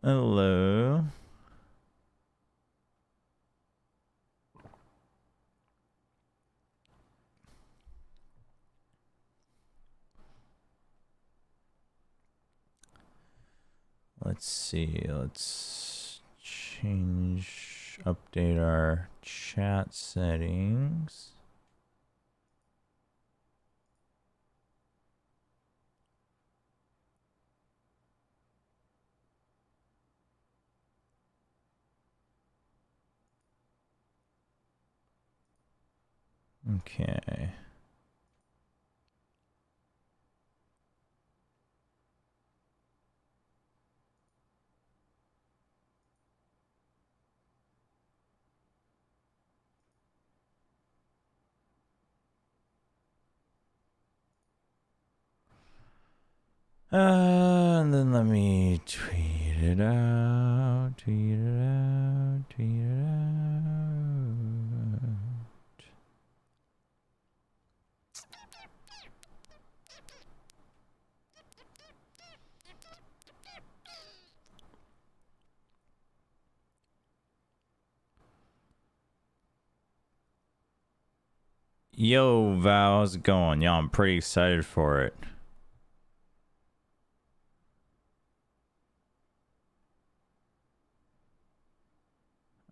Hello. Let's see. Let's update our chat settings. Okay. And then let me tweet it out. Yo, Val, how's it going? Yeah, I'm pretty excited for it.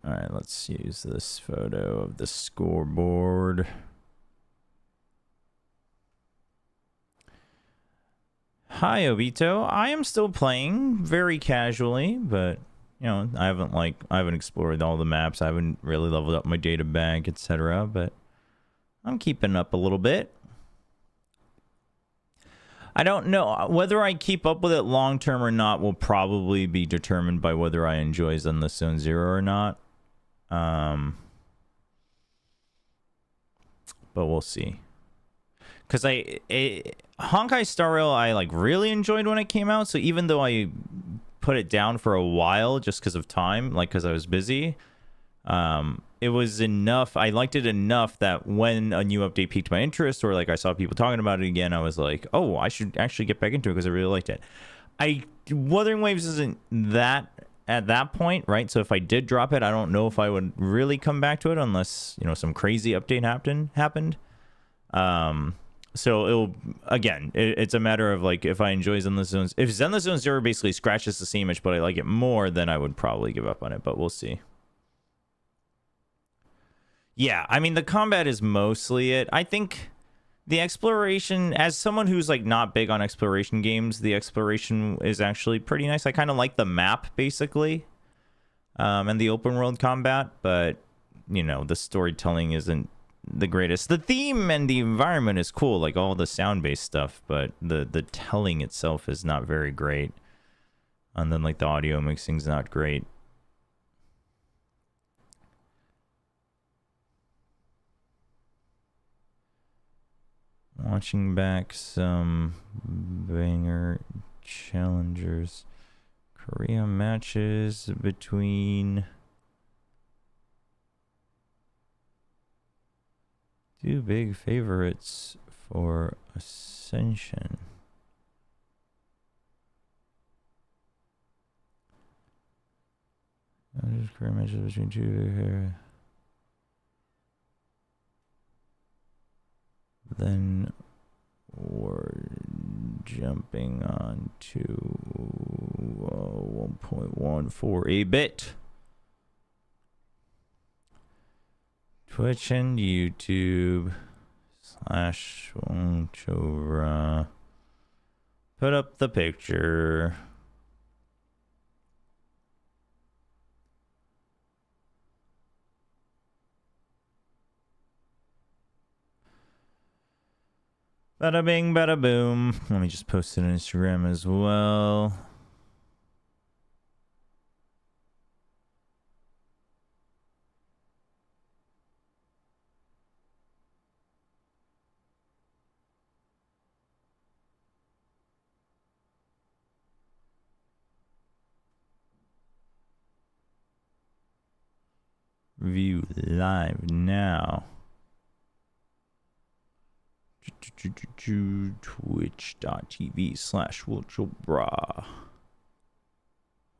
Alright, let's use this photo of the scoreboard. Hi, Obito. I am still playing very casually, but you know, I haven't explored all the maps. I haven't really leveled up my data bank, etc. But I'm keeping up a little bit. I don't know whether I keep up with it long term or not. Will probably be determined by whether I enjoy Zenless Zone Zero or not. But we'll see. Because Honkai Star Rail I like really enjoyed when it came out. So even though I put it down for a while just because of time, like because I was busy, it was enough. I liked it enough that when a new update piqued my interest, or like I saw people talking about it again, I was like, oh, I should actually get back into it because I really liked it. Wuthering Waves isn't that at that point, right? So if I did drop it, I don't know if I would really come back to it unless, you know, some crazy update happened. So it's a matter of like if I enjoy Zenless Zones. If Zenless Zone Zero basically scratches the same itch, but I like it more, then I would probably give up on it. But we'll see. Yeah, I mean the combat is mostly it. I think the exploration, as someone who's like not big on exploration games, the exploration is actually pretty nice. I kind of like the map basically, and the open world combat, but you know the storytelling isn't the greatest. The theme and the environment is cool, like all the sound-based stuff, but the telling itself is not very great. And then like the audio mixing's not great. Watching back some banger challengers. Korea matches between two big favorites for Ascension. Korea matches between two. Then we're jumping on to 1.148-bit. Twitch and YouTube /WillChobra. Put up the picture. Bada bing, bada boom. Let me just post it on Instagram as well. View live now. Twitch.tv/WillChobra.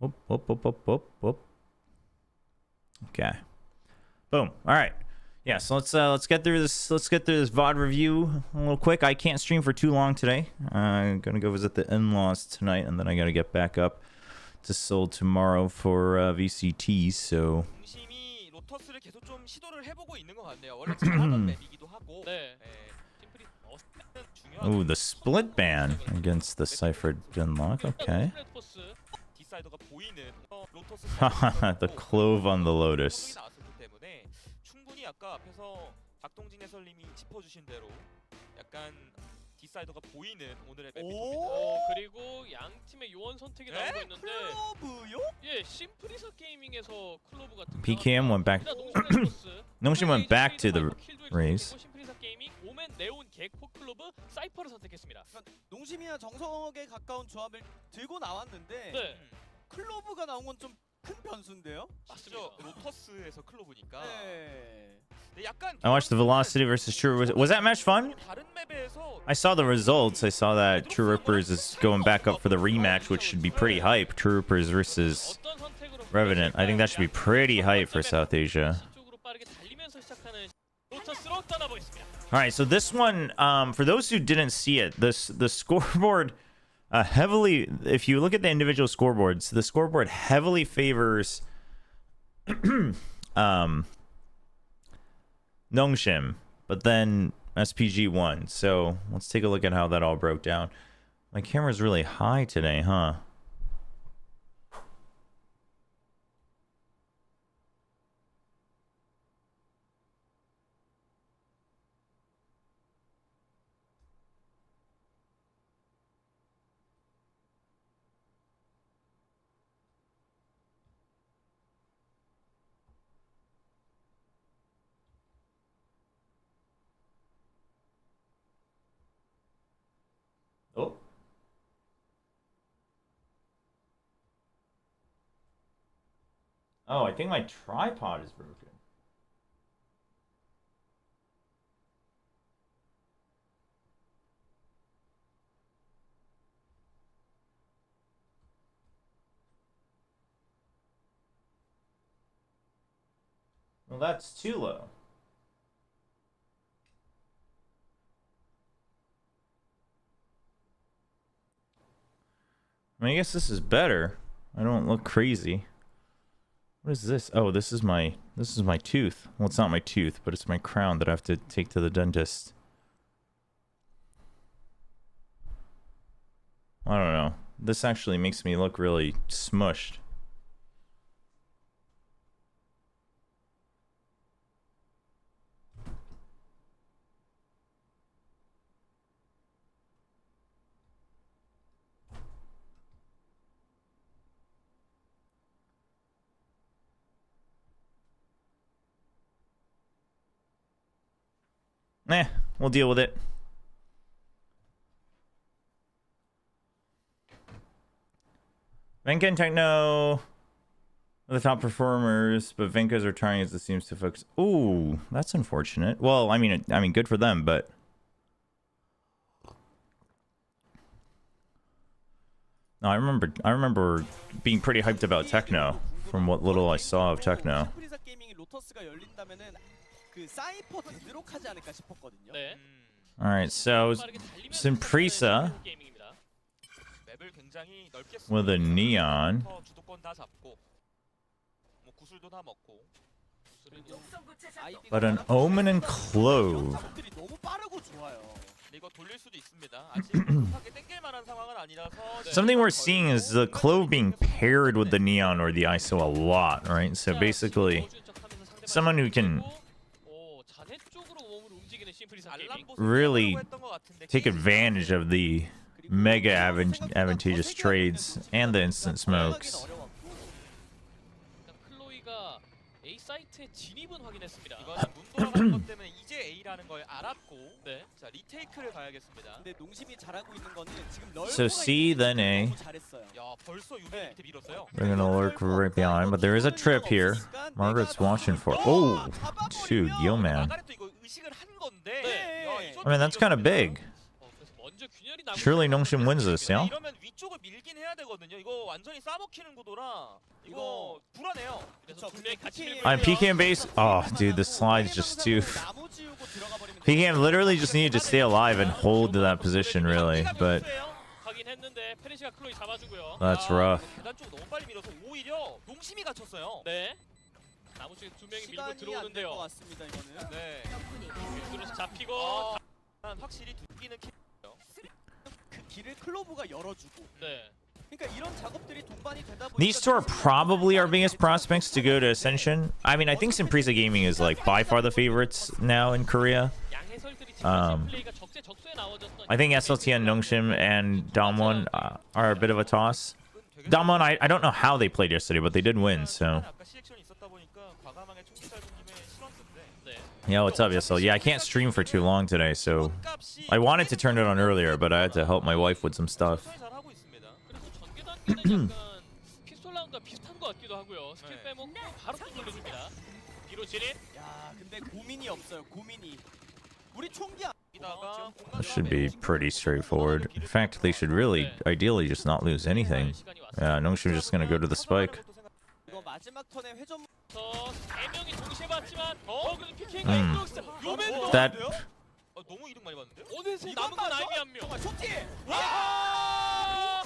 Whoop, whoop, whoop, whoop, whoop, whoop. Okay. Boom. All right. Yeah, so let's get through this. Let's get through this VOD review a little quick. I can't stream for too long today. I'm gonna go visit the in-laws tonight, and then I gotta get back up to Seoul tomorrow for VCT. So. Ooh, the split ban against the Cypher Genlock. Okay. The clove on the Lotus. 아까 앞에서 박동진 해설님이 짚어주신 대로 약간 디사이더가 보이는 오늘의 맵입니다. 그리고 양 팀의 요원 선택이 나오고 있는데 클로브요? 예, 심프리사 게이밍에서 클로브 같은 PKM went back. Nongshim went back to the race. 심프리사 게이밍 오멘 네온 개코 클로브 사이퍼를 선택했습니다. 농심이나 정석에 가까운 조합을 들고 나왔는데 네. 클로브가 나온 건 좀 큰 변수인데요? 맞습니다. 로터스에서 클로브니까. 네. I watched the Velocity versus True. Was that match fun? I saw the results. I saw that True Rippers is going back up for the rematch, which should be pretty hype. True Rippers versus Revenant. I think that should be pretty hype for South Asia. All right, so this one, for those who didn't see it, the scoreboard heavily, if you look at the individual scoreboards, the scoreboard heavily favors Nongshim, but then SPG won. So let's take a look at how that all broke down. My camera's really high today, huh? Oh. Oh, I think my tripod is broken. Well, that's too low. I mean, I guess this is better. I don't look crazy. What is this? Oh, this is my tooth. Well, it's not my tooth, but it's my crown that I have to take to the dentist. I don't know. This actually makes me look really smushed. We'll deal with it. Venka and Techno are the top performers, but Venka's retiring as it seems to focus. Ooh, that's unfortunate. Well, I mean, good for them, but no, I remember being pretty hyped about Techno from what little I saw of Techno. Alright, so Simprisa with a neon. But an Omen and Clove. Something we're seeing is the Clove being paired with the neon or the ISO a lot, right? So basically, someone who can really take advantage of the mega advantageous trades and the instant smokes. So C, then A. They're gonna lurk right behind, but there is a trip here. Margaret's watching for. Oh, dude, yo, man. I mean, that's kind of big. 먼저 균열이 나고 Surely Nongshim wins this, yeah? 이러면 위쪽을 밀긴 해야 되거든요. 이거 완전히 싸먹히는 구도라 이거 불안해요. 그래서 두 명이 같이 밀고 I'm 있고요. PKM base. Oh, dude, the slide's just too. 나무 지우고 들어가 버리면 PKM literally just needed to stay alive and hold that position, really. But 하긴 했는데 페리시가 클로이 잡아주고요. that's rough. 계단 쪽 너무 빨리 밀어서 오히려 농심이 갇혔어요. 네. 나무 쪽에 두 명이 밀고 시간이 안 될 것 들어오는데요. 같습니다 이거는. 네. 윈드로스 잡히고 확실히 두기는 그 길을 클로브가 열어주고. 네. 그러니까 이런 작업들이 동반이 되다 보니까 These two are probably our biggest prospects to go to Ascension. I mean, I think Simprisa Gaming is like by far the favorites now in Korea. 양해설들이 Um, 플레이가 적재적소에 나와줬던 I think SLTN, Nongshim, and Damwon are a bit of a toss. Damwon, I don't know how they played yesterday, but they did win, so. 아까 시액션이 있었다 보니까 과감하게 총기 쌀 김에 실었는데 네. Yeah, what's up, YSL? Yeah, I can't stream for too long today, so. I wanted to turn it on earlier, but I had to help my wife with some stuff. 잘하고 있습니다. 그래서 전개 단계는 약간 피스톨 라운드와 비슷한 것 같기도 하고요. 스킬 네. 빼먹고 바로 또 돌려줍니다. 뒤로 진입. 야, 근데 고민이 없어요. 고민이. 우리 총기 아니다가 That should be pretty straightforward. In fact, they should really, ideally, just not lose anything. Yeah, Nongshim's just gonna go to the spike. 이거 마지막 턴에 회전 세 명이 동시에 봤지만 그래도 PK가 있고 요맨도 That 너무 이득 많이 봤는데? 어느새 남은 건 아이디 한 명. 쇼티! 와!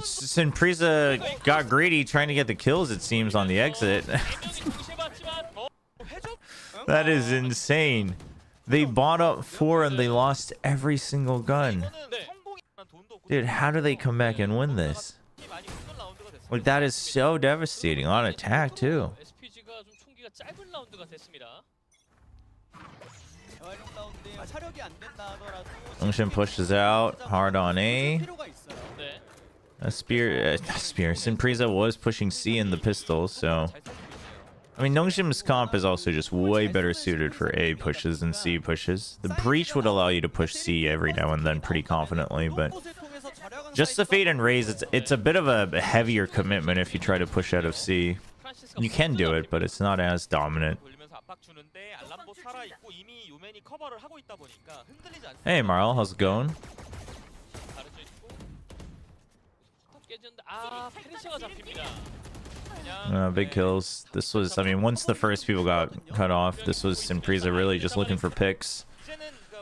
Simprisa got greedy trying to get the kills, it seems, on the exit. 세 명이 동시에 봤지만 That is insane. They bought up 4 and they lost every single gun. Dude, how do they come back and win this? Like, that is so devastating. On attack, too. SPG가 좀 총기가 짧은 라운드가 됐습니다. 재활용 라운드에 차력이 안 된다 하더라도 Nongshim pushes out hard on A. 필요가 있어요. 네. Simprisa was pushing C in the pistol, so. I mean, Nongshim's comp is also just way better suited for A pushes than C pushes. The breach would allow you to push C every now and then pretty confidently, but just the fade and raise, it's a bit of a heavier commitment if you try to push out of C. You can do it, but it's not as dominant. 돌면서 압박 주는데 알람도 살아 있고 이미 요맨이 커버를 하고 있다 보니까 흔들리지 않습니다. Hey, Marl, how's it going? 가려져 있고 포탑 깨지는데 페리시가 잡힙니다. Big kills. This was, I mean, once the first people got cut off, this was Simprisa really just looking for picks.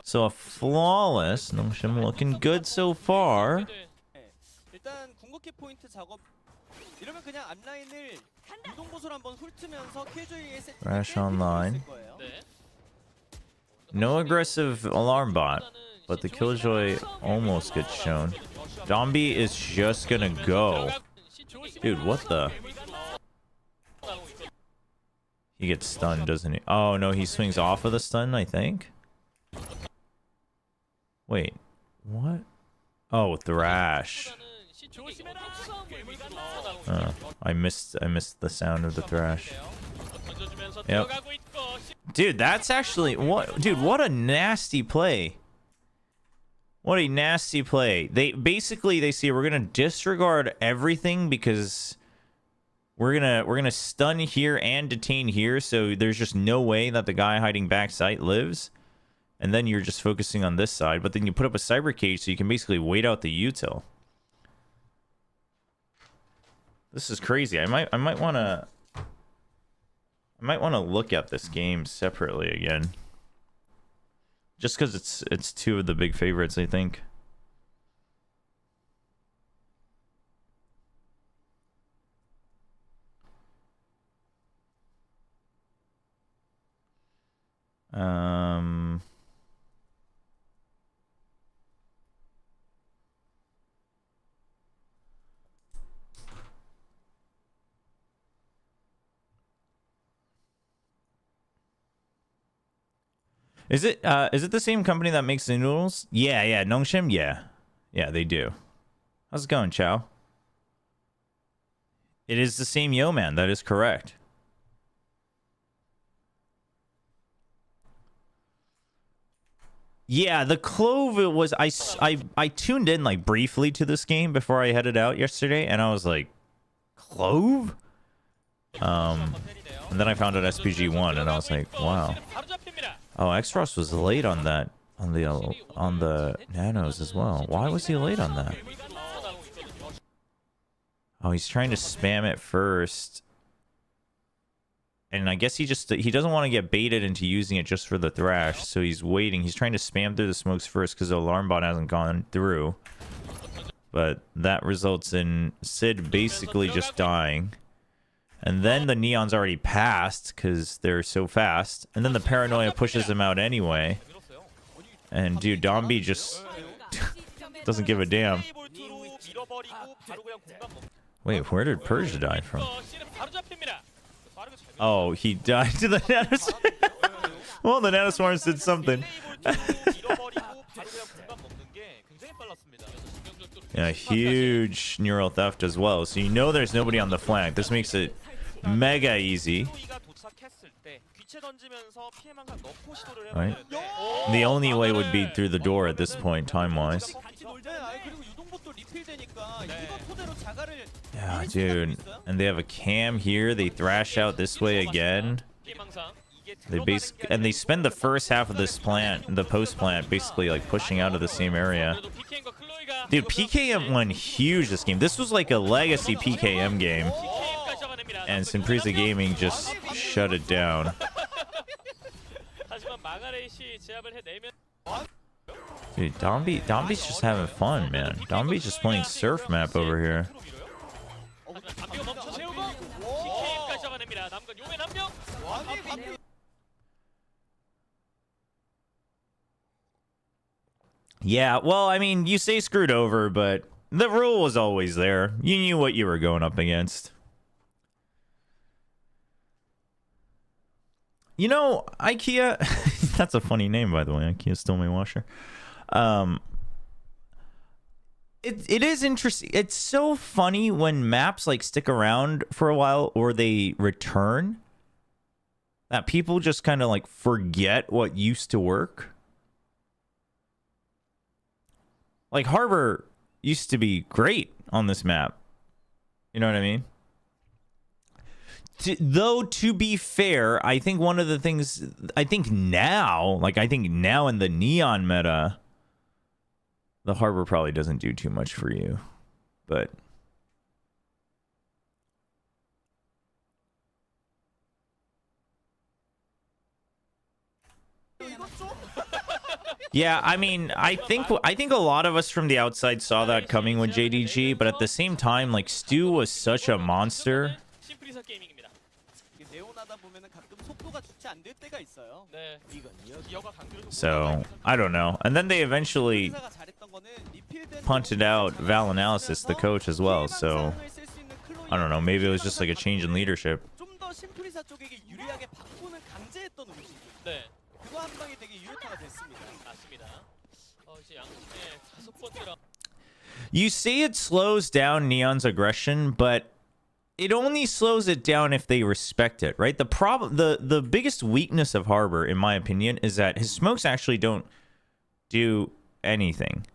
So a flawless. Nongshim looking good so far. 일단 궁극기 포인트 작업 이러면 그냥 앞라인을 유동 보수를 한번 훑으면서 킬조이의 세트 Crash online. 네. No aggressive alarm bot, but the Killjoy almost gets shown. Dombi is just gonna go. Dude, what the? He gets stunned, doesn't he? Oh, no, he swings off of the stun, I think. Wait, what? Oh, thrash. I missed the sound of the thrash. Yep. Dude, that's actually what? Dude, what a nasty play. What a nasty play. They say we're gonna disregard everything because we're gonna stun here and detain here, so there's just no way that the guy hiding backside lives. And then you're just focusing on this side, but then you put up a cyber cage so you can basically wait out the util. This is crazy. I might wanna look at this game separately again. Just because it's two of the big favorites, I think. Is it the same company that makes the noodles? Yeah, Nongshim, yeah. Yeah, they do. How's it going, Chow? It is the same Yo-Man, that is correct. Yeah, the Clove, it was I tuned in like briefly to this game before I headed out yesterday, and I was like, Clove? And then I found out SPG won, and I was like, wow. Oh, X-Frost was late on that on the nanos as well. Why was he late on that? Oh, he's trying to spam it first. And I guess he doesn't want to get baited into using it just for the thrash, so he's waiting. He's trying to spam through the smokes first because the alarm bot hasn't gone through. But that results in Sid basically just dying. And then the Neon's already passed because they're so fast. And then the Paranoia pushes him out anyway. And dude, Dombi just doesn't give a damn. Wait, where did Purge die from? Oh, he died to the Nanoswarm. Well, the Nanoswarms did something. Yeah, huge neural theft as well. So you know there's nobody on the flank. This makes it mega easy. Right? The only way would be through the door at this point, time-wise. Yeah, dude. And they have a cam here. They thrash out this way again. They spend the first half of this plant, the post plant, basically like pushing out of the same area. Dude, PKM went huge this game. This was like a legacy PKM game. And Simpresa Gaming just shut it down. Dude, Dombi's just having fun, man. Dombi's just playing surf map over here. Yeah, well, I mean, you say screwed over, but the rule was always there. You knew what you were going up against. You know, IKEA, that's a funny name, by the way. IKEA stole my washer. It is interesting. It's so funny when maps like stick around for a while or they return, that people just kind of like forget what used to work. Like Harbor used to be great on this map. You know what I mean? Though, to be fair, I think one of the things, I think now in the Neon meta, the Harbor probably doesn't do too much for you. But yeah, I mean, I think a lot of us from the outside saw that coming with JDG, but at the same time, like, Stu was such a monster. So, I don't know. And then they eventually punted out Val Analysis, the coach, as well. So, I don't know. Maybe it was just like a change in leadership. You say it slows down Neon's aggression, but it only slows it down if they respect it, right? The biggest weakness of Harbor, in my opinion, is that his smokes actually don't do anything.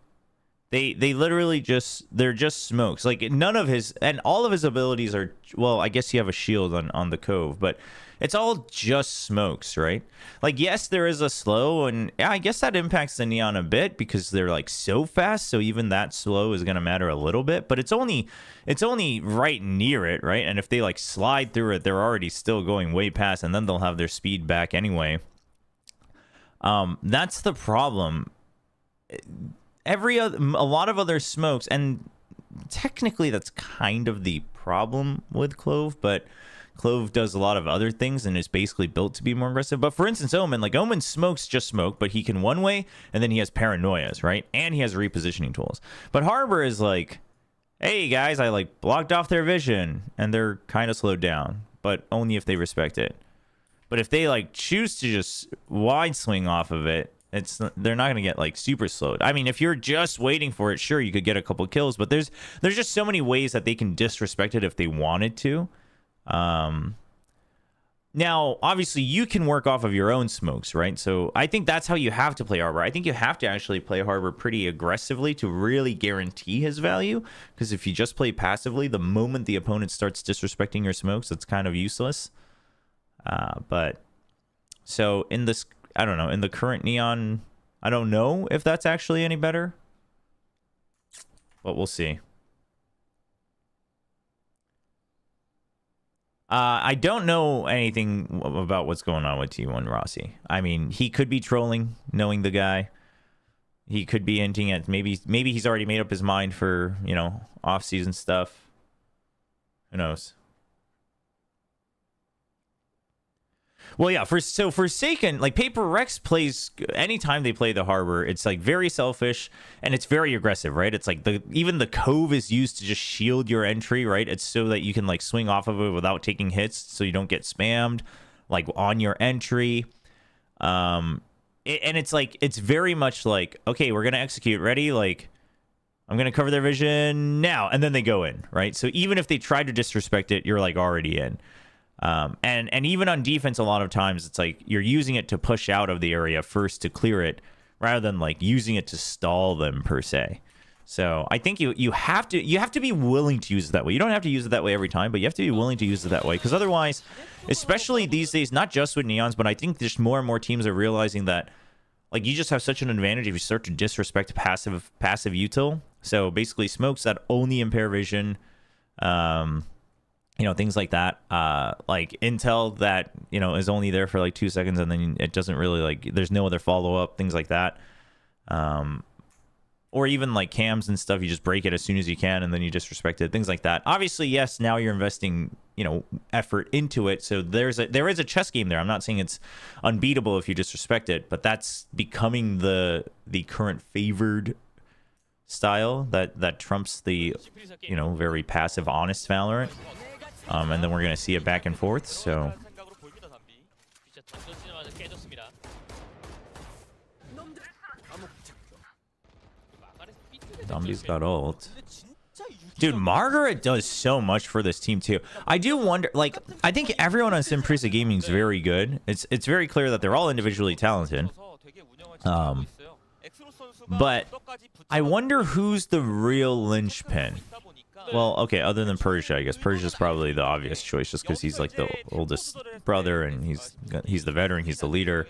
They literally they're just smokes. Like, none of his, and all of his abilities are, well, I guess you have a shield on the Cove, but it's all just smokes, right? Like, yes, there is a slow, and yeah, I guess that impacts the Neon a bit because they're like so fast, so even that slow is gonna matter a little bit, but it's only right near it, right? And if they like slide through it, they're already still going way past, and then they'll have their speed back anyway. That's the problem. A lot of other smokes, and technically that's kind of the problem with Clove, but Clove does a lot of other things and is basically built to be more aggressive. But for instance, Omen, like, Omen smokes just smoke, but he can one way, and then he has paranoias, right? And he has repositioning tools. But Harbor is like, hey guys, I like blocked off their vision, and they're kind of slowed down, but only if they respect it. But if they like choose to just wide swing off of it, they're not gonna get like super slowed. I mean, if you're just waiting for it, sure, you could get a couple kills, but there's just so many ways that they can disrespect it if they wanted to. Now, obviously, you can work off of your own smokes, right? So I think that's how you have to play Harbor. I think you have to actually play Harbor pretty aggressively to really guarantee his value, because if you just play passively, the moment the opponent starts disrespecting your smokes, it's kind of useless. But so in this, I don't know, in the current Neon I don't know if that's actually any better, but we'll see. I don't know anything about what's going on with T1 Rossi. I mean, he could be trolling, knowing the guy. He could be hinting at maybe he's already made up his mind for, you know, off-season stuff. Who knows? Well, yeah, for Forsaken, like Paper Rex plays anytime they play the Harbor, it's like very selfish and it's very aggressive, right? It's like even the Cove is used to just shield your entry, right? It's so that you can like swing off of it without taking hits, so you don't get spammed like on your entry. And it's like it's very much like, okay, we're gonna execute, ready? Like I'm gonna cover their vision now, and then they go in, right? So even if they try to disrespect it, you're like already in. And even on defense, a lot of times it's like you're using it to push out of the area first to clear it, rather than like using it to stall them per se. So I think you have to be willing to use it that way. You don't have to use it that way every time, but you have to be willing to use it that way, because otherwise, especially these days, not just with Neons, but I think just more and more teams are realizing that like you just have such an advantage if you start to disrespect passive util. So basically smokes that only impair vision, you know, things like that, like intel that, you know, is only there for like 2 seconds and then it doesn't really like, there's no other follow-up, things like that. Or even like cams and stuff, you just break it as soon as you can and then you disrespect it, things like that. Obviously, yes, now you're investing, you know, effort into it, so there is a chess game there. I'm not saying it's unbeatable if you disrespect it, but that's becoming the current favored style that trumps the, you know, very passive, honest Valorant. And then we're going to see it back and forth, so... Zombies got ult. Dude, Margaret does so much for this team, too. I do wonder, like, I think everyone on Simprisa Gaming is very good. It's very clear that they're all individually talented. But I wonder who's the real linchpin. Well, okay, other than Persia, I guess. Persia's probably the obvious choice just because he's like the oldest brother and he's the veteran, he's the leader.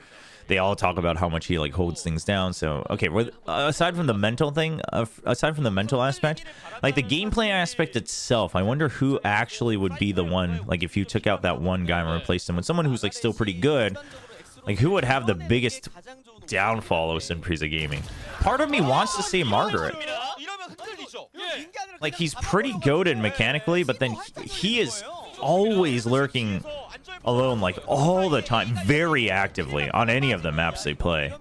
They all talk about how much he like holds things down. So, okay, aside from the mental thing, aside from the mental aspect, like the gameplay aspect itself, I wonder who actually would be the one, like if you took out that one guy and replaced him with someone who's like still pretty good, like who would have the biggest downfall of Simprisa Gaming? Part of me wants to say Margaret. Like, he's pretty goated mechanically, but then he is always lurking alone, like, all the time, very actively, on any of the maps they play.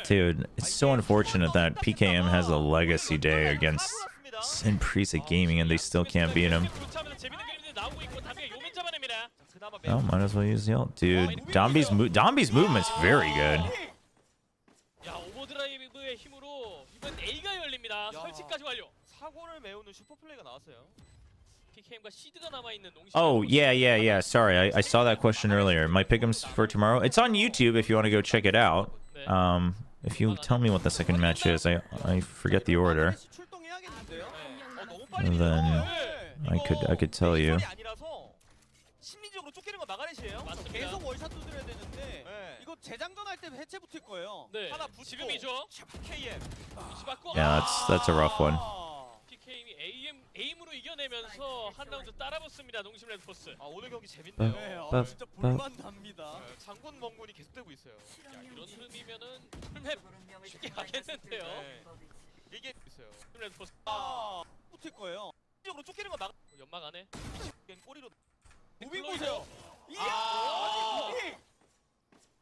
Dude, it's so unfortunate that PKM has a legacy day against Simprisa Gaming and they still can't beat him. Oh, might as well use the ult. Dude, Dombi's movement's very good. Oh, yeah. Sorry, I saw that question earlier. My pick'ems for tomorrow. It's on YouTube if you want to go check it out. If you tell me what the second match is, I forget the order. And then I could tell you. Yeah, that's a rough one.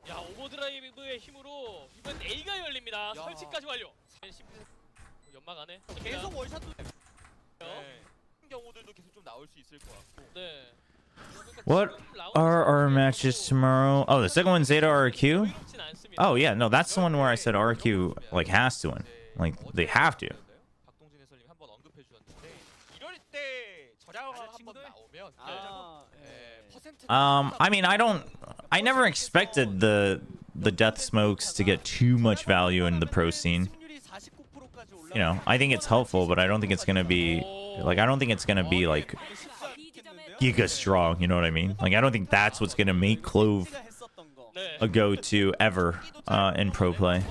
야, 오버드라이브의 힘으로 이번 A가 열립니다. 설치까지 완료. 연막 안에 계속 월샷도 경우들도 계속 좀 나올 수 있을 것 같고. 네. What are our matches tomorrow? Oh, the second one's Zeta RQ? Oh, yeah, no, that's the one where I said RQ, like, has to win. Like, they have to. I mean, I never expected the death smokes to get too much value in the pro scene. You know, I think it's helpful, but I don't think it's gonna be like giga strong, you know what I mean? Like, I don't think that's what's gonna make Clove a go-to ever in pro play.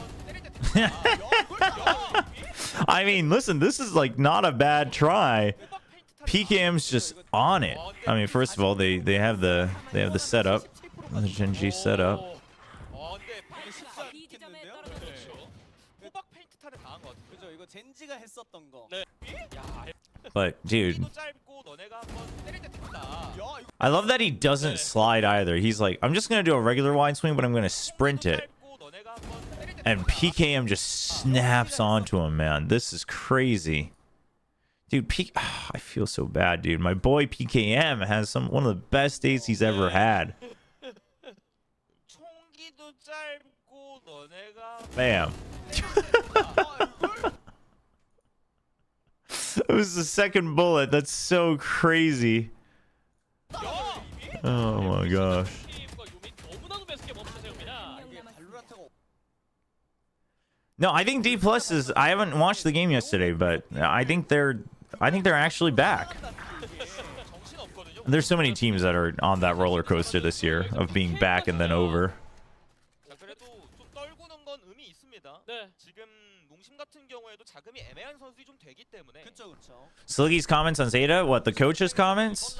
I mean, listen, this is like not a bad try. PKM's just on it. I mean, first of all, they have the setup, the Genji setup. But dude, I love that he doesn't slide either. He's like, I'm just gonna do a regular wide swing, but I'm gonna sprint it. And PKM just snaps onto him, man. This is crazy. Dude, I feel so bad, dude. My boy PKM has one of the best days he's ever had. Bam. It was the second bullet. That's so crazy. Oh my gosh. No, I think D+ is. I haven't watched the game yesterday, but I think they're actually back. There's so many teams that are on that roller coaster this year of being back and then over. Sluggy's comments on Zeta, what, the coach's comments?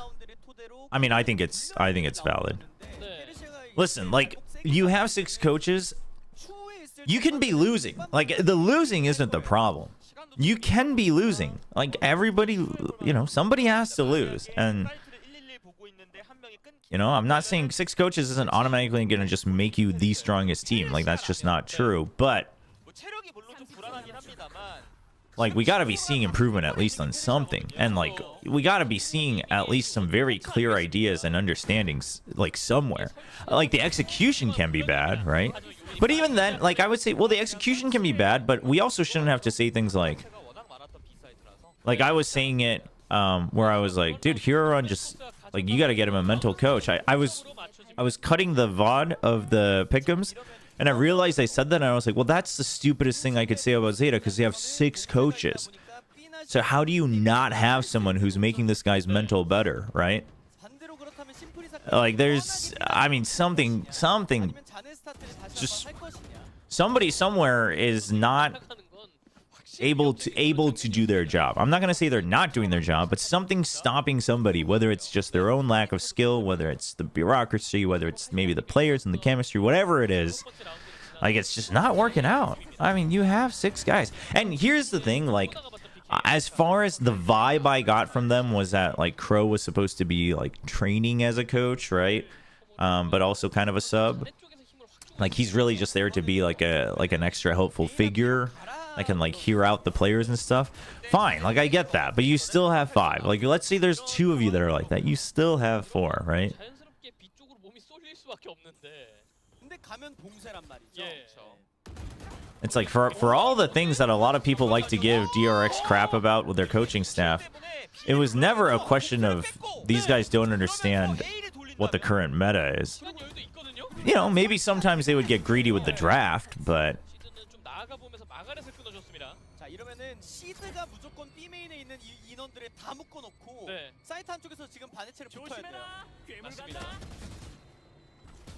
I mean, I think it's valid. Listen, like, you have 6 coaches. You can be losing. Like, the losing isn't the problem. You can be losing. Like, everybody, you know, somebody has to lose. And, you know, I'm not saying 6 coaches isn't automatically going to just make you the strongest team. Like, that's just not true. But, like, we got to be seeing improvement at least on something. And, like, we got to be seeing at least some very clear ideas and understandings, like, somewhere. Like, the execution can be bad, right? But even then, like, I would say, well, the execution can be bad, but we also shouldn't have to say things like I was saying it where I was like, dude, Hero just, like, you got to get him a mental coach. I was cutting the VOD of the pick'ems, and I realized I said that, and I was like, well, that's the stupidest thing I could say about Zeta, because they have 6 coaches. So how do you not have someone who's making this guy's mental better, right? Like, there's, I mean, something, just somebody somewhere is not able to do their job. I'm not going to say they're not doing their job, but something's stopping somebody, whether it's just their own lack of skill, whether it's the bureaucracy, whether it's maybe the players and the chemistry, whatever it is. Like, it's just not working out. I mean, you have 6 guys. And here's the thing, like, as far as the vibe I got from them was that, like, Crow was supposed to be, like, training as a coach, right? But also kind of a sub. Like, he's really just there to be like an extra helpful figure. I can, like, hear out the players and stuff. Fine, like, I get that, but you still have 5. Like, let's say there's 2 of you that are like that. You still have 4, right? It's like, for all the things that a lot of people like to give DRX crap about with their coaching staff, it was never a question of these guys don't understand what the current meta is. You know, maybe sometimes they would get greedy with the draft, but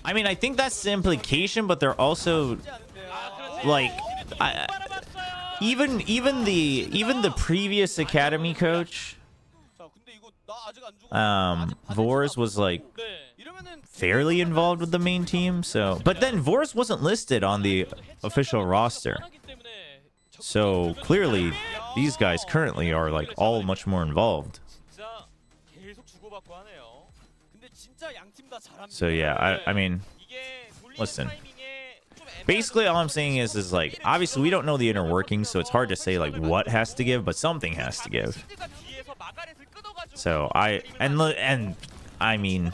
I mean, I think that's the implication, but they're also like, even the previous academy coach, Vors was like fairly involved with the main team. So, but then Vors wasn't listed on the official roster. So clearly, these guys currently are like all much more involved. So yeah, I mean, listen. Basically, all I'm saying is like, obviously we don't know the inner workings, so it's hard to say like what has to give, but something has to give. So I mean,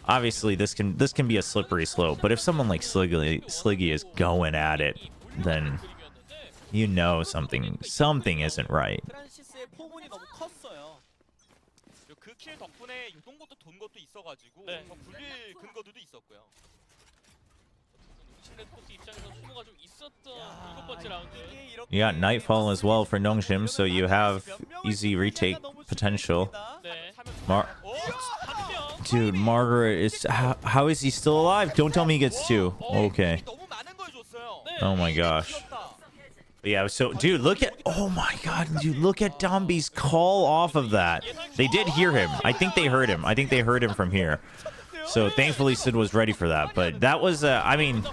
obviously this can be a slippery slope, but if someone like Sluggy is going at it, then you know something isn't right. You got Nightfall as well for Nongshim, so you have easy retake potential. Dude, Margaret is... How is he still alive? Don't tell me he gets 2. Okay. 너무 많은 걸 줬어요. Oh my gosh. But yeah, so, dude, look at... Oh my god, dude, look at Domby's call off of that. They did hear him. I think they heard him. I think they heard him from here. So, thankfully, Sid was ready for that. But that was, I mean...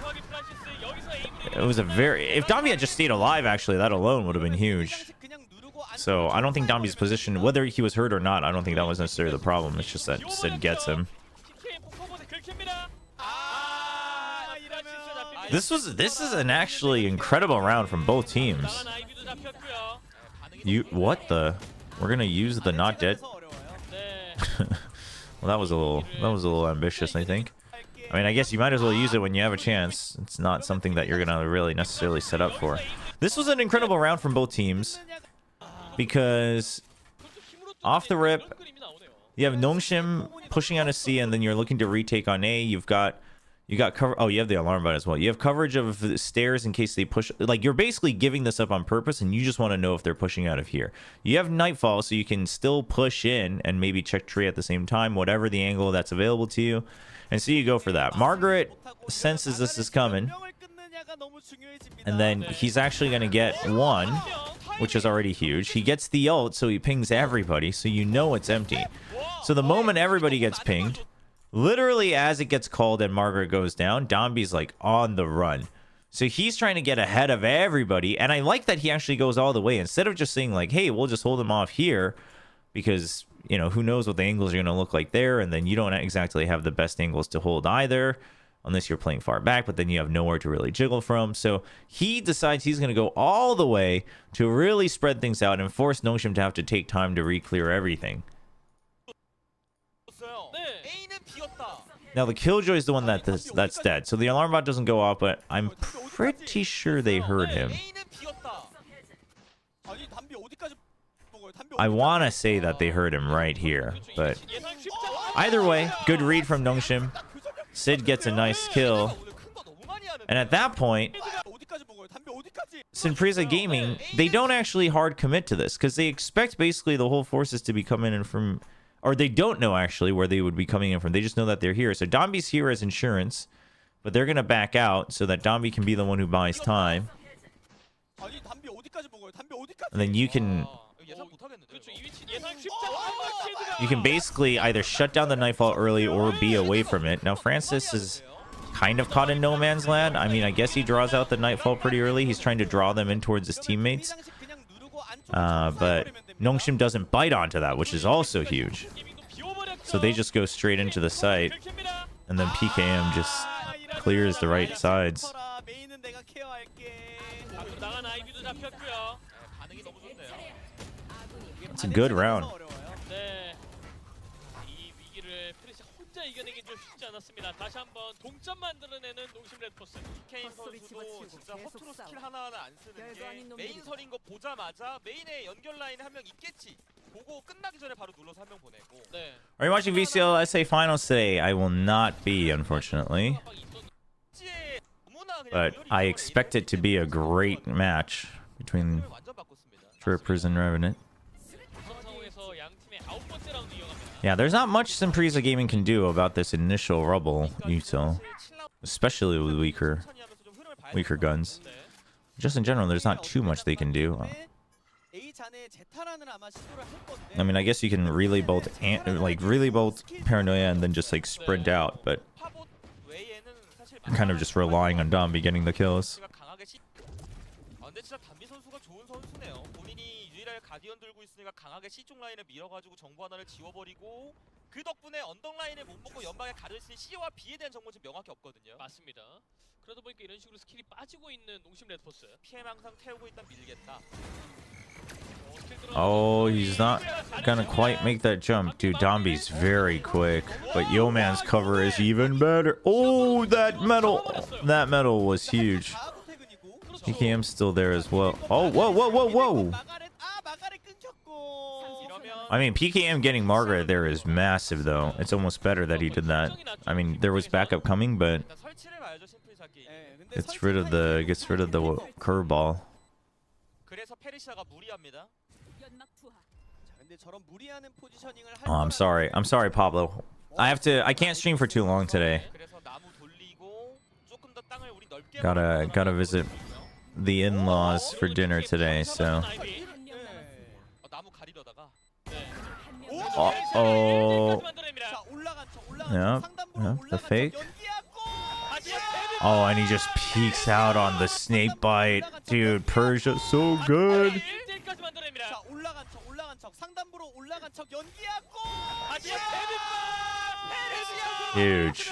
It was a very... If Domby had just stayed alive, actually, that alone would have been huge. So, I don't think Domby's position, whether he was hurt or not, I don't think that was necessarily the problem. It's just that Sid gets him. This is an actually incredible round from both teams. What the? We're gonna use the not dead. Well, that was a little ambitious, I think. I mean, I guess you might as well use it when you have a chance. It's not something that you're gonna really necessarily set up for. This was an incredible round from both teams because off the rip, you have Nongshim pushing out a C, and then you're looking to retake on A. You got cover. Oh, you have the alarm bot as well. You have coverage of the stairs in case they push. Like, you're basically giving this up on purpose, and you just want to know if they're pushing out of here. You have Nightfall, so you can still push in and maybe check tree at the same time, whatever the angle that's available to you. And so you go for that. Margaret senses this is coming, and then he's actually going to get 1, which is already huge. He gets the ult, so he pings everybody, so you know it's empty. So the moment everybody gets pinged, literally as it gets called and Margaret goes down, Domby's like on the run. So he's trying to get ahead of everybody. And I like that he actually goes all the way. Instead of just saying like, hey, we'll just hold him off here. Because, you know, who knows what the angles are going to look like there. And then you don't exactly have the best angles to hold either. Unless you're playing far back. But then you have nowhere to really jiggle from. So he decides he's going to go all the way to really spread things out. And force Nongshim to have to take time to re-clear everything. Now the Killjoy is the one that's dead, so the alarm bot doesn't go off, but I'm pretty sure they heard him. I want to say that they heard him right here, but either way, good read from Nongshim. Sid gets a nice kill, and at that point, Sinpresa Gaming, they don't actually hard commit to this because they expect basically the whole forces to be coming in from. Or they don't know, actually, where they would be coming in from. They just know that they're here. So Domby's here as insurance. But they're going to back out so that Domby can be the one who buys time. And then you can basically either shut down the Nightfall early or be away from it. Now, Francis is kind of caught in no man's land. I mean, I guess he draws out the Nightfall pretty early. He's trying to draw them in towards his teammates. But Nongshim doesn't bite onto that, which is also huge. So they just go straight into the site, and then PKM just clears the right sides. It's a good round. 이겨내기 좀 쉽지 않았습니다. 다시 한번 동점 만들어내는 농심 레드포스. 케인 선수도 진짜 허투루 스킬 하나하나 안 쓰는 게 메인 설인 거 보자마자 메인에 연결 라인에 한 명 있겠지. 보고 끝나기 전에 바로 눌러서 한 명 보내고. 네. Are you watching VCL SA finals today? I will not be, unfortunately. But I expect it to be a great match between Trippers and Revenant. Yeah, there's not much Sinpresa Gaming can do about this initial rubble util, especially with weaker guns. Just in general, there's not too much they can do. I mean, I guess you can relay bolt Paranoia and then just like sprint out, but I'm kind of just relying on Domby getting the kills. 가디언 들고 있으니까 강하게 C쪽 라인에 밀어가지고 정보 하나를 지워버리고 그 덕분에 언덕 라인에 못 먹고 연방에 가려있으니 C와 B에 대한 정보는 지금 명확히 없거든요. 맞습니다. 그러다 보니까 이런 식으로 스킬이 빠지고 있는 농심 레드포스. PM 항상 태우고 있다 밀겠다. Oh, he's not gonna quite make that jump. Dude, Domby's very quick, but Yeoman's cover is even better. Oh, that metal was huge. PKM's still there as well. Oh, whoa. I mean, PKM getting Margaret there is massive, though. It's almost better that he did that. I mean, there was backup coming, but gets rid of the curveball. Oh, I'm sorry, Pablo. I can't stream for too long today. 그래서 나무 돌리고 조금 더 땅을 우리 넓게 Gotta visit the in-laws for dinner today, so. 나무 가리려다가 Uh-oh. 자, 올라간 척, Yeah, 상단부로 yeah, the 올라간 척, fake. 연기하고 Oh, and he just peeks out on the snake bite. Dude, Persia, so good. 1대1까지 만들어냅니다. 자, 올라간 척, 상단부로 올라간 척, 연기하고 Huge.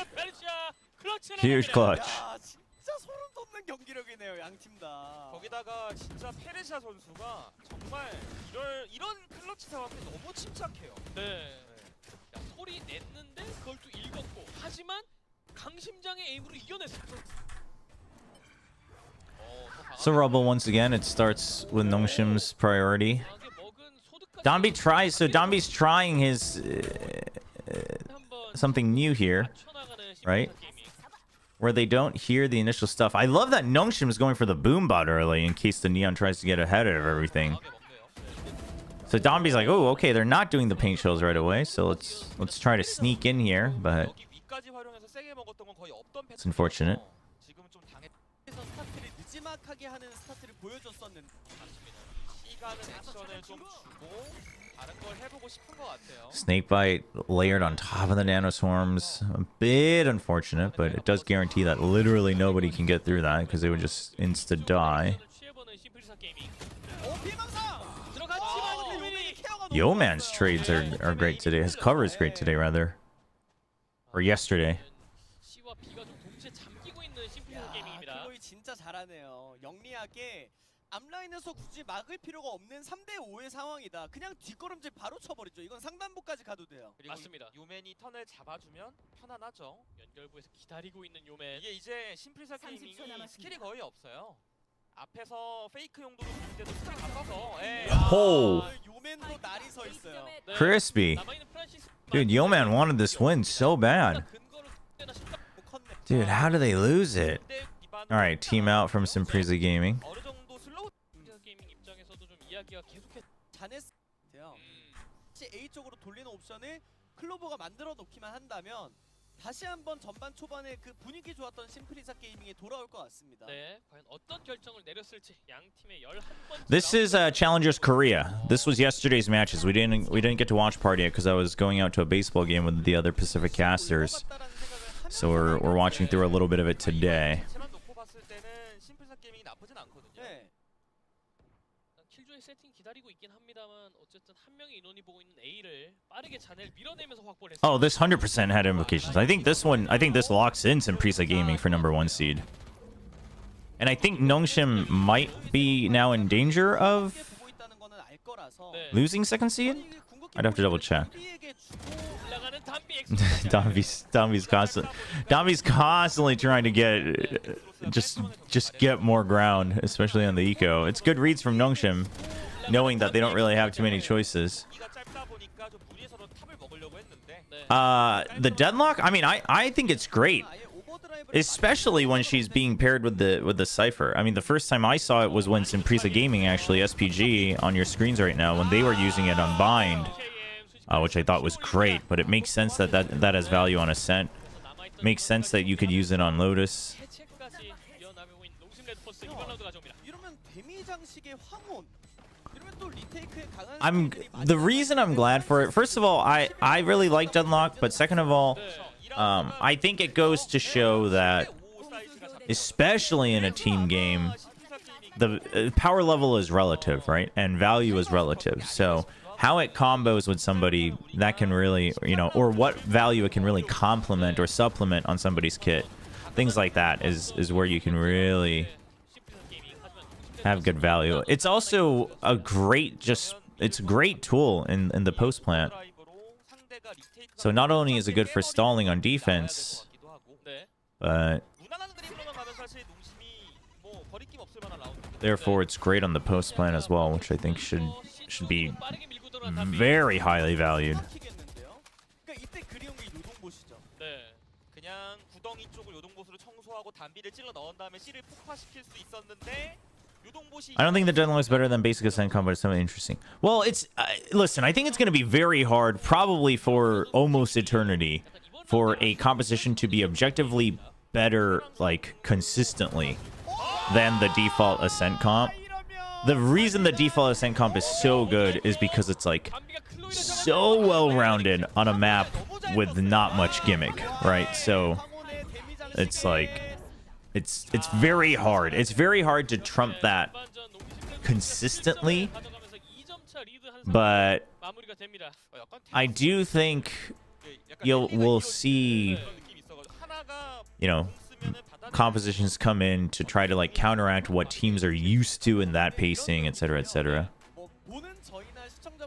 Huge clutch. 야, 진짜 소름 돋는 경기력이네요, 양 팀 다. 거기다가 진짜 페르시아 선수가 정말 이런 클러치 상황이 너무 침착해요. 네. 야, 소리 냈는데 그걸 또 읽었고 하지만 강심장의 에임으로 이겨냈어요. So Rubble, once again, it starts with Nongshim's priority. Dambi's trying his something new here, right? Where they don't hear the initial stuff. I love that Nongshim is going for the boom bot early in case the Neon tries to get ahead of everything. So Dambi's like, oh, okay, they're not doing the paint shells right away, so let's try to sneak in here, but it's unfortunate. 스타트를 늦지막하게 하는 스타트를 보여줬었는데 시간은 액션을 좀 주고 다른 걸 해보고 싶은 것 같아요. Snakebite layered on top of the nanoswarms. A bit unfortunate, but it does guarantee that literally nobody can get through that because they would just insta-die. Yeoman's trades are great today. His cover is great today, rather. Or yesterday. 클로이 진짜 잘하네요. 영리하게 앞라인에서 굳이 막을 필요가 없는 3대5의 상황이다. 그냥 뒷걸음질 바로 쳐버리죠. 이건 상단부까지 가도 돼요. 맞습니다. 요맨이 턴을 잡아주면 편안하죠. 연결부에서 기다리고 있는 요맨. 이게 이제 심플사 게이밍이 스킬이 거의 없어요. 앞에서 페이크 용도로 줄 때도 스킬 다 써서. Oh, 요맨도 날이 서 있어요. crispy. Dude, Yeoman wanted this win so bad. Dude, how do they lose it? All right, team out from Simpresa Gaming. 어느 정도 슬로우 게이밍 입장에서도 좀 이야기가 계속해. 잘했어요. A 쪽으로 돌리는 옵션을 클로버가 만들어 놓기만 한다면 다시 한번 전반 초반에 그 분위기 좋았던 심플리사 게이밍에 돌아올 것 같습니다. 네, 과연 어떤 결정을 내렸을지 양 팀의 11번째. This is Challengers Korea. This was yesterday's matches. We didn't get to watch party yet because I was going out to a baseball game with the other Pacific casters. So we're watching through a little bit of it today. 킬조이 세팅 기다리고 있긴 합니다만 어쨌든 한 명의 인원이 보고 있는 A를 빠르게 잔을 밀어내면서 확보를 했습니다. Oh, this 100% had implications. I think this locks in Simpresa Gaming for #1 seed. And I think Nongshim might be now in danger of losing second seed. I'd have to double check. Dambi's constantly trying to get just get more ground, especially on the eco. It's good reads from Nongshim, knowing that they don't really have too many choices. The deadlock, I mean, I think it's great, especially when she's being paired with the Cypher. I mean, the first time I saw it was when Simpresa Gaming, actually, SPG on your screens right now, when they were using it on Bind, which I thought was great. But it makes sense that has value on Ascent. Makes sense that you could use it on Lotus. The reason I'm glad for it, first of all, I really like Deadlock, but second of all, I think it goes to show that, especially in a team game, the power level is relative, right? And value is relative. So how it combos with somebody, that can really, or what value it can really complement or supplement on somebody's kit. Things like that is where you can really have good value. It's also a great, it's a great tool in the post plant. So not only is it good for stalling on defense, but therefore it's great on the post plant as well, which I think should be very highly valued. 그냥 구덩이 쪽을 요동보수로 청소하고 단비를 찔러 넣은 다음에 C를 폭파시킬 수 있었는데 I don't think the Deadlock is better than Basic Ascent combo, but it's something interesting. Well, it's listen, I think it's going to be very hard, probably for almost eternity, for a composition to be objectively better, like, consistently than the default Ascent comp. The reason the default Ascent comp is so good is because it's, like, so well-rounded on a map with not much gimmick, right? So it's like it's very hard. It's very hard to trump that consistently, but I do think we'll see, you know, compositions come in to try to like counteract what teams are used to in that pacing, etc., etc.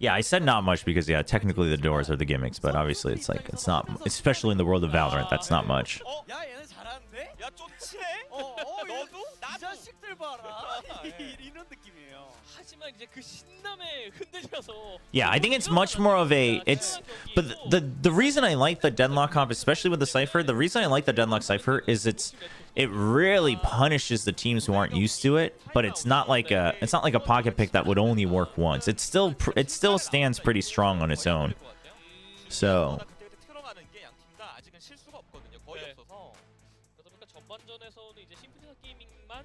Yeah, I said not much because, yeah, technically the doors are the gimmicks, but obviously it's like, it's not, especially in the world of Valorant, that's not much. Yeah, I think it's much more of a, but the reason I like the Deadlock comp, especially with the Cypher, the reason I like the Deadlock Cypher is it really punishes the teams who aren't used to it, but it's not like a pocket pick that would only work once. It still stands pretty strong on its own. So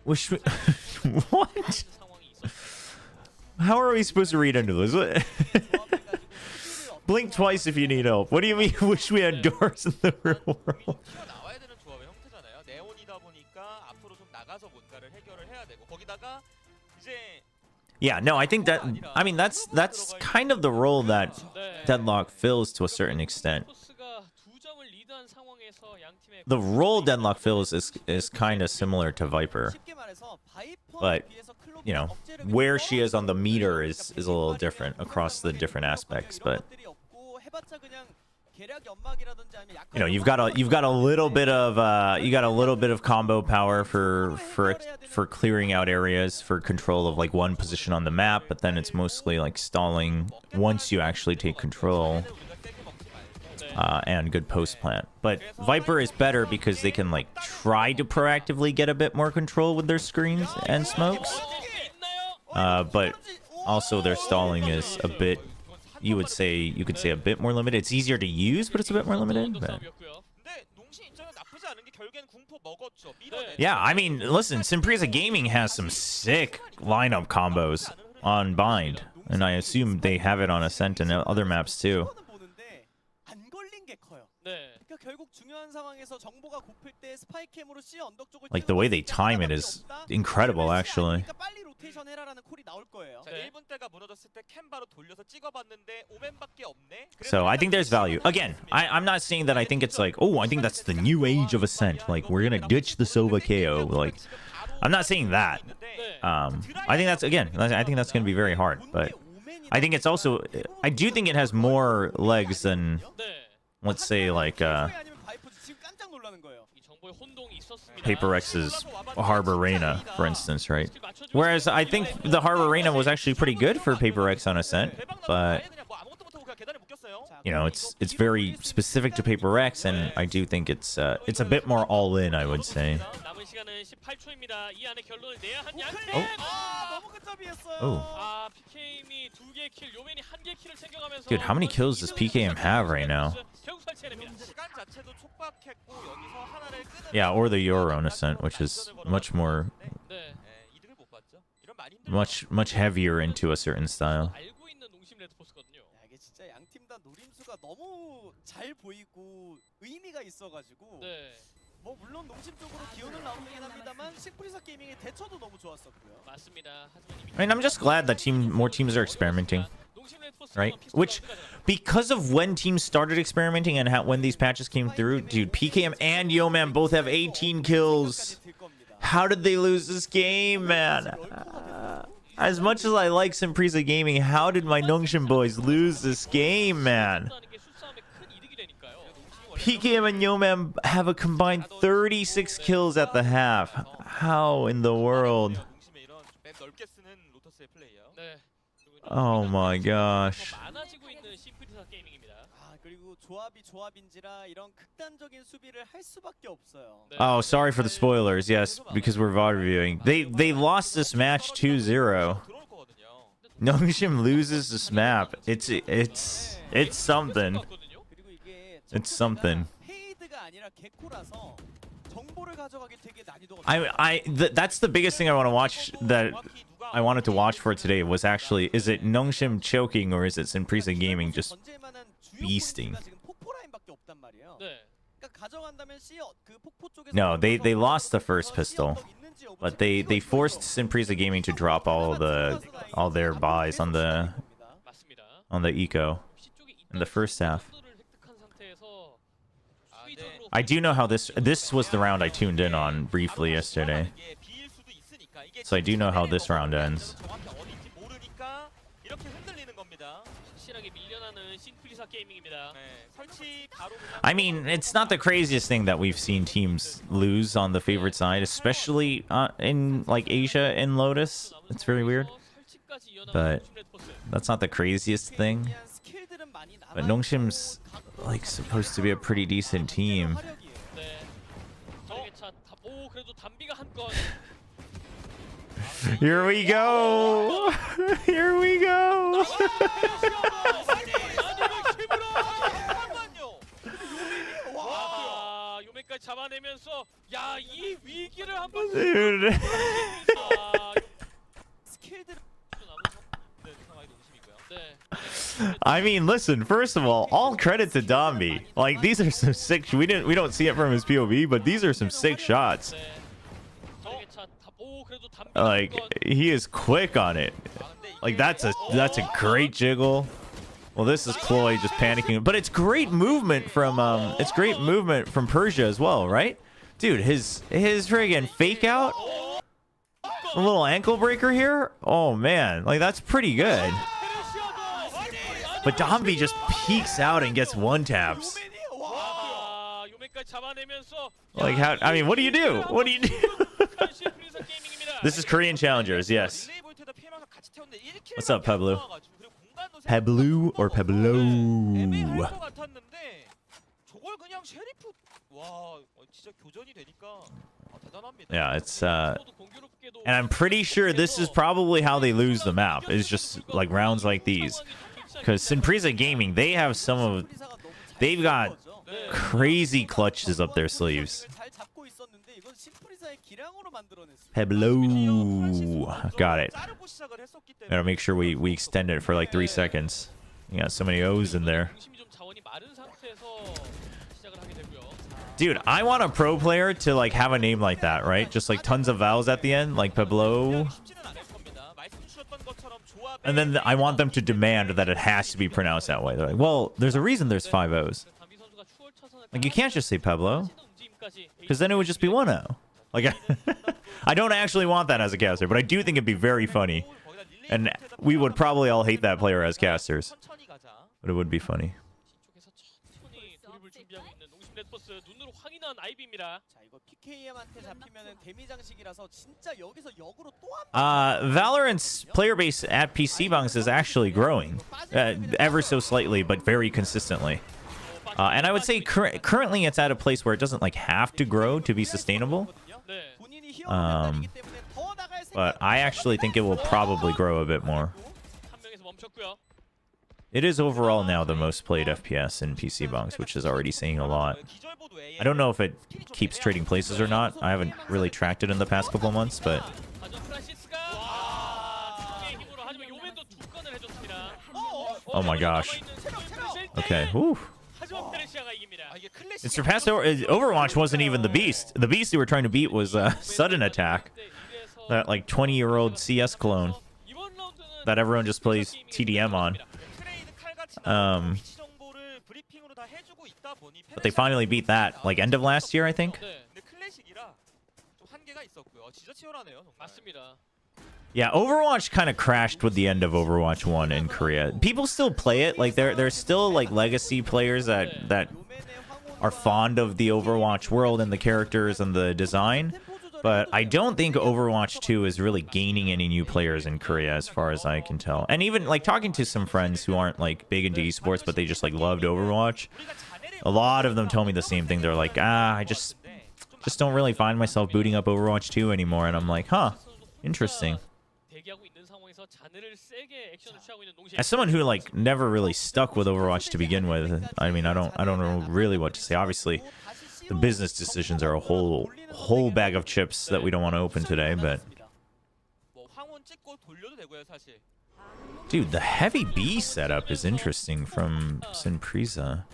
wish we, what? How are we supposed to read into this? Blink twice if you need help. What do you mean? Wish we had doors in the real world. Yeah, no, I think that, I mean, that's kind of the role that Deadlock fills to a certain extent. The role Deadlock fills is kind of similar to Viper, but you know, where she is on the meter is a little different across the different aspects. But you know, you've got a little bit of combo power for clearing out areas, for control of like one position on the map, but then it's mostly like stalling once you actually take control. And good post plant. But Viper is better because they can like try to proactively get a bit more control with their screens and smokes. But also their stalling is a bit, you could say a bit more limited. It's easier to use, but it's a bit more limited. But yeah, I mean, listen, Simpresa Gaming has some sick lineup combos on Bind, and I assume they have it on Ascent and other maps too. Like the way they time it is incredible, actually. So I think there's value. Again, I'm not saying that I think it's like, oh, I think that's the new age of Ascent. Like we're gonna ditch the Sova KO. Like I'm not saying that. I think that's, again, I think that's gonna be very hard. But I think it's also, I do think it has more legs than, let's say, like Paper X's Harbor Reina, for instance, right? Whereas I think the Harbor Reina was actually pretty good for Paper X on Ascent, but you know, it's very specific to Paper X, and I do think it's a bit more all in, I would say. Oh. Dude, how many kills does PKM have right now? Yeah, or the Euro Ascent, which is much more, much heavier into a certain style. I mean, I'm just glad that more teams are experimenting, right? Which, because of when teams started experimenting and when these patches came through, dude, PKM and Yeoman both have 18 kills. How did they lose this game, man? As much as I like Simpresa Gaming, how did my Nongshim boys lose this game, man? PKM and Yeoman have a combined 36 kills at the half. How in the world? Oh my gosh. 더 많아지고 있는 심플리사 게이밍입니다. 아 그리고 조합이 조합인지라 이런 극단적인 수비를 할 수밖에 없어요. 네. Oh, sorry for the spoilers. Yes, because we're VOD reviewing. They lost this match 2-0. 들어올 거거든요. Nongshim loses this map. It's something. 그리고 이게 It's something. 페이드가 아니라 개코라서 정보를 가져가기 되게 난이도가 That's the biggest thing I want to watch, that I wanted to watch for today, was actually, is it Nongshim choking or is it Simprisa Gaming just 건질 만한 주요 beasting? 포인트가 지금 폭포 라인밖에 없단 말이에요. 네. 그러니까 가져간다면 그 폭포 쪽에서 No, they lost the first 시 pistol, 언덕 있는지 없는지 but they forced Simprisa Gaming to drop all their buys on the 맞습니다. eco C쪽에 in the first half. 선수들을 획득한 상태에서 수비적으로 I do know how this was the round I tuned in on briefly yesterday, so I do know how this round ends. 정확히 어딘지 모르니까 이렇게 흔들리는 겁니다. 확실하게 밀려나는 심플리사 게이밍입니다. 네, 설치 바로 그냥 I mean, it's not the craziest thing that we've seen teams lose on the favorite side, especially in like Asia and Lotus. It's very weird, 설치까지 이어나가는 but 농심 레드버스. that's not the craziest thing. 스킬들은 많이 남아 But Nongshim's like supposed to be a pretty decent team. 네. 차 오 그래도 담비가 한 건. Here we go. Here we go. 와, 요매까지 잡아내면서 야, 이 위기를 한번 Dude. 스킬들 네, 상황이 농심이고요. 네. I mean, listen. First of all credit to Dombi. Like, these are some sick. We don't see it from his POV, but these are some sick shots. 네. 차 오 그래도 담비가 Like, 한 건. he is quick on it. Like, that's a great jiggle. Well, this is Chloe just panicking, but it's great movement from Persia as well, right? Dude, his friggin' fake out, a little ankle breaker here. Oh man, like that's pretty good. But Dombi just peeks out and gets one taps. 와, 요매까지 잡아내면서 Like how? I mean, what do you do? What do you do? 심플리사 게이밍입니다. This is Korean challengers, yes. What's up, Pablo? Pablo or Pablo? 애매할 것 같았는데 저걸 그냥 셰리프 와 진짜 교전이 되니까 대단합니다. Yeah, it's and I'm pretty sure this is probably how they lose the map. It's just like rounds like these, because Simprisa Gaming, they've got crazy clutches up their sleeves. 잘 잡고 있었는데 이건 심프리사의 기량으로 만들어냈습니다. Pablo, got it. 자르고 시작을 했었기 때문에 Gotta make sure we extend it for like 3 seconds. You got so many O's in there. 중심이 좀 자원이 마른 상태에서 시작을 하게 되고요. Dude, I want a pro player to like have a name like that, right? Just like tons of vowels at the end, like Pablo. 쉽지는 않을 겁니다. 말씀 주셨던 것처럼 조합에 And then I want them to demand that it has to be pronounced that way. They're like, well, there's a reason there's 5 O's. 담비 선수가 추월 차선을 Like, you can't just say Pablo, 움직임까지 because then it would just be 1 O. Like, I don't actually want that as a caster, but I do think it'd be very funny. And we would probably all hate that player as casters, 천천히 가자. but it would be funny. 뒤쪽에서 천천히 드립을 준비하고 있는 농심 레드버스 눈으로 확인한 아이비입니다. 자 이거 PKM한테 잡히면은 데미 장식이라서 진짜 여기서 역으로 또한 Valorant's player base at PC Bunks is actually growing, ever so slightly, but very consistently. And I would say currently it's at a place where it doesn't like have to grow to be sustainable. 네. 본인이 히어로이기 때문에 더 나갈 But I actually think it will probably grow a bit more. 한 명에서 멈췄고요. It is overall now the most played FPS in PC Bunks, which is already saying a lot. I don't know if it keeps trading places or not. I haven't really tracked it in the past couple of months, but 가전 프란시스가 와, 중계의 힘으로 하지만 요맨도 두 건을 해줬습니다. oh my gosh. Okay, whew. 하지만 페르시아가 이깁니다. It surpassed Overwatch wasn't even the beast. The beast they were trying to beat was Sudden Attack, that like 20-year-old CS clone 이번 라운드는 that everyone just plays TDM on. But they finally beat that like end of last year, I think. 네. 맞습니다. Yeah, Overwatch kind of crashed with the end of Overwatch 1 in Korea. People still play it. Like there's still like legacy players that are fond of the Overwatch world and the characters and the design. But I don't think Overwatch 2 is really gaining any new players in Korea as far as I can tell. And even like talking to some friends who aren't like big into esports, but they just like loved Overwatch. A lot of them told me the same thing. They're like, I just don't really find myself booting up Overwatch 2 anymore. And I'm like, huh, interesting. As someone who like never really stuck with Overwatch to begin with, I mean, I don't know really what to say. Obviously, the business decisions are a whole bag of chips that we don't want to open today, but dude, the heavy B setup is interesting from Sinprisa.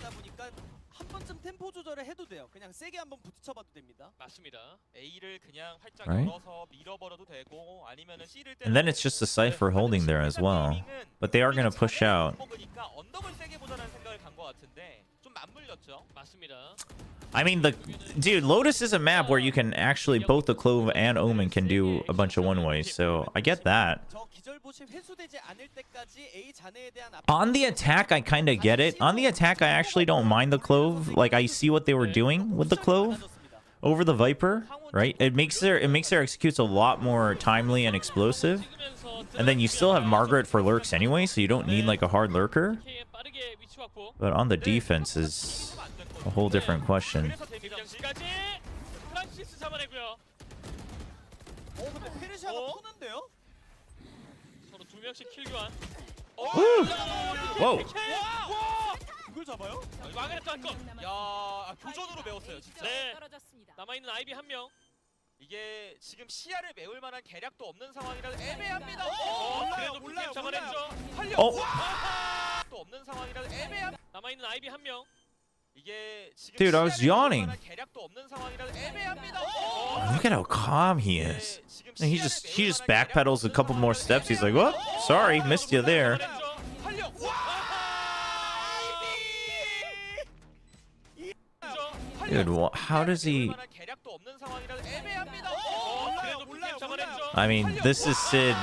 Right? And then it's just a Cypher holding there as well. But they are going to push out. I mean, dude, Lotus is a map where you can actually, both the Clove and Omen can do a bunch of one-ways, so I get that. On the attack, I kind of get it. On the attack, I actually don't mind the Clove. Like, I see what they were doing with the Clove over the Viper, right? It makes their executes a lot more timely and explosive. And then you still have Margaret for lurks anyway, so you don't need like a hard lurker. But on the defense is a whole different question. Woo! Whoa! 이걸 잡아요? 망했다는 거. 야, 교전으로 배웠어요, 진짜. 네. 남아 있는 아이비 한 명. 이게 지금 시야를 메울 만한 계략도 없는 상황이라 애매합니다. 그래도 올라요. 잡아냈죠. 활력. 또 없는 상황이라 애매합. 남아 있는 아이비 한 명. Dude, I was yawning. Look at how calm he is. And he just backpedals a couple more steps. He's like, "What? Sorry, missed you there." Dude, how does he? I mean, this is Sid.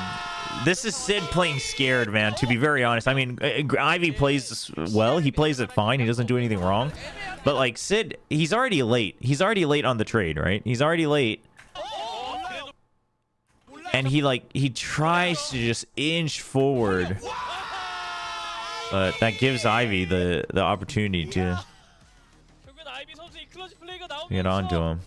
This is Sid playing scared, man, to be very honest. I mean, Ivy plays well. He plays it fine. He doesn't do anything wrong. But, like, Sid, he's already late. He's already late on the trade, right? He's already late. And he tries to just inch forward. But that gives Ivy the opportunity to get onto him.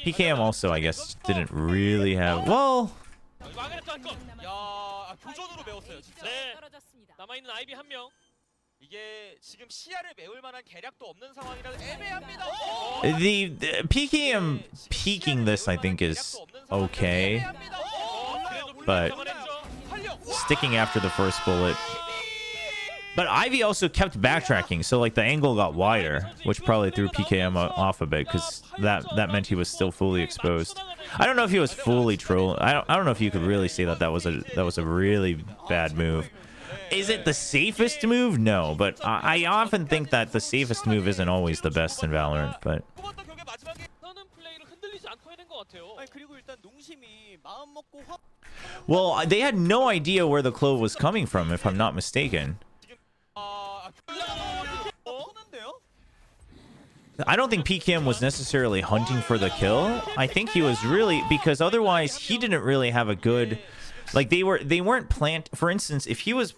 PKM also, I guess, didn't really have... Well... The PKM peeking this, I think, is okay. But sticking after the first bullet... But Ivy also kept backtracking, so like the angle got wider, which probably threw PKM off a bit, because that meant he was still fully exposed. I don't know if he was fully trolling. I don't know if you could really say that was a really bad move. Is it the safest move? No, but I often think that the safest move isn't always the best in Valorant. But well, they had no idea where the Clove was coming from, if I'm not mistaken. I don't think PKM was necessarily hunting for the kill. I think he was really, because otherwise he didn't really have a good, like they weren't for instance, if he was,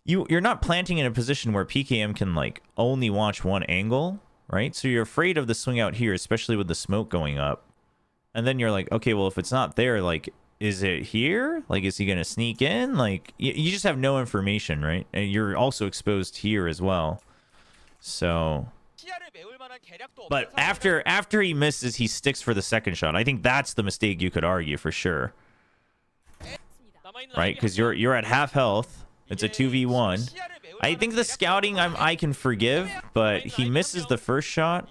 you're not planting in a position where PKM can like only watch one angle, right? So you're afraid of the swing out here, especially with the smoke going up. And then you're like, okay, well, if it's not there, like, is it here? Like, is he gonna sneak in? Like, you just have no information, right? And you're also exposed here as well. So, but after he misses, he sticks for the second shot. I think that's the mistake you could argue for sure, right? Because you're at half health. It's a 2v1. I think the scouting I can forgive, but he misses the first shot.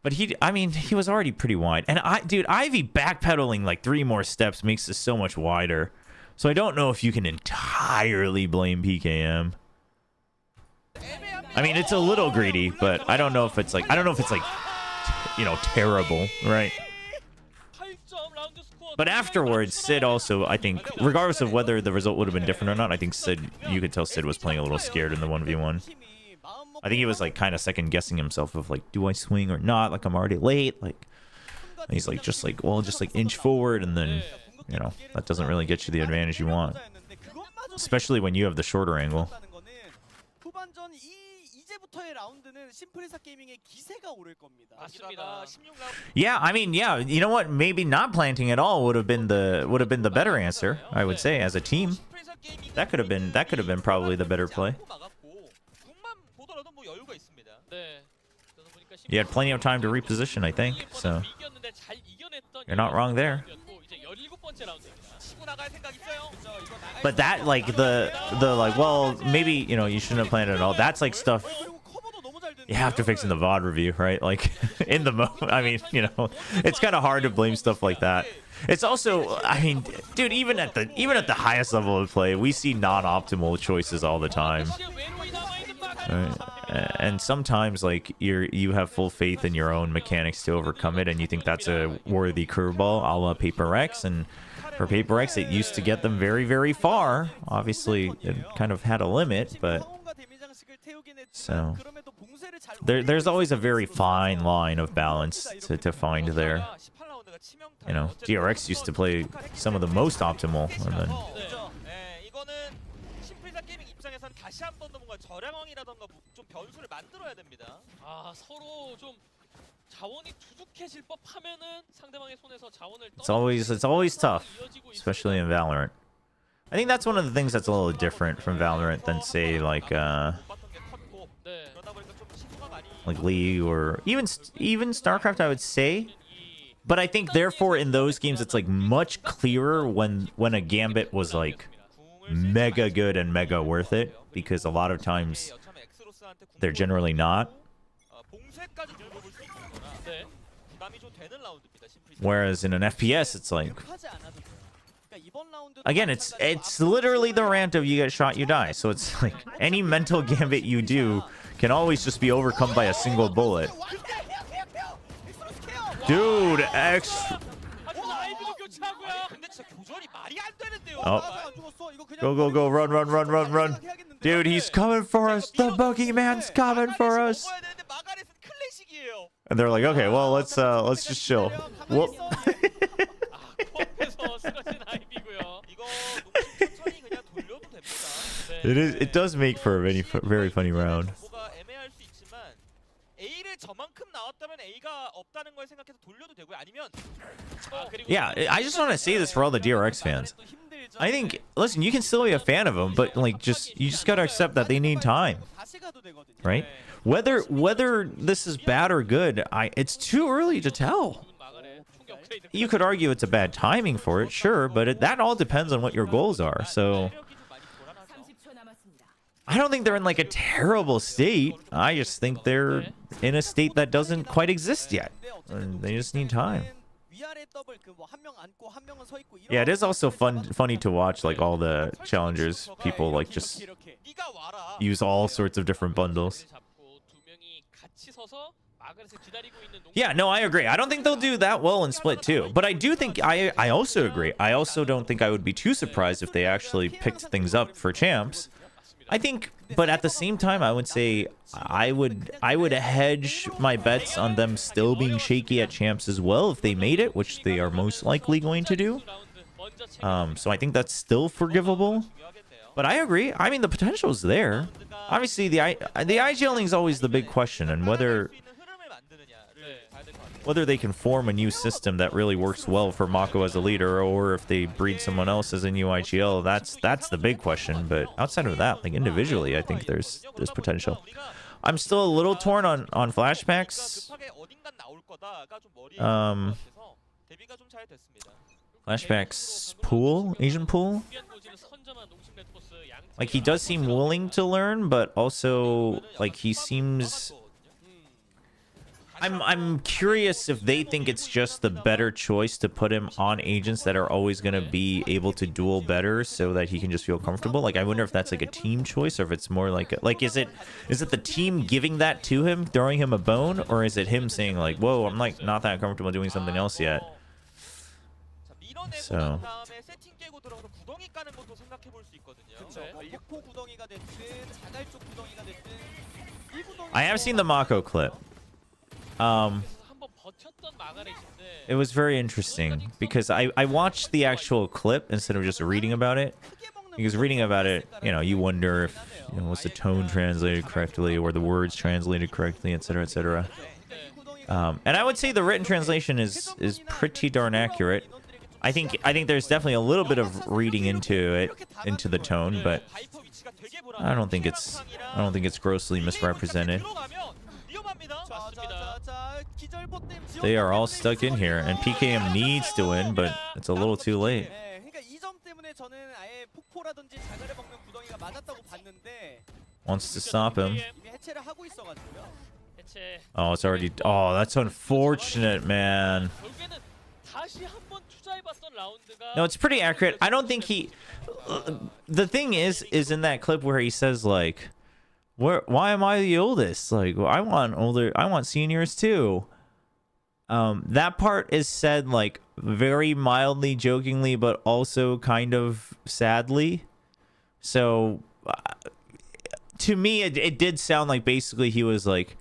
But I mean, he was already pretty wide. And dude, Ivy backpedaling like 3 more steps makes this so much wider. So I don't know if you can entirely blame PKM. I mean, it's a little greedy, but I don't know if it's like, you know, terrible, right? But afterwards, Sid also, I think, regardless of whether the result would have been different or not, I think Sid, you could tell Sid was playing a little scared in the 1v1. I think he was like kind of second guessing himself of like, do I swing or not? Like I'm already late. Like and he's like just like inch forward, and then you know that doesn't really get you the advantage you want, especially when you have the shorter angle. 후반전 이제부터의 라운드는 심플리사 게이밍의 기세가 오를 겁니다. 맞습니다. Yeah, I mean, yeah, you know what? Maybe not planting at all would have been the better answer. I would say as a team, that could have been probably the better play. You had plenty of time to reposition, I think. So you're not wrong there. But that like the like, well, maybe you know you shouldn't have planned it at all. That's like stuff you have to fix in the VOD review, right? Like in the moment. I mean, you know, it's kind of hard to blame stuff like that. It's also, I mean, dude, even at the highest level of play, we see non-optimal choices all the time. And sometimes like you have full faith in your own mechanics to overcome it, and you think that's a worthy curveball a la Paper X. And for Paper X, it used to get them very, very far. Obviously, it kind of had a limit, but so there's always a very fine line of balance to find there. You know, DRX used to play some of the most optimal, and then 다시 한 번 더 뭔가 저량왕이라던가 좀 변수를 만들어야 됩니다. 아, 서로 좀 자원이 두둑해질 법하면은 상대방의 손에서 자원을 it's always tough, especially in Valorant. I think that's one of the things that's a little different from Valorant than say like League or even StarCraft, I would say. But I think therefore in those games it's like much clearer when a gambit was like mega good and mega worth it, because a lot of times they're generally not. Whereas in an FPS, it's like, again, it's literally the rant of you get shot, you die. So it's like any mental gambit you do can always just be overcome by a single bullet. Dude, oh. Go, run. Dude, he's coming for us. The boogeyman's coming for us. And they're like, okay, well, let's just chill. Whoop. It does make for a very funny round. Yeah, I just want to say this for all the DRX fans. I think, listen, you can still be a fan of them, but like, you just gotta accept that they need time, right? Whether this is bad or good, it's too early to tell. You could argue it's a bad timing for it, sure, but that all depends on what your goals are. So I don't think they're in like a terrible state. I just think they're in a state that doesn't quite exist yet, and they just need time. Yeah, it is also funny to watch like all the challengers. People like just use all sorts of different bundles. Yeah, no, I agree. I don't think they'll do that well in Split 2. But I do think, I also agree. I also don't think I would be too surprised if they actually picked things up for champs. I think, but at the same time, I would say I would hedge my bets on them still being shaky at champs as well if they made it, which they are most likely going to do. So I think that's still forgivable. But I agree. I mean, the potential is there. Obviously, the IGLing is always the big question, and whether they can form a new system that really works well for Mako as a leader, or if they breed someone else as a new IGL, that's the big question. But outside of that, like individually, I think there's potential. I'm still a little torn on flashbacks. Flashbacks pool, Asian pool. Like, he does seem willing to learn, but also like he seems. I'm curious if they think it's just the better choice to put him on agents that are always going to be able to duel better so that he can just feel comfortable. Like, I wonder if that's like a team choice, or if it's more like is it the team giving that to him, throwing him a bone, or is it him saying like, whoa, I'm like not that comfortable doing something else yet? 밀어내고 So. 난 다음에 세팅 깨고 들어가서 구덩이 까는 것도 생각해 볼 수 있거든요. 그쵸. 폭포 구덩이가 됐든 자갈 쪽 구덩이가 됐든 이 구덩이 I have seen the Mako clip. 한번 버텼던 마가렛인데 It was very interesting because I watched the actual clip instead of just reading about it. 크게 먹는 Because reading about it, you know, you wonder if, you know, was the tone translated correctly or the words translated correctly, etc., etc. And I would say the written translation is pretty darn accurate. I think there's definitely a little bit of reading into it, into the tone, but I don't think it's grossly misrepresented. They are all stuck in here, and PKM needs to win, but it's a little too late. Wants to stop him. Oh, it's already... Oh, that's unfortunate, man. No, it's pretty accurate. I don't think he... The thing is in that clip where he says, like, why am I the oldest? Like, well, I want seniors too. That part is said, like, very mildly jokingly, but also kind of sadly. So, to me, it did sound like basically he was, like,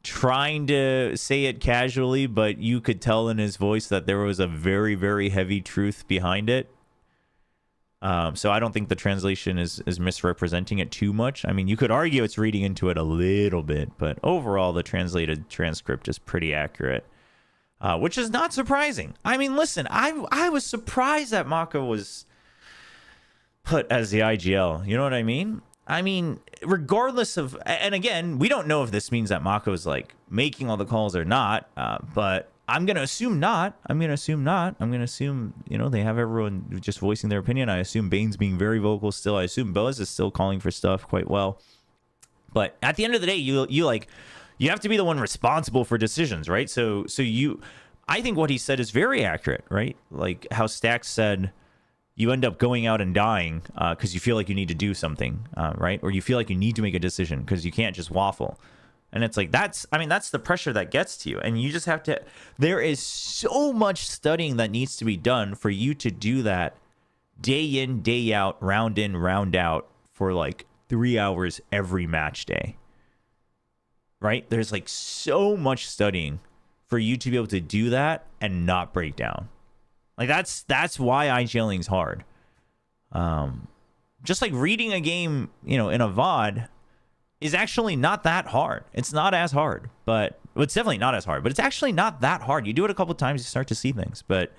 trying to say it casually, but you could tell in his voice that there was a very, very heavy truth behind it. So I don't think the translation is misrepresenting it too much. I mean, you could argue it's reading into it a little bit, but overall the translated transcript is pretty accurate, which is not surprising. I mean, listen, I was surprised that Mako was put as the IGL. You know what I mean? I mean, regardless of, and again, we don't know if this means that Mako is like making all the calls or not, but I'm going to assume not. I'm going to assume, you know, they have everyone just voicing their opinion. I assume Bane's being very vocal still. I assume Boaz is still calling for stuff quite well. But at the end of the day, you have to be the one responsible for decisions, right? So I think what he said is very accurate, right? Like how Stax said, you end up going out and dying because you feel like you need to do something, right? Or you feel like you need to make a decision because you can't just waffle. And it's like, that's the pressure that gets to you. And you just have to, there is so much studying that needs to be done for you to do that day in, day out, round in, round out for like 3 hours every match day. Right? There's like so much studying for you to be able to do that and not break down. Like that's why IGLing is hard. Just like reading a game, you know, in a VOD is actually not that hard. It's not as hard, but it's definitely not as hard, but it's actually not that hard. You do it a couple of times, you start to see things, but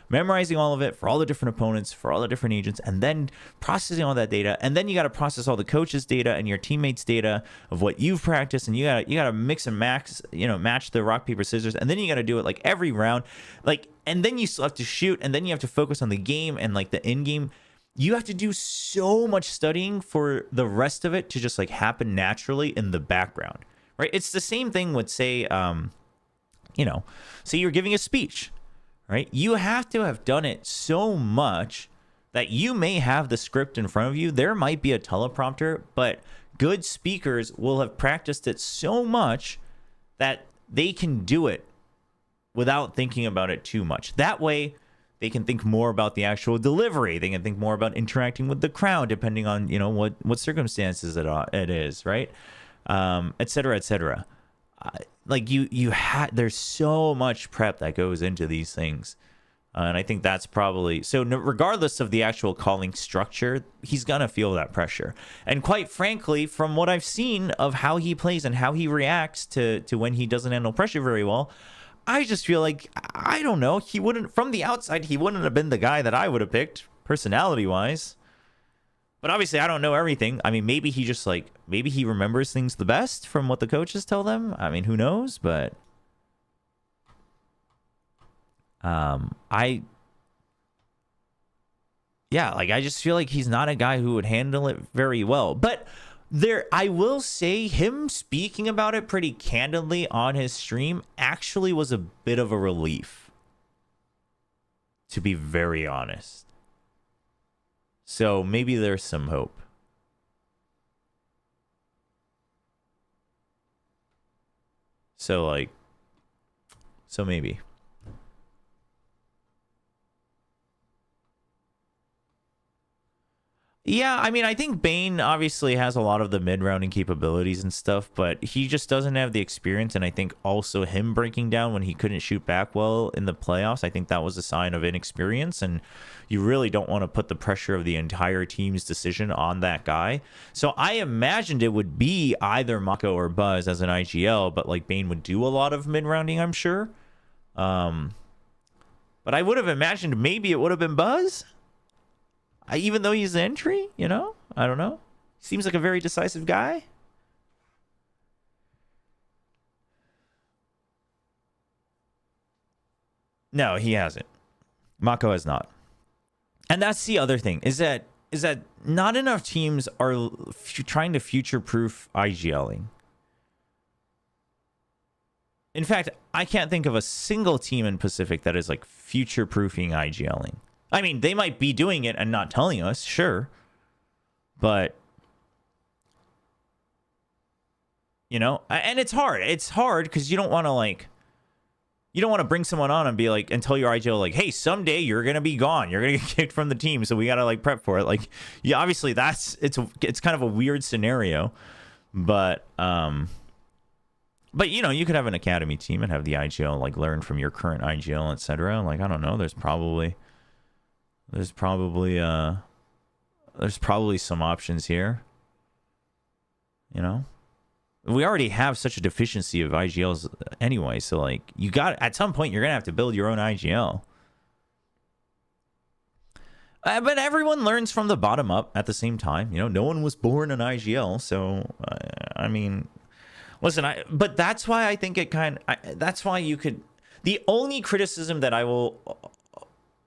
memorizing all of it for all the different opponents, for all the different agents, and then processing all that data, and then you got to process all the coaches' data and your teammates' data of what you've practiced, and you got to mix and match, you know, match the rock paper scissors, and then you got to do it like every round, like, and then you still have to shoot, and then you have to focus on the game and like the in game. You have to do so much studying for the rest of it to just like happen naturally in the background, right? It's the same thing with, say, you know, say you're giving a speech, right? You have to have done it so much that you may have the script in front of you. There might be a teleprompter, but good speakers will have practiced it so much that they can do it without thinking about it too much. That way, they can think more about the actual delivery. They can think more about interacting with the crowd, depending on, you know, what circumstances it is, right? Et cetera, et cetera. Like there's so much prep that goes into these things. And I think that's probably, so regardless of the actual calling structure, he's going to feel that pressure. And quite frankly, from what I've seen of how he plays and how he reacts to when he doesn't handle pressure very well, I just feel like, I don't know, he wouldn't, from the outside, he wouldn't have been the guy that I would have picked, personality-wise. But obviously, I don't know everything. I mean, maybe he just, like, maybe he remembers things the best from what the coaches tell them. I mean, who knows? But I just feel like he's not a guy who would handle it very well. But I will say, him speaking about it pretty candidly on his stream actually was a bit of a relief, to be very honest. So maybe there's some hope. So maybe. Yeah, I mean, I think Bane obviously has a lot of the mid-rounding capabilities and stuff, but he just doesn't have the experience, and I think also him breaking down when he couldn't shoot back well in the playoffs, I think that was a sign of inexperience, and you really don't want to put the pressure of the entire team's decision on that guy. So I imagined it would be either Mako or Buzz as an IGL, but like Bane would do a lot of mid-rounding, I'm sure. But I would have imagined maybe it would have been Buzz. Even though he's the entry, you know? I don't know. Seems like a very decisive guy. No, he hasn't. Mako has not. And that's the other thing, is that not enough teams are trying to future-proof IGLing. In fact, I can't think of a single team in Pacific that is like future-proofing IGLing. I mean, they might be doing it and not telling us, sure. But, you know, and it's hard. It's hard because you don't want to, like, you don't want to bring someone on and be like, and tell your IGL, like, hey, someday you're going to be gone. You're going to get kicked from the team. So we got to, like, prep for it. Like, yeah, obviously it's kind of a weird scenario. But, you know, you could have an academy team and have the IGL, like, learn from your current IGL, etc. Like, I don't know. There's probably some options here. You know, we already have such a deficiency of IGLs anyway, so like you got at some point you're gonna have to build your own IGL. But everyone learns from the bottom up at the same time. You know, no one was born an IGL, so I mean, listen, but that's why I think that's why you could. The only criticism that I will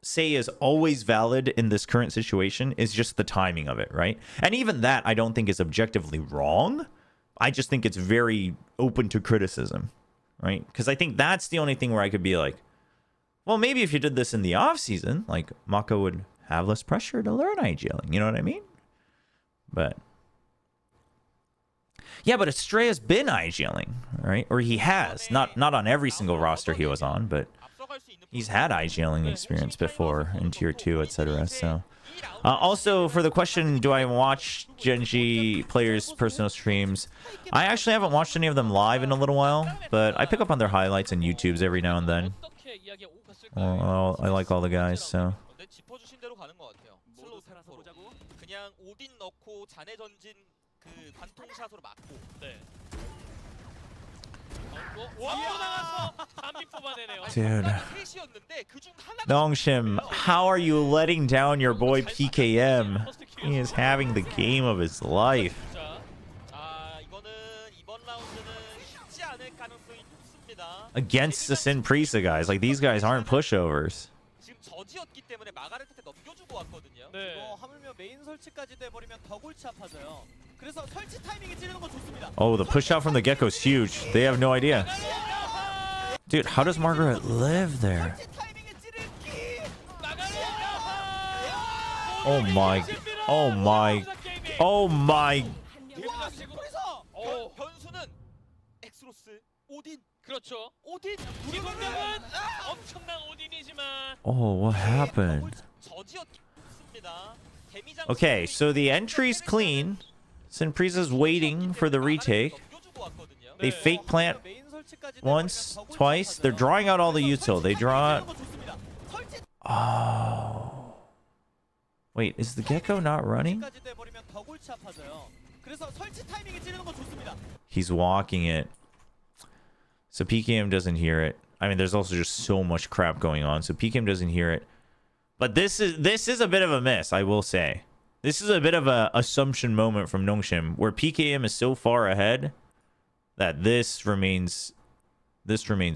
say is always valid in this current situation is just the timing of it, right? And even that I don't think is objectively wrong. I just think it's very open to criticism, right? Because I think that's the only thing where I could be like, well, maybe if you did this in the off season, like Mako would have less pressure to learn IGLing, you know what I mean? But yeah, but Estrella's been IGLing, right? Or he has, not on every single roster he was on, but he's had IGLing experience before in Tier 2, etc. So, also for the question, do I watch Genji players' personal streams? I actually haven't watched any of them live in a little while, but I pick up on their highlights and YouTubes every now and then. Well, I like all the guys, so. Dude, Nongshim, how are you letting down your boy PKM? He is having the game of his life. Against the Sin Prisa guys, like these guys aren't pushovers. Oh, the push out from the Gecko's huge. They have no idea. Dude, how does Margaret live there? Oh my. Oh my. Oh my. Oh, what happened? Okay, so the entry's clean. Sinprisa's waiting for the retake. They fake plant once, twice. They're drawing out all the util. They draw out... Oh. Wait, is the Gecko not running? He's walking it. So PKM doesn't hear it. I mean, there's also just so much crap going on. So PKM doesn't hear it. But this is a bit of a miss, I will say. This is a bit of a assumption moment from Nongshim, where PKM is so far ahead that this remains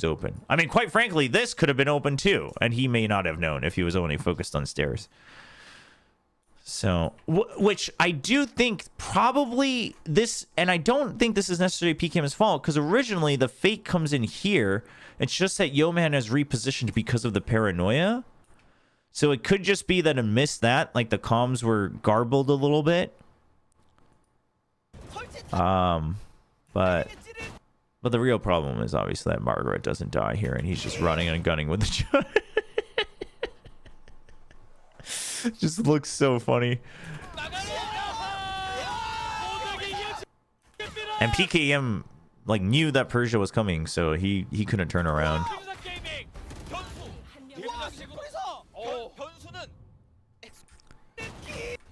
open. I mean, quite frankly, this could have been open too, and he may not have known if he was only focused on stairs. So, which I do think probably this, and I don't think this is necessarily PKM's fault, because originally the fake comes in here. It's just that Yeoman has repositioned because of the paranoia. So it could just be that it missed that, like the comms were garbled a little bit. But the real problem is obviously that Margaret doesn't die here, and he's just running and gunning with the judge. Just looks so funny. And PKM like knew that Persia was coming, so he couldn't turn around. 프리사 게이밍 변수. 와, 식으로 심플에서 변수는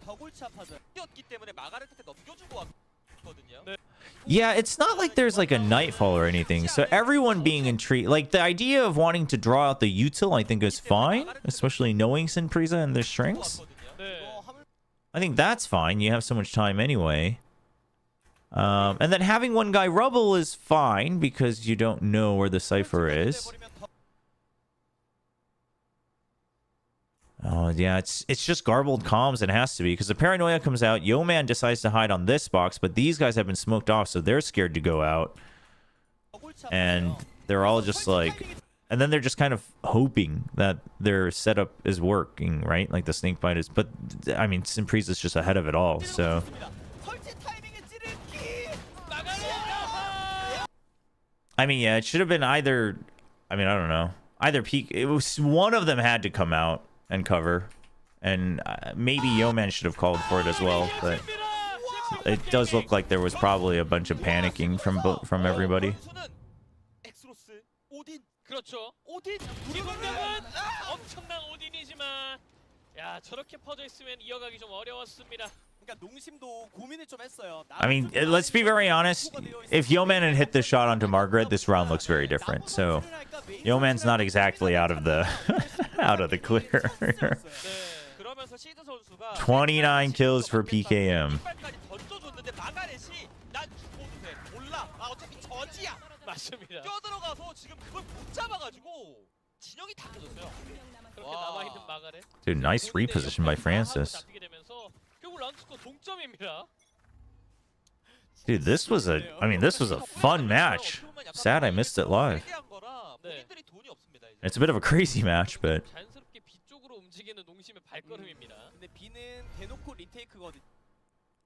더골치 아파져요. 였기 때문에 마가렛한테 넘겨주고 왔거든요. 네. Yeah, it's not like there's like a nightfall or anything. So everyone being intrigued, like the idea of wanting to draw out the util, I think is fine, especially knowing Sinprisa and their strengths. 네. I think that's fine. You have so much time anyway. And then having one guy rubble is fine because you don't know where the cipher is. Oh yeah, it's just garbled comms. It has to be because the paranoia comes out. Yo-Man decides to hide on this box, but these guys have been smoked off, so they're scared to go out. And they're all just like, and then they're just kind of hoping that their setup is working, right? Like the snake bite is, but I mean, Sinprisa is just ahead of it all. So I mean, yeah, it should have been either. I mean, I don't know. Either peak. It was one of them had to come out and cover, and maybe Yo-Man should have called for it as well. But it does look like there was probably a bunch of panicking from everybody. 그렇죠. 오딘 기본명은 엄청난 오딘이지만 야 저렇게 퍼져 있으면 이어가기 좀 어려웠습니다. 그러니까 농심도 고민을 좀 했어요. I mean, let's be very honest. If Yo-Man had hit the shot onto Margaret, this round looks very different. So Yo-Man's not exactly out of the out of the clear. 29 kills for PKM. 맞습니다. 뛰어들어가서 지금 그걸 못 잡아가지고 진영이 다 깨졌어요. 그렇게 남아 있는 마가렛. Dude, nice reposition by Francis. 결국 라운드 스코어 동점입니다. Dude, this was a fun match. Sad I missed it live. It's a bit of a crazy match, but 자연스럽게 B 쪽으로 움직이는 농심의 발걸음입니다. 근데 B는 대놓고 리테이크거든.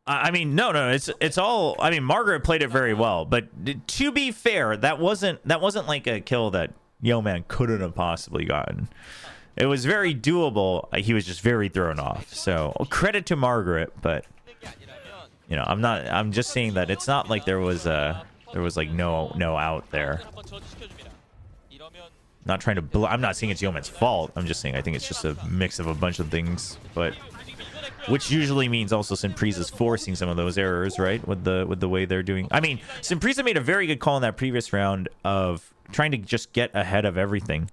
I mean, no, it's all. I mean, Margaret played it very well, but to be fair, that wasn't like a kill that Yo-Man couldn't have possibly gotten. It was very doable. He was just very thrown off. So credit to Margaret, but you know, I'm just saying that it's not like there was like no out there. Not trying to. I'm not saying it's Yo-Man's fault. I'm just saying I think it's just a mix of a bunch of things, but. Which usually means also Sinprisa's forcing some of those errors, right? With the way they're doing. I mean, Sinprisa made a very good call in that previous round of trying to just get ahead of everything,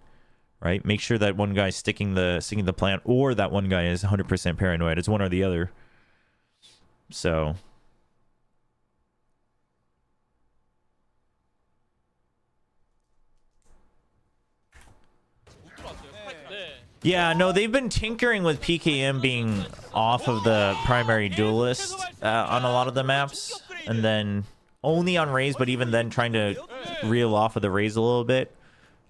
right? Make sure that one guy's sticking the plan, or that one guy is 100% paranoid. It's one or the other. So. Yeah, no, they've been tinkering with PKM being off of the primary duelist on a lot of the maps, and then only on Raze, but even then trying to reel off of the Raze a little bit.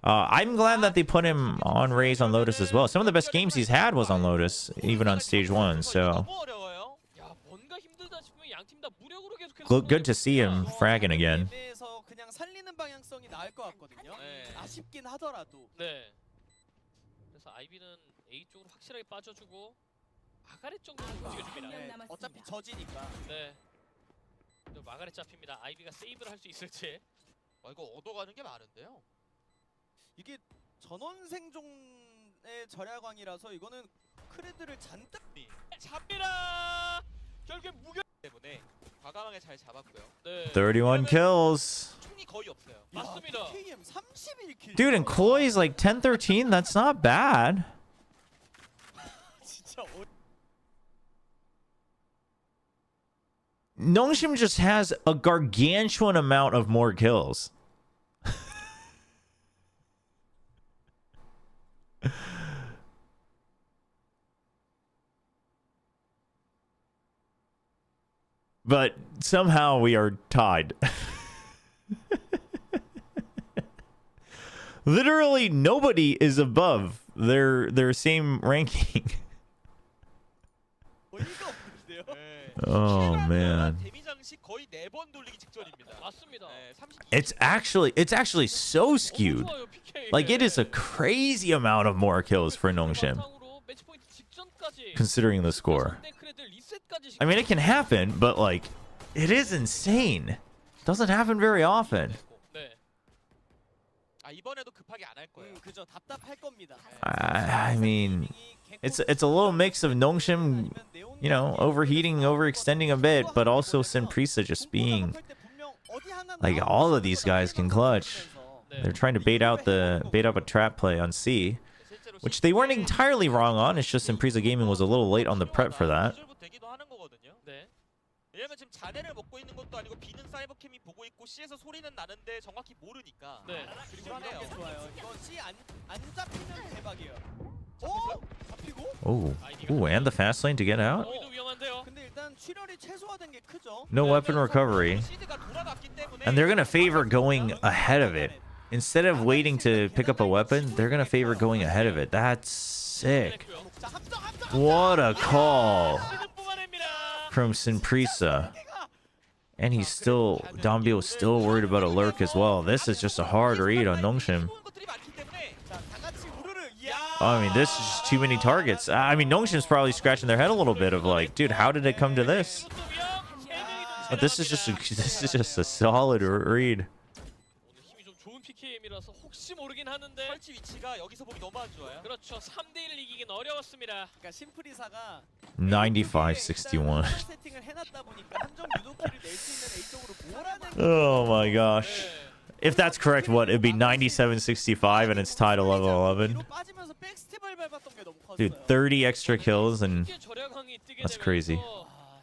I'm glad that they put him on Raze on Lotus as well. Some of the best games he's had was on Lotus, even on stage 1, so good to see him fragging again. 그냥 살리는 방향성이 나을 것 같거든요. 아쉽긴 하더라도. 네. 그래서 아이비는 A 쪽으로 확실하게 빠져주고 마가렛 정도는 움직여줍니다. 네, 어차피 저지니까. 네. 또 마가렛 잡힙니다. 아이비가 세이브를 할 수 있을지. 이거 얻어가는 게 많은데요. 이게 전원 생존의 절야광이라서 이거는 크레드를 잔뜩 잡히라. 결국 무결 때문에 과감하게 잘 잡았고요. 네. 31 kills. 총이 거의 없어요. 맞습니다. KM 31킬. Dude, and Kloy's like 10-13. That's not bad. 진짜 Nongshim just has a gargantuan amount of more kills. But somehow we are tied. Literally nobody is above their same ranking. Oh man. It's actually so skewed. Like it is a crazy amount of more kills for Nongshim, considering the score. I mean, it can happen, but like, it is insane. Doesn't happen very often. 네. 아 이번에도 급하게 안 할 거예요. 그죠. 답답할 겁니다. I mean, it's a little mix of Nongshim, you know, overheating, overextending a bit, but also Sinprisa just being like all of these guys can clutch. They're trying to bait up a trap play on C, 실제로 which they weren't entirely wrong on. It's just Sinprisa Gaming was a little late on the prep for that. 되기도 하는 거거든요. 네. 왜냐면 지금 자네를 먹고 있는 것도 아니고 B는 사이버캠이 보고 있고 C에서 소리는 나는데 정확히 모르니까. 네. 그리고 이런 게 좋아요. 이거 C 안 잡히면 대박이에요. 오! 잡히고? Oh, ooh, and the fast lane to get out. 여기도 위험한데요. 근데 일단 출혈이 최소화된 게 크죠. No weapon recovery. 시드가 돌아갔기 때문에 And they're gonna favor going ahead of it. Instead of waiting to pick up a weapon, they're gonna favor going ahead of it. That's sick. 자, 함정. What a call 시드 뽑아냅니다. from Sinprisa. And he's still, Donbio's still worried about a lurk as well. This is just a hard read on Nongshim. 좋은 것들이 많기 때문에 자, 다 같이 우르르. 이야. I mean, this is just too many targets. I mean, Nongshim's probably scratching their head a little bit of like, dude, how did it come to this? 이것도 위험. 세 명이 But this is just a solid read. 오늘 힘이 좀 좋은 PKM이라서 혹시 모르긴 하는데. 설치 위치가 여기서 보기 너무 안 좋아요. 그렇죠. 3대1 이기긴 어려웠습니다. 그러니까 심프리사가 95-61. 세팅을 해놨다 보니까 함정 유도키를 낼 수 있는 A 쪽으로 몰아내는 Oh my gosh. 네. If that's correct, what? It'd be 97-65 and it's tied to level 11. 뒤로 빠지면서 백스텝을 밟았던 게 너무 컸어요. Dude, 30 extra kills and 이게 절약왕이 뜨게 That's 되면서 crazy.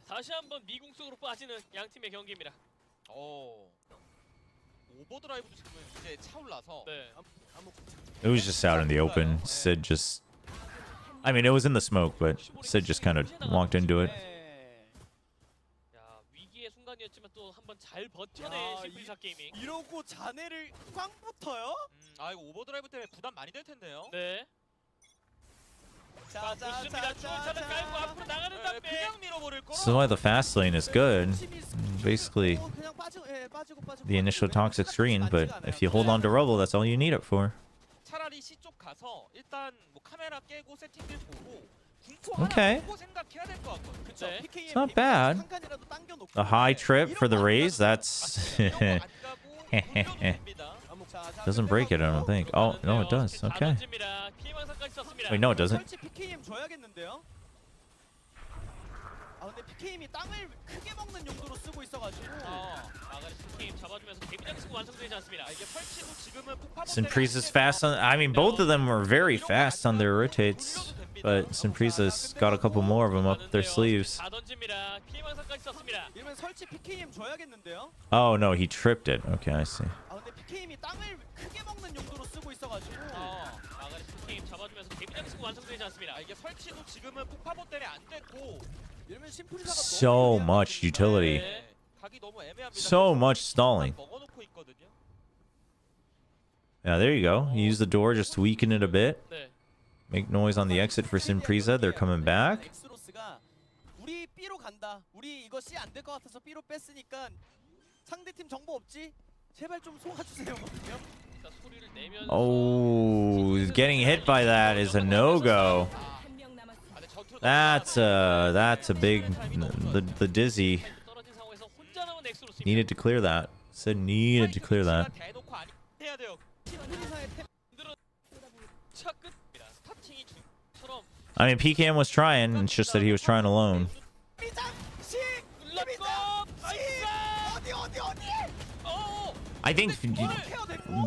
다시 한번 미궁 속으로 빠지는 양 팀의 경기입니다. 오버드라이브도 지금 이제 차올라서 네. it was just out in the open. Sid just... I mean, it was in the smoke, but Sid just kind of walked into it. 네. 야, 위기의 순간이었지만 또 한번 잘 버텨낸 야, 심플리사 게이밍. 이러고 자네를 꽝 붙어요? 아 이거 오버드라이브 때문에 부담 많이 될 텐데요. 네. 자, 좋습니다. 주차를 깔고 앞으로 나가는 담배. 그냥 밀어버릴 거. So why the fast lane is good. Basically, 그냥 빠지고 the initial toxic screen, but if you hold on to rubble, that's all you need it for. 차라리 C 쪽 가서 일단 뭐 카메라 깨고 세팅들 보고 궁포 Okay. 하나 보고 생각해야 될 것 같거든요. 그쵸. 네. PKM It's not bad. 한 칸이라도 당겨놓고. A high trip for the raise, that's... 안 가고 돌려도 됩니다. Doesn't break it, I don't think. Oh, no, it does. Okay. 던집니다. 피해망상까지 썼습니다. Wait, no, it doesn't. 설치 PKM 줘야겠는데요? 아 근데 PKM이 땅을 크게 먹는 용도로 쓰고 있어가지고. 마가리스 게임 잡아주면서 데뷔장 쓰고 완성되지 않습니다. 이게 설치도 지금은 폭파범 Sinprisa's fast on... I mean, both of them were very fast on their rotates. But Sinprisa's got a couple more of them up their sleeves. 다 던집니다. 피해망상까지 썼습니다. 이러면 설치 PKM 줘야겠는데요? Oh, no, he tripped it. Okay, I see. 아 근데 PKM이 땅을 크게 먹는 용도로 쓰고 있어가지고. 마가리스 게임 잡아주면서 데뷔장 쓰고 완성되지 않습니다. 이게 설치도 지금은 폭파범 때문에 안 됐고 이러면 심프리사가 So much utility. 각이 너무 애매합니다. So much stalling. 먹어놓고 있거든요. Yeah, there you go. You use the door just to weaken it a bit. 네. Make noise on the exit for Sinprisa. They're coming back. 엑스로스가 우리 B로 간다. 우리 이거 C 안 될 것 같아서 B로 뺐으니까 상대팀 정보 없지? 제발 좀 속아주세요. 거든요. 자, 소리를 내면서 Oh, getting hit by that is a no-go. That's a big... The dizzy 떨어진 상황에서 혼자 남은 엑스로스. needed to clear that. Said needed to clear that. 대놓고 아니 해야 돼요. 심프리사의 템 차 끝입니다. 스타팅이 처럼 I mean, PKM was trying. It's just that he was trying alone. 미장 C 눌렀고 어디 I think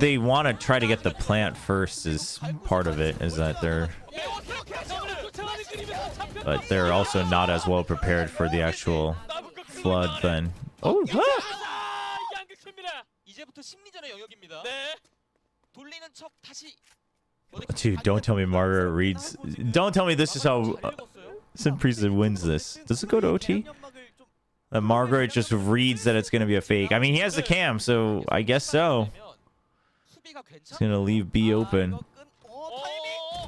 they want to try to get the plant first is part of it, is that but they're also not as well prepared for the actual flood then. Oh, 이제부터 심리전의 영역입니다. 네. 돌리는 척 다시 dude, don't tell me Margaret reads. Don't tell me this is how Sinprisa wins this. Does it go to OT? That Margaret just reads that it's going to be a fake. I mean, he has the cam, so I guess so. He's going to leave B open.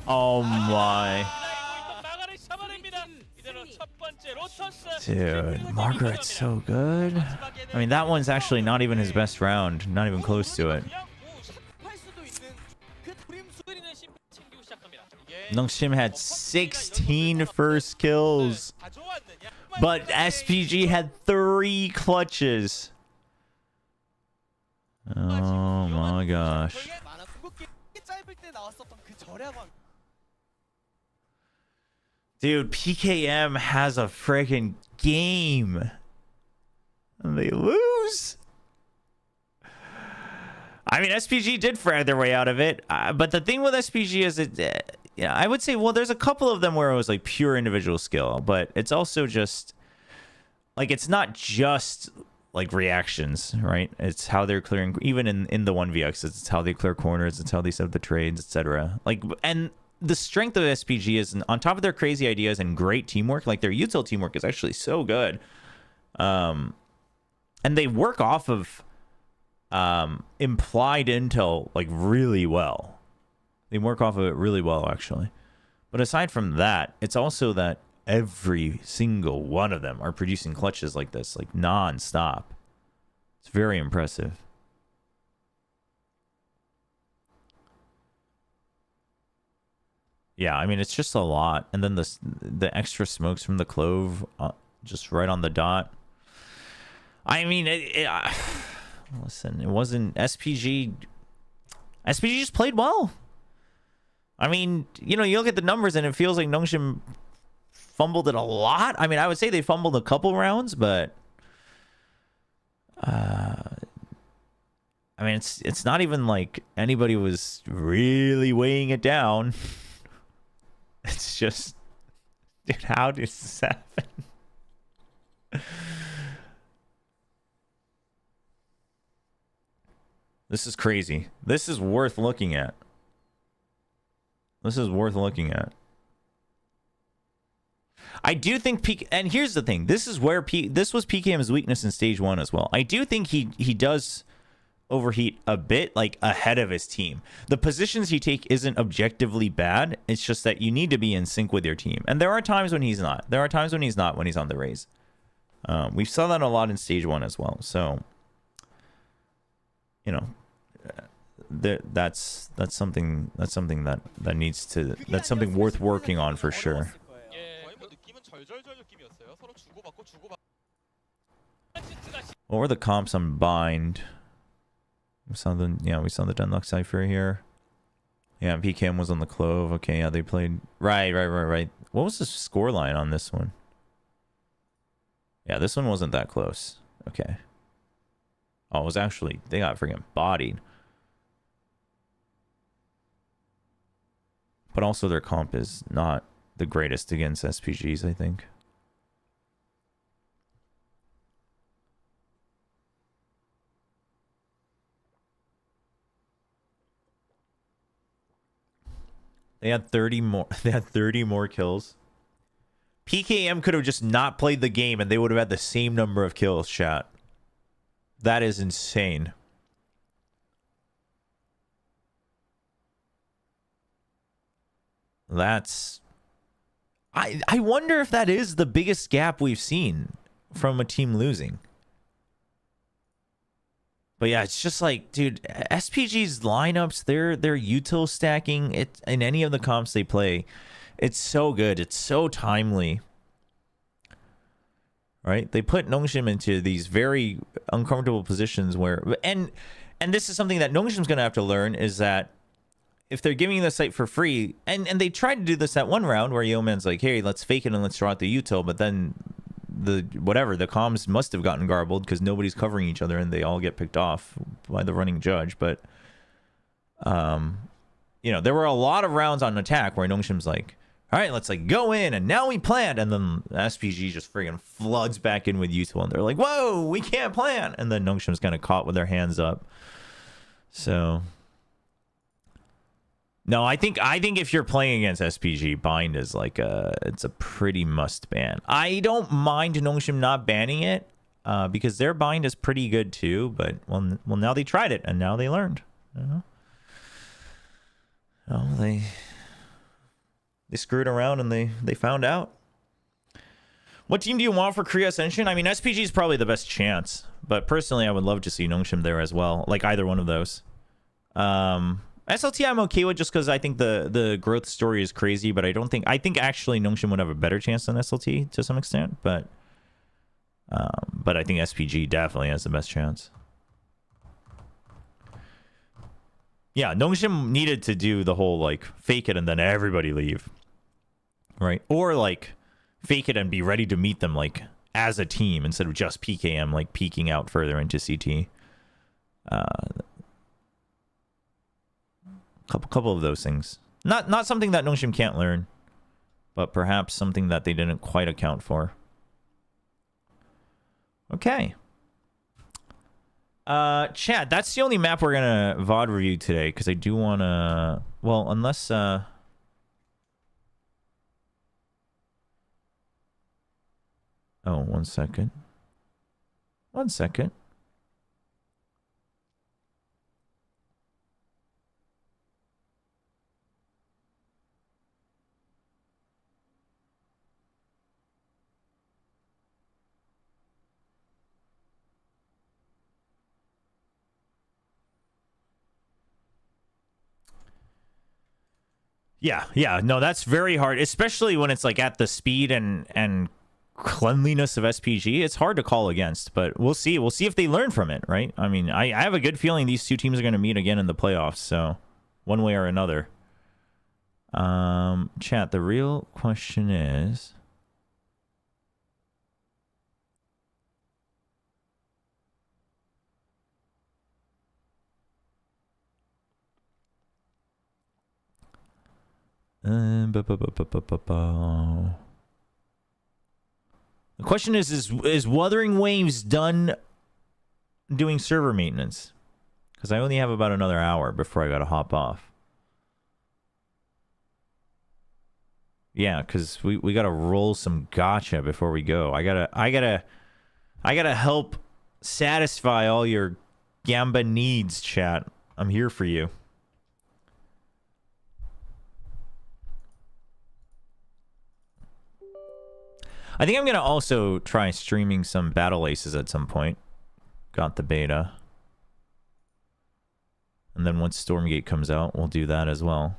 Oh my. Dude, Margaret's so good. I mean, that one's actually not even his best round. Not even close to it. Nongshim had 16 first kills. But SPG had 3 clutches. Oh my gosh. 많아 궁극기 짧을 때 나왔었던 그 절약왕. Dude, PKM has a freaking game. And they lose. I mean, SPG did frag their way out of it. But the thing with SPG is yeah, I would say, well, there's a couple of them where it was like pure individual skill, but it's also just like, it's not just like reactions, right? It's how they're clearing, even in the 1vx, it's how they clear corners, it's how they set up the trades, etc. Like, and the strength of SPG is on top of their crazy ideas and great teamwork, like their util teamwork is actually so good. And they work off of implied intel like really well. They work off of it really well, actually. But aside from that, it's also that every single one of them are producing clutches like this, like non-stop. It's very impressive. Yeah, I mean, it's just a lot. And then the extra smokes from the clove just right on the dot. I mean, listen, it wasn't SPG. SPG just played well. I mean, you know, you look at the numbers and it feels like Nongshim fumbled it a lot. I mean, I would say they fumbled a couple rounds, but I mean, it's not even like anybody was really weighing it down. It's just, dude, how did this happen? This is crazy. This is worth looking at. This is worth looking at. I do think and here's the thing. This is where this was PKM's weakness in stage 1 as well. I do think he does overheat a bit, like ahead of his team. The positions he take isn't objectively bad. It's just that you need to be in sync with your team. And there are times when he's not. There are times when he's not, when he's on the raise. We saw that a lot in stage 1 as well. So, you know, that's something that needs to, that's something worth working on for sure. What were the comps on bind? We saw the the Denlock Cypher here. Yeah, PKM was on the Clove. Okay, yeah, they played right. What was the score line on this one? Yeah, this one wasn't that close. Okay. Oh, it was actually, they got freaking bodied. But also their comp is not the greatest against SPGs, I think. They had 30 more. They had 30 more kills. PKM could have just not played the game and they would have had the same number of kills, chat. That is insane. That's... I wonder if that is the biggest gap we've seen from a team losing. But yeah, it's just like, dude, SPG's lineups, their util stacking, it in any of the comps they play, it's so good. It's so timely. Right? They put Nongshim into these very uncomfortable positions where, and this is something that Nongshim's going to have to learn, is that if they're giving you the site for free, and they tried to do this that one round where Yeoman's like, hey, let's fake it and let's draw out the util, but then the comms must have gotten garbled because nobody's covering each other and they all get picked off by the running judge. But you know, there were a lot of rounds on attack where Nongshim's like, all right, let's like go in and now we plant, and then SPG just friggin' floods back in with util and they're like, whoa, we can't plant, and then Nongshim's kind of caught with their hands up. So no, I think if you're playing against SPG, bind is like it's a pretty must ban. I don't mind Nongshim not banning it because their bind is pretty good too. But well, now they tried it and now they learned. Oh, they screwed around and they found out. What team do you want for Korea Ascension? I mean, SPG is probably the best chance, but personally, I would love to see Nongshim there as well, like either one of those. SLT I'm okay with just because I think the growth story is crazy, but I think actually Nongshim would have a better chance than SLT to some extent, but I think SPG definitely has the best chance. Yeah, Nongshim needed to do the whole like fake it and then everybody leave, right? Or like fake it and be ready to meet them like as a team instead of just PKM like peeking out further into CT. Couple of those things. Not something that Nongshim can't learn, but perhaps something that they didn't quite account for. Okay. Chat, that's the only map we're gonna VOD review today, because I do wanna... Well, unless... Oh, 1 second. 1 second. Yeah, no, that's very hard, especially when it's like at the speed and cleanliness of SPG. It's hard to call against, but we'll see. We'll see if they learn from it, right? I mean, I have a good feeling these two teams are going to meet again in the playoffs, so one way or another. Chat, the real question is... The question is Wuthering Waves done doing server maintenance? Because I only have about another hour before I gotta hop off. Yeah, because we gotta roll some gacha before we go. I gotta help satisfy all your Gamba needs, chat. I'm here for you. I think I'm going to also try streaming some Battle Aces at some point. Got the beta. And then once Stormgate comes out, we'll do that as well.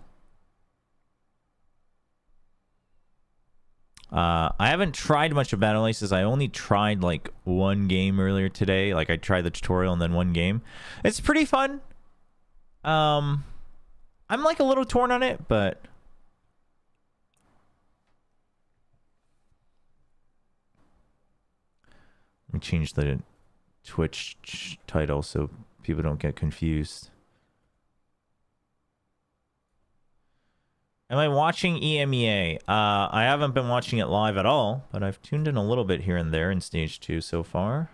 I haven't tried much of Battle Aces. I only tried like one game earlier today. Like I tried the tutorial and then one game. It's pretty fun. I'm like a little torn on it, but... Let me change the Twitch title so people don't get confused. Am I watching EMEA? I haven't been watching it live at all, but I've tuned in a little bit here and there in Stage 2 so far.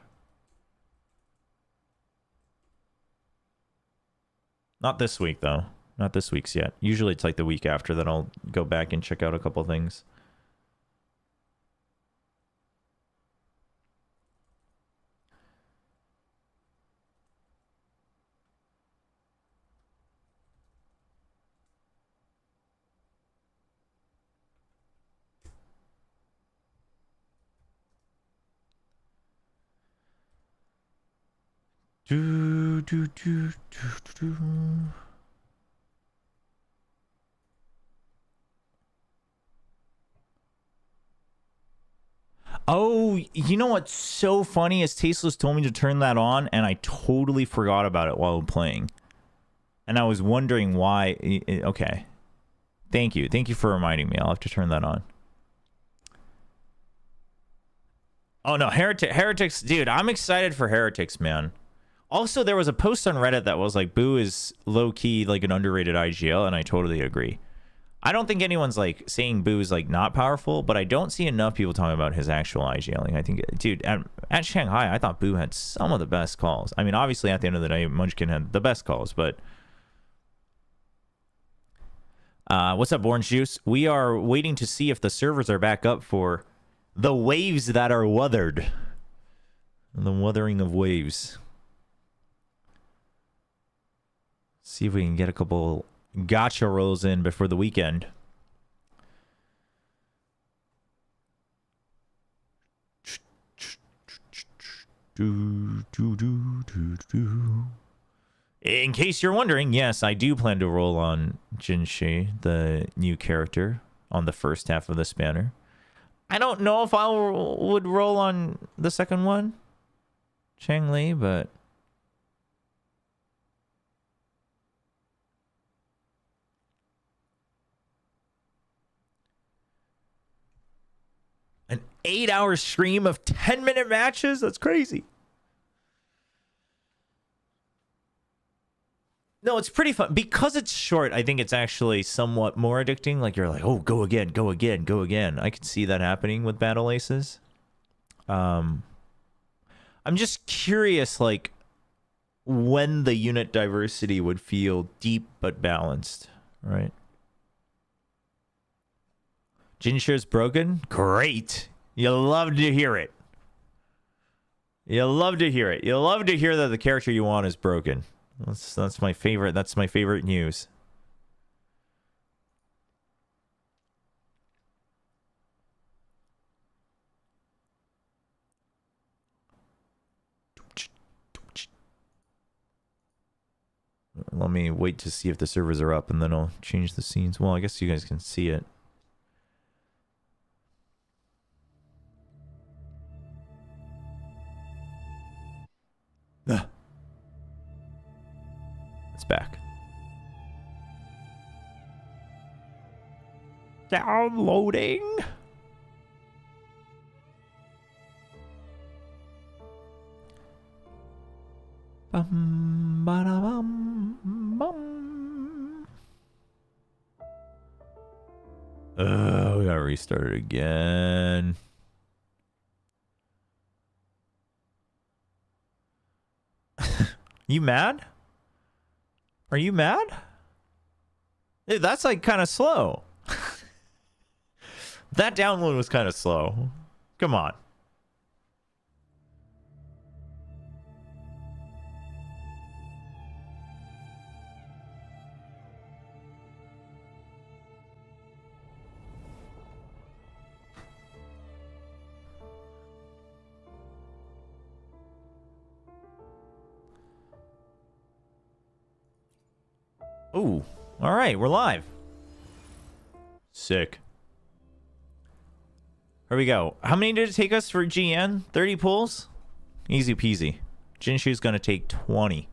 Not this week, though. Not this week's yet. Usually it's like the week after that I'll go back and check out a couple things. Do, do, do, do, do. Oh, you know what's so funny is Tasteless told me to turn that on, and I totally forgot about it while playing. And I was wondering why. Okay. Thank you. Thank you for reminding me. I'll have to turn that on. Oh, no. Heretics. Dude, I'm excited for Heretics, man. Also, there was a post on Reddit that was like, Boo is low-key like an underrated IGL, and I totally agree. I don't think anyone's like saying Boo is like not powerful, but I don't see enough people talking about his actual IGLing. I think, dude, at Shanghai, I thought Boo had some of the best calls. I mean, obviously, at the end of the day, Munchkin had the best calls, but... what's up, Orange Juice? We are waiting to see if the servers are back up for the waves that are wuthered. The wuthering of waves. See if we can get a couple gacha rolls in before the weekend. In case you're wondering, yes, I do plan to roll on Jinshi, the new character, on the first half of the spanner. I don't know if I would roll on the second one, Chang Li, but... An 8-hour stream of 10-minute matches? That's crazy. No, it's pretty fun. Because it's short, I think it's actually somewhat more addicting. Like, you're like, oh, go again, go again, go again. I could see that happening with Battle Aces. I'm just curious, like, when the unit diversity would feel deep but balanced, right? Jinshire's broken? Great. You love to hear it. You love to hear it. You love to hear that the character you want is broken. That's my favorite. That's my favorite news. Let me wait to see if the servers are up, and then I'll change the scenes. Well, I guess you guys can see it. It's back. Downloading. Bum, ba-da-bum, bum. We gotta restart it again. You mad? Are you mad? Dude, that's like kind of slow. That download was kind of slow. Come on. Ooh, all right, we're live. Sick. Here we go. How many did it take us for GN? 30 pulls? Easy peasy. Jinshu's gonna take 20.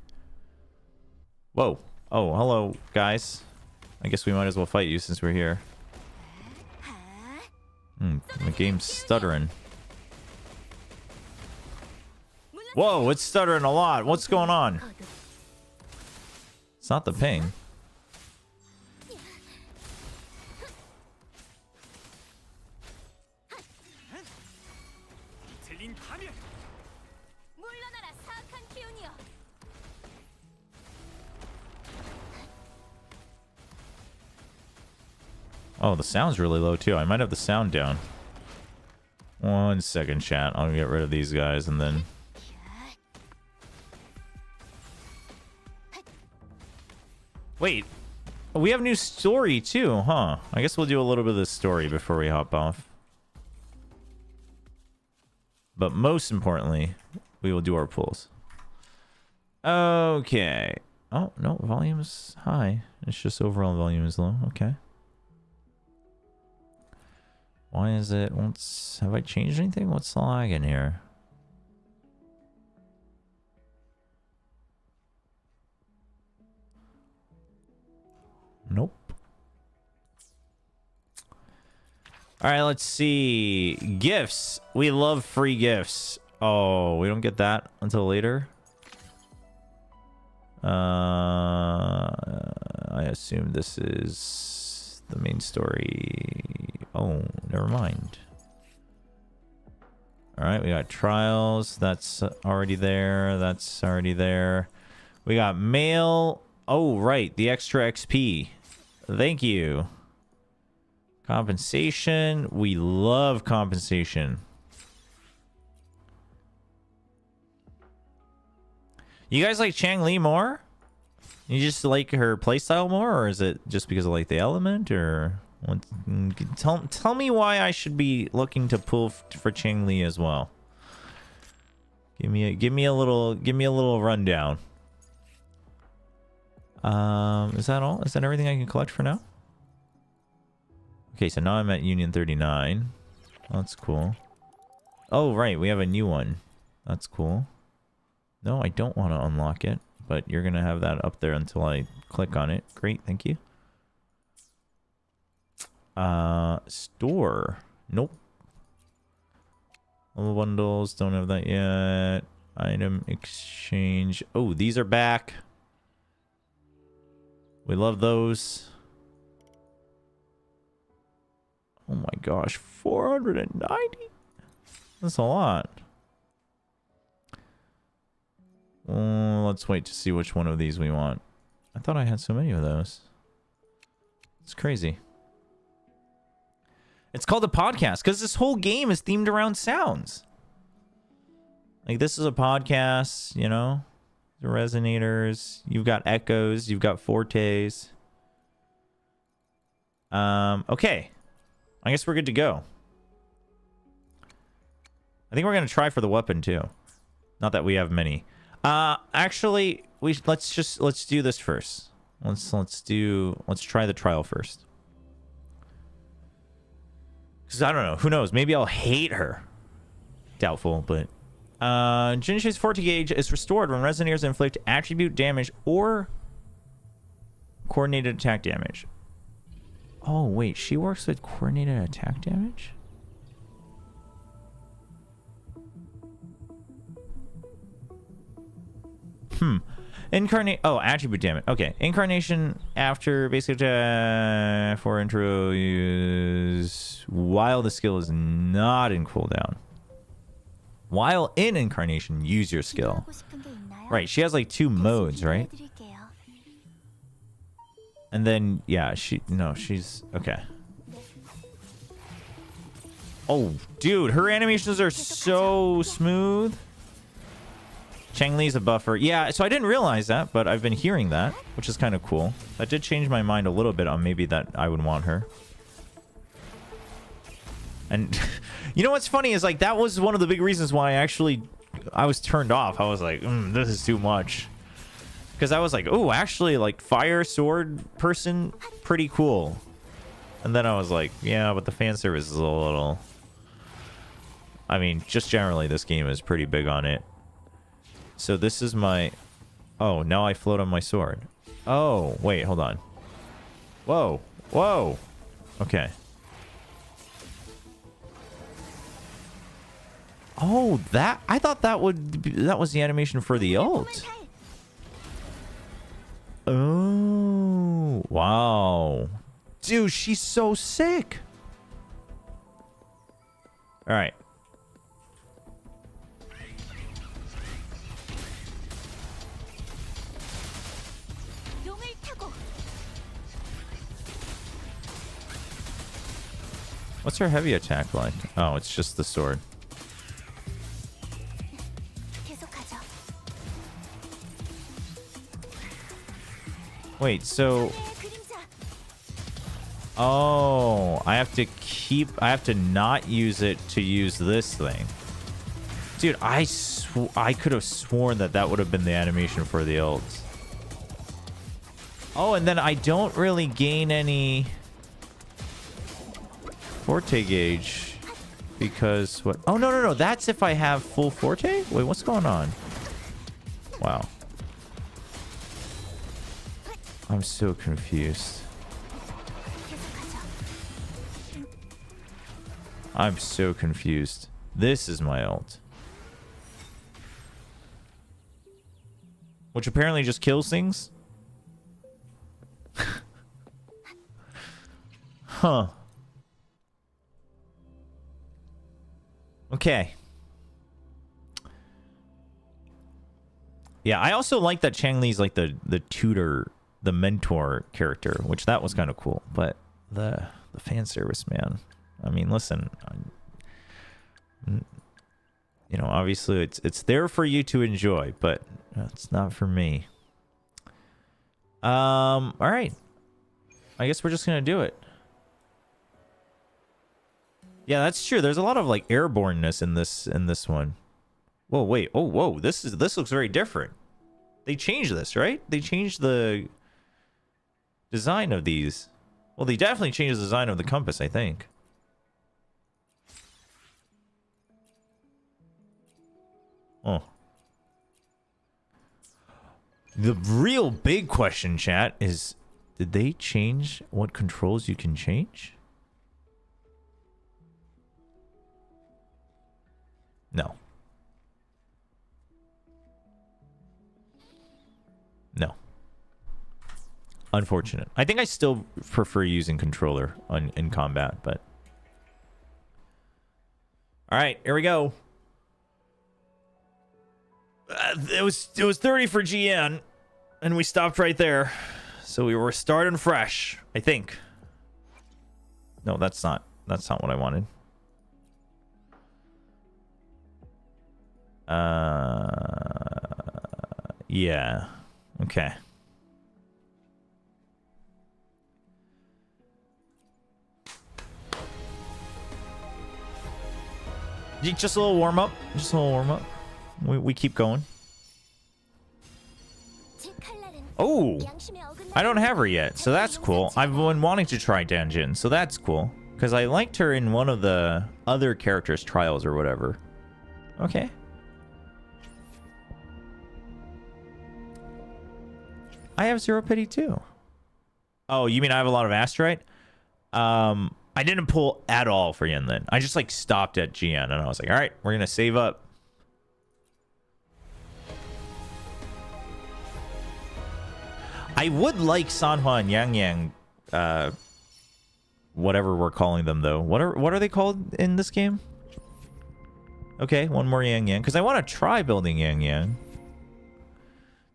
Whoa. Oh, hello, guys. I guess we might as well fight you since we're here. The game's stuttering. Whoa, it's stuttering a lot. What's going on? It's not the ping. Oh, the sound's really low too. I might have the sound down. 1 second, chat. I'll get rid of these guys and then... Wait. We have new story too, huh? I guess we'll do a little bit of the story before we hop off. But most importantly, we will do our pulls. Okay. Oh, no. Volume is high. It's just overall volume is low. Okay. Why is it... Have I changed anything? What's lagging here? Nope. Alright, let's see. Gifts. We love free gifts. Oh, we don't get that until later? I assume this is the main story. Oh, never mind. Alright, we got trials. That's already there. That's already there. We got mail. Oh, right. The extra XP. Thank you. Compensation. We love compensation. You guys like Chang Li more? You just like her playstyle more? Or is it just because of like the element? Or what? Tell me why I should be looking to pull for Chang Li as well. Give me a little rundown. Is that all? Is that everything I can collect for now? Okay, so now I'm at Union 39. That's cool. Oh, right. We have a new one. That's cool. No, I don't want to unlock it, but you're going to have that up there until I click on it. Great. Thank you. Store. Nope. Level bundles, don't have that yet. Item exchange. Oh, these are back. We love those. Oh my gosh, 490? That's a lot. Let's wait to see which one of these we want. I thought I had so many of those. It's crazy. It's called a podcast because this whole game is themed around sounds. Like, this is a podcast, you know? The resonators. You've got echoes. You've got fortes. Okay. I guess we're good to go. I think we're going to try for the weapon, too. Not that we have many. Actually, let's do this first. Let's try the trial first. Because I don't know. Who knows? Maybe I'll hate her. Doubtful, but... Jinshi's Forte gauge is restored when resonators inflict attribute damage or coordinated attack damage. Oh, wait. She works with coordinated attack damage? Oh, attribute damage. Okay. Incarnation after basic attack for intro use while the skill is not in cooldown. While in incarnation, use your skill. Right, she has like 2 modes, right? And then, yeah, she's... Okay. Oh, dude, her animations are so smooth. Chang'Li's a buffer. Yeah, so I didn't realize that, but I've been hearing that, which is kind of cool. That did change my mind a little bit on maybe that I would want her. And you know what's funny is, like, that was one of the big reasons why I was turned off. I was like, this is too much. Because I was like, oh, actually, like, fire sword person, pretty cool. And then I was like, yeah, but the fan service is a little... I mean, just generally, this game is pretty big on it. So this is my... Oh, now I float on my sword. Oh, wait, hold on. Whoa. Whoa. Okay. Oh, that... I thought that was the animation for the ult. Oh, wow. Dude, she's so sick. All right. What's her heavy attack like? Oh, it's just the sword. Wait, so... Oh, I have to not use it to use this thing. Dude, I could have sworn that would have been the animation for the ults. Oh, and then I don't really gain any Forte gauge because what? Oh, no. That's if I have full Forte? Wait, what's going on? Wow. I'm so confused. I'm so confused. This is my ult. Which apparently just kills things? Huh. Okay. Yeah, I also like that Chang'Li's like the tutor, the mentor character, which that was kind of cool. But the fan service, man. I mean, listen, you know, obviously it's there for you to enjoy, but it's not for me. All right. I guess we're just gonna do it. Yeah, that's true. There's a lot of like airborneness in this one. Whoa, wait. Oh, whoa. This looks very different. They changed this, right? They changed the design of these. Well, they definitely changed the design of the compass, I think. Oh. The real big question, chat, is did they change what controls you can change? No. No. Unfortunate. I think I still prefer using controller in combat, but... Alright, here we go. It was 30 for GN, and we stopped right there. So we were starting fresh, I think. No, that's not what I wanted. Yeah. Okay. Just a little warm up. Just a little warm up. We keep going. Oh, I don't have her yet, so that's cool. I've been wanting to try Danjin, so that's cool. Because I liked her in one of the other characters' trials or whatever. Okay. I have Zero Pity too. Oh, you mean I have a lot of Asterite? I didn't pull at all for Yinlin. I just like stopped at GN and I was like, all right, we're gonna save up. I would like Sanhua and Yang Yang, whatever we're calling them though. What are they called in this game? Okay, one more Yang Yang because I want to try building Yang Yang.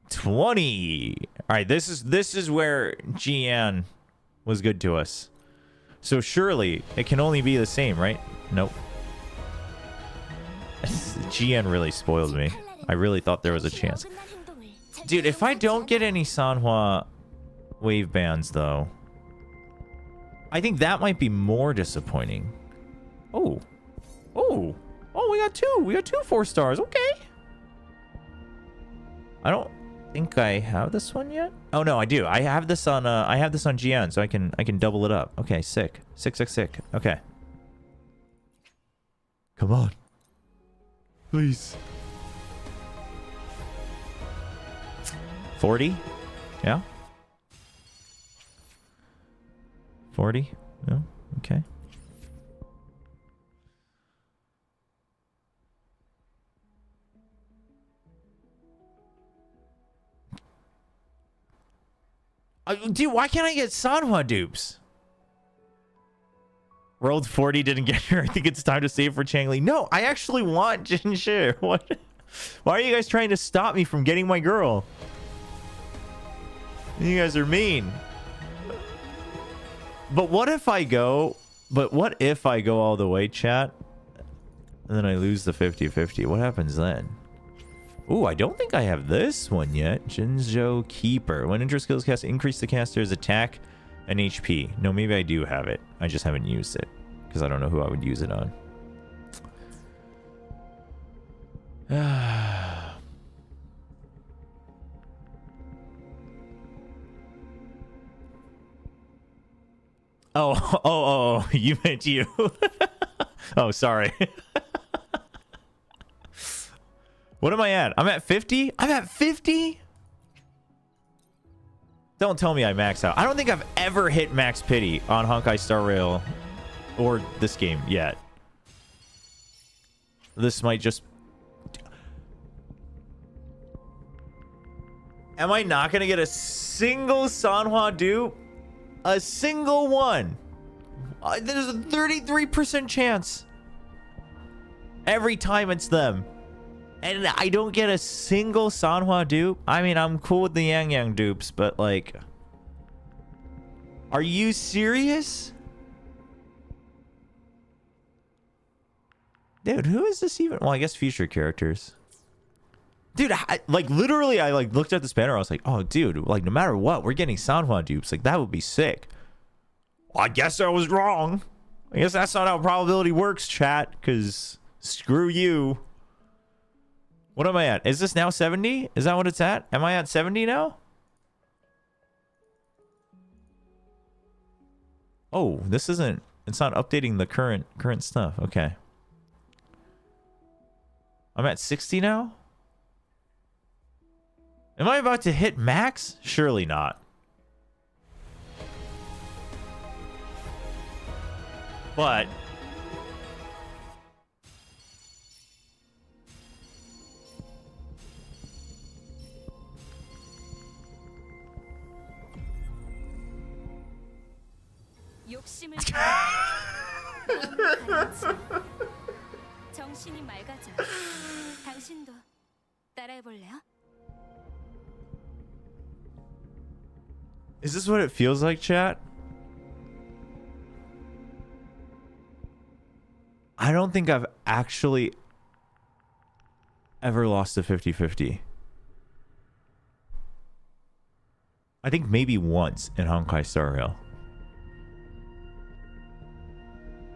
20. All right, this is where GN was good to us. So surely it can only be the same, right? Nope. GN really spoiled me. I really thought there was a chance. Dude, if I don't get any Sanhua wave bands though, I think that might be more disappointing. Oh. Oh. Oh, we got two. We got 2 4 stars. Okay. I don't think I have this one yet. Oh no, I do. I have this on GN, so I can double it up. Okay, sick. Sick. Okay. Come on. Please. 40? Yeah. 40? Yeah. Okay. Dude, why can't I get Sanhua dupes? Rolled 40, didn't get her. I think it's time to save for Changli. No, I actually want Jin Shi. What? Why are you guys trying to stop me from getting my girl? You guys are mean. But what if I go... But what if I go all the way, chat? And then I lose the 50-50. What happens then? Ooh, I don't think I have this one yet. Jinzhou Keeper. When enter skills cast, increase the caster's attack and HP. No, maybe I do have it. I just haven't used it. Because I don't know who I would use it on. Oh, you meant you. Oh, sorry. What am I at? I'm at 50? I'm at 50? Don't tell me I max out. I don't think I've ever hit max pity on Honkai Star Rail or this game yet. This might just... Am I not going to get a single Sanhua dupe? A single one. There's a 33% chance. Every time it's them. And I don't get a single Sanhua dupe. I mean, I'm cool with the Yang Yang dupes, but like... Are you serious? Dude, who is this even? Well, I guess future characters. Dude, like literally I like looked at this banner. I was like, oh, dude, like no matter what, we're getting Sanhua dupes. Like that would be sick. Well, I guess I was wrong. I guess that's not how probability works, chat, because screw you. What am I at? Is this now 70? Is that what it's at? Am I at 70 now? Oh, this isn't... It's not updating the current stuff. Okay. I'm at 60 now? Am I about to hit max? Surely not. But... 마음을 가라앉혀 정신이 맑아져. 당신도 따라해볼래요? Is this what it feels like, chat? I don't think I've actually ever lost a 50-50. I think maybe once in Honkai Star Rail.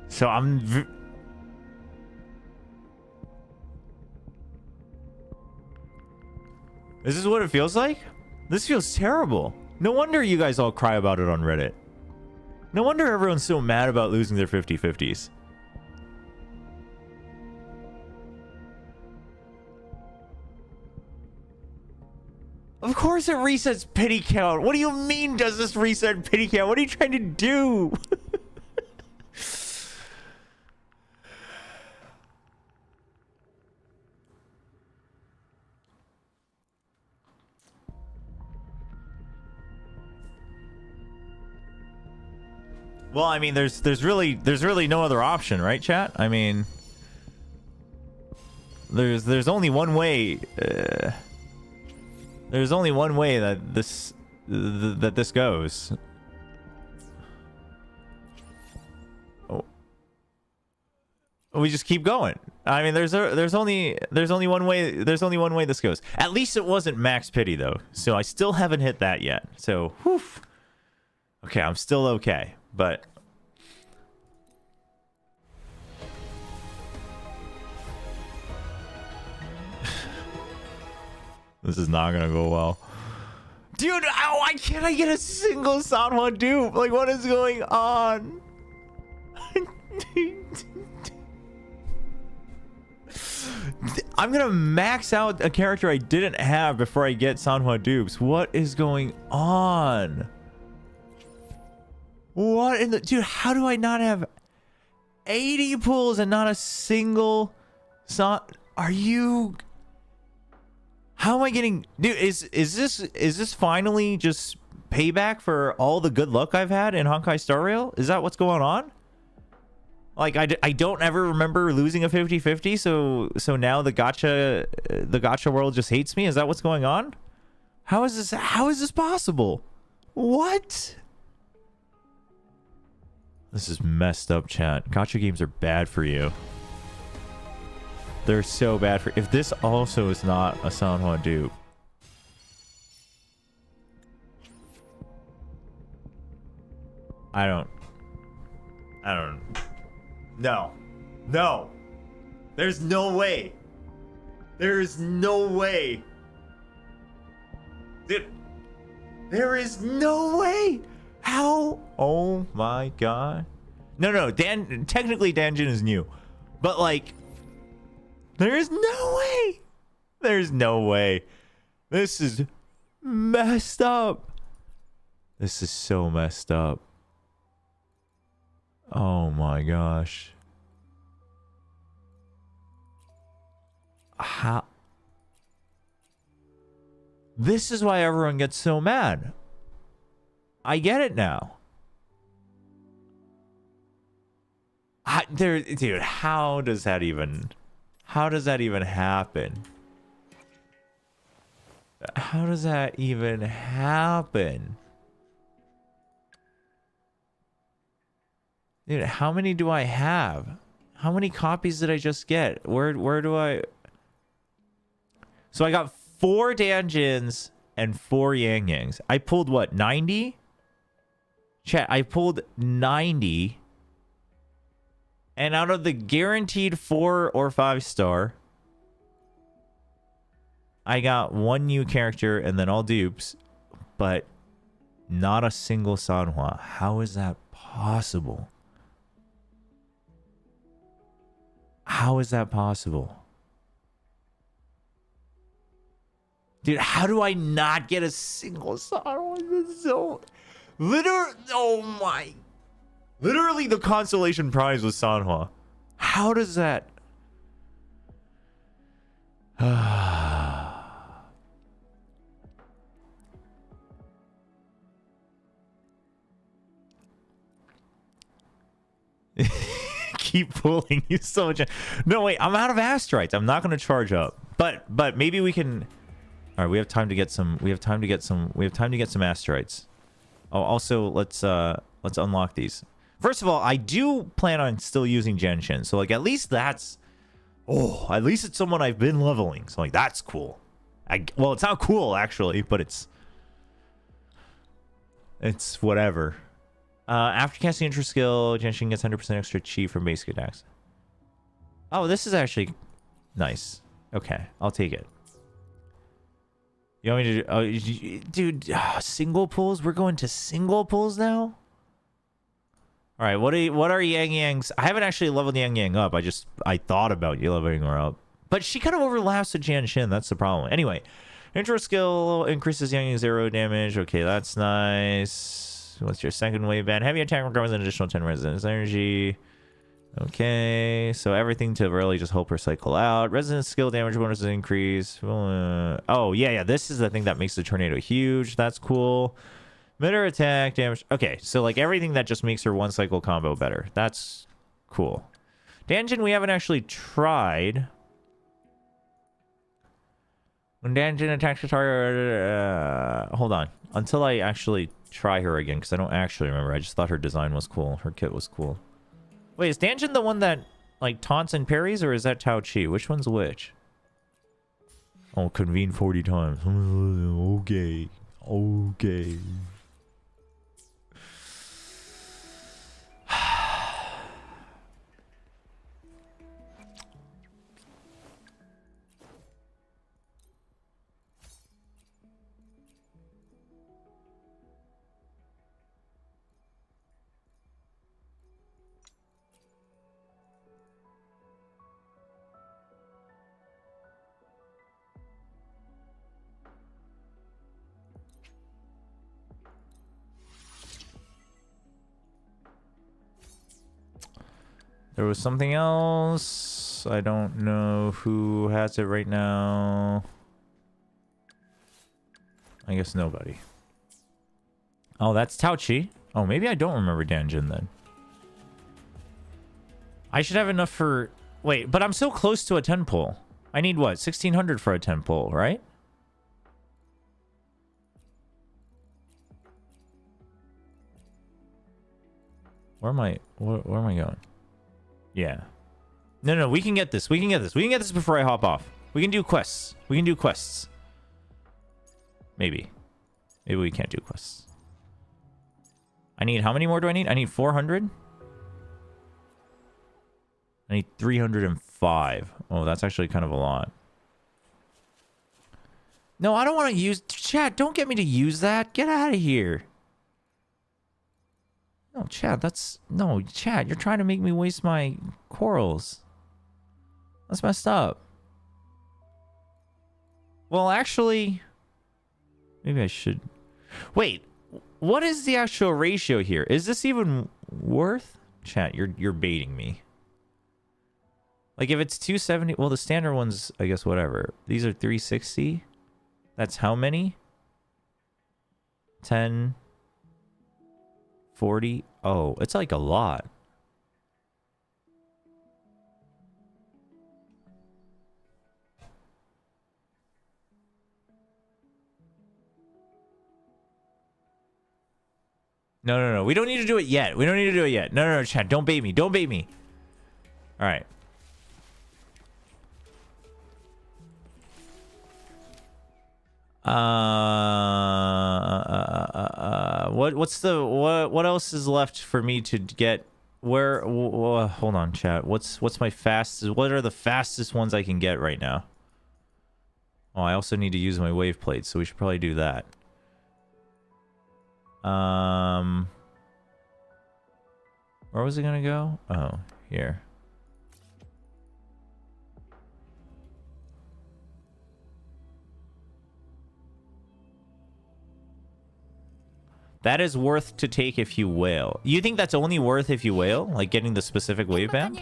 So Is this what it feels like? This feels terrible. No wonder you guys all cry about it on Reddit. No wonder everyone's so mad about losing their 50-50s. Of course it resets pity count. What do you mean does this reset pity count? What are you trying to do? Well, I mean, there's really no other option, right, chat? I mean, there's only one way. There's only one way that this goes. Oh. We just keep going. I mean, there's only one way. There's only one way this goes. At least it wasn't max pity though, so I still haven't hit that yet. So, whew. Okay, I'm still okay, but. This is not gonna go well. Dude, why can't I get a single Sanhwa dupe? Like, what is going on? I'm gonna max out a character I didn't have before I get Sanhwa dupes. What is going on? What in the... Dude, how do I not have 80 pulls and not a single Are you... How am I getting... Dude, is this finally just payback for all the good luck I've had in Honkai Star Rail? Is that what's going on? Like, I don't ever remember losing a 50-50, so now the gacha world just hates me? Is that what's going on? How is this possible? What? This is messed up, chat. Gacha games are bad for you. They're so bad for... If this also is not a Sanhwa dupe. I don't... No. No. There's no way. There is no way. Dude. There is no way. How? Oh my god. No. Technically Danjin is new. But like... There's no way. There's no way. This is messed up. This is so messed up. Oh my gosh. How? This is why everyone gets so mad. I get it now. Dude, how does that even... How does that even happen? How does that even happen? Dude, how many do I have? How many copies did I just get? Where do I... So I got 4 Danjins and 4 Yang Yangs. I pulled what, 90? Chat, I pulled 90. And out of the guaranteed 4 or 5 star, I got 1 new character and then all dupes, but not a single Sanhwa. How is that possible? How is that possible? Dude, how do I not get a single Sanhwa? This is so... Literally, oh my... Literally, the consolation prize was Sanhwa. How does that... keep pulling you so much. No, wait, I'm out of asteroids. I'm not going to charge up. But maybe we can. All right, we have time to get some. We have time to get some asteroids. Oh, also let's unlock these. First of all, I do plan on still using Genshin, so like at least that's. Oh, at least it's someone I've been leveling. So like that's cool. Well, it's not cool actually, but it's whatever. After casting intro skill, Genshin gets 100% extra chi from basic attacks. Oh, this is actually nice. Okay, I'll take it. You want me to do, oh, dude, single pulls? We're going to single pulls now? All right, what are Yang Yang's? I haven't actually leveled Yang Yang up. I thought about you leveling her up. But she kind of overlaps with Janshin. That's the problem. Anyway, intro skill increases Yang Yang's arrow damage. Okay, that's nice. What's your second wave band? Heavy attack recovers an additional 10 resistance energy. Okay, so everything to really just help her cycle out. Resistance skill damage bonuses increase. Oh, yeah. This is the thing that makes the tornado huge. That's cool. Mid-air attack damage. Okay, so like everything that just makes her one cycle combo better. That's cool. Danjin we haven't actually tried. When Danjin attacks a target... hold on. Until I actually try her again, because I don't actually remember. I just thought her design was cool. Her kit was cool. Wait, is Danjin the one that like taunts and parries, or is that Tao Chi? Which one's which? Oh, convene 40 times. Okay. Okay. There was something else. I don't know who has it right now. I guess nobody. Oh, that's Tao Chi. Oh, maybe I don't remember Danjin then. I should have enough for... Wait, but I'm so close to a 10 pull. I need what? 1600 for a 10 pull, right? Where am I going? Yeah. No, we can get this. We can get this. We can get this before I hop off. We can do quests. We can do quests. Maybe. Maybe we can't do quests. I need... How many more do I need? I need 400? I need 305. Oh, that's actually kind of a lot. No, I don't want to use... Chat, don't get me to use that. Get out of here. No, Chad, that's... No, Chad, you're trying to make me waste my corals. That's messed up. Well, actually... Maybe I should... Wait, what is the actual ratio here? Is this even worth... Chat, you're baiting me. Like, if it's 270... Well, the standard one's, I guess, whatever. These are 360. That's how many? 10... 40. Oh, it's like a lot. No. We don't need to do it yet. We don't need to do it yet. No, Chad. Don't bait me. Don't bait me. All right. What else is left for me to get? Hold on, chat. What's my fastest? What are the fastest ones I can get right now? Oh, I also need to use my wave plate, so we should probably do that. Where was it gonna go? Oh, here. That is worth to take if you whale. You think that's only worth if you whale? Like getting the specific wave band?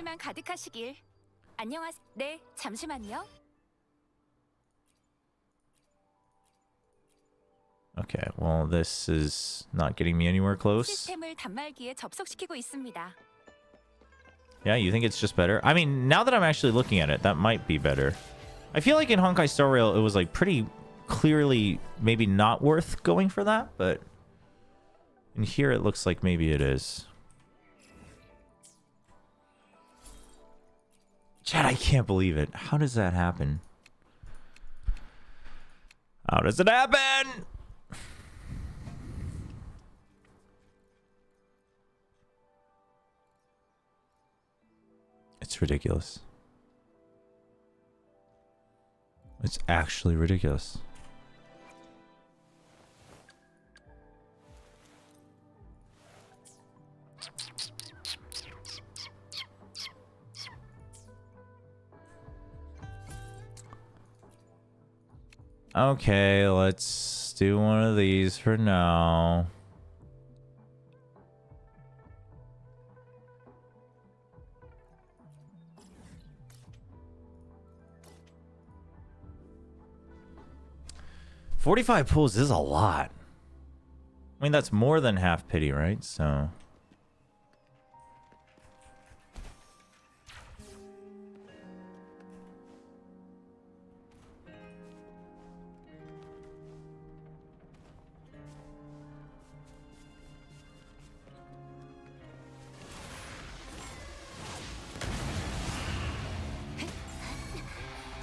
네, 잠시만요. Okay, well, this is not getting me anywhere close. 시스템을 단말기에 접속시키고 있습니다. Yeah, you think it's just better? I mean, now that I'm actually looking at it, that might be better. I feel like in Honkai Star Rail, it was like pretty clearly maybe not worth going for that, but in here it looks like maybe it is. Chad, I can't believe it. How does that happen? How does it happen? It's ridiculous. It's actually ridiculous. Okay, let's do one of these for now. $45 pulls is a lot. I mean, that's more than half pity, right? So...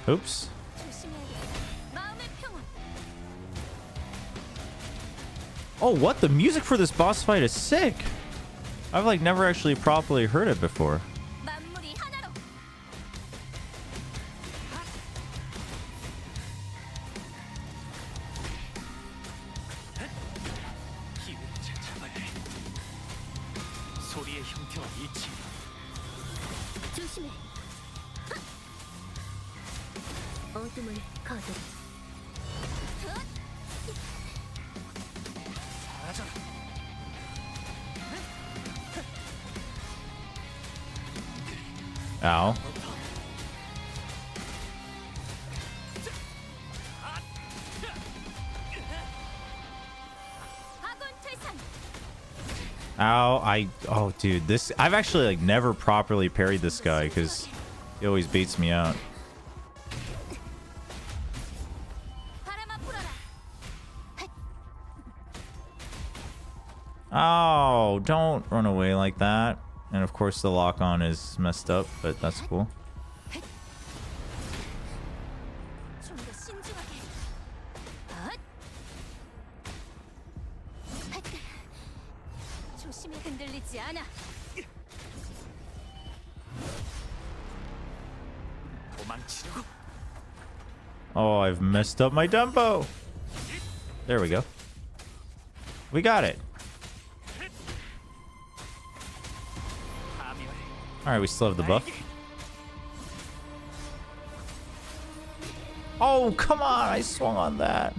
Oops. Oh, what? The music for this boss fight is sick. I've like never actually properly heard it before. Ow. Ow, oh dude, this, I've actually like never properly parried this guy because he always baits me out. Oh, don't run away like that. And of course the lock-on is messed up, but that's cool. Oh, I've messed up my tempo. There we go. We got it. Alright, we still have the buff. Oh, come on! I swung on that.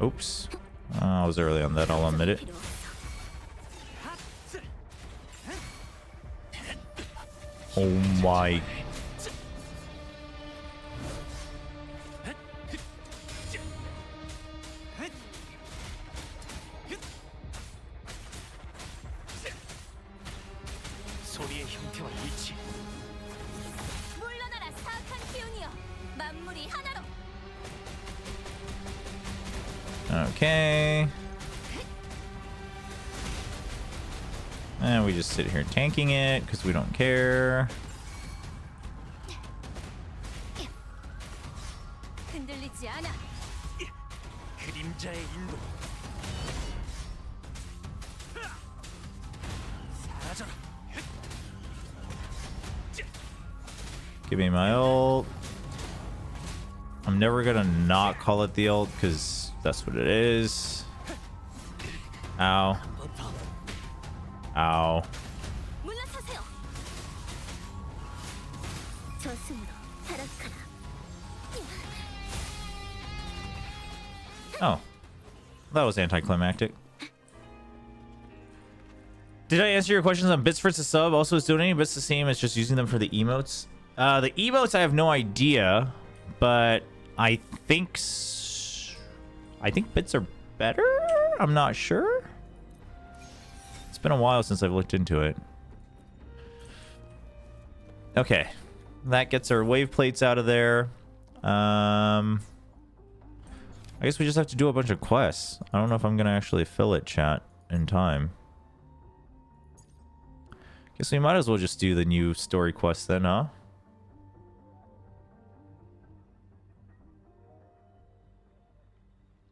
Oops. I was early on that, I'll admit it. Oh my... Okay. And we just sit here tanking it because we don't care. Give me my ult. I'm never gonna not call it the ult because that's what it is. Ow. Ow. Oh. That was anticlimactic. Did I answer your questions on bits versus sub? Also, is donating bits the same as just using them for the emotes? The emotes, I have no idea, but I think I think bits are better? I'm not sure. It's been a while since I've looked into it. Okay. That gets our wave plates out of there. I guess we just have to do a bunch of quests. I don't know if I'm going to actually fill it, chat, in time. Guess we might as well just do the new story quest then, huh?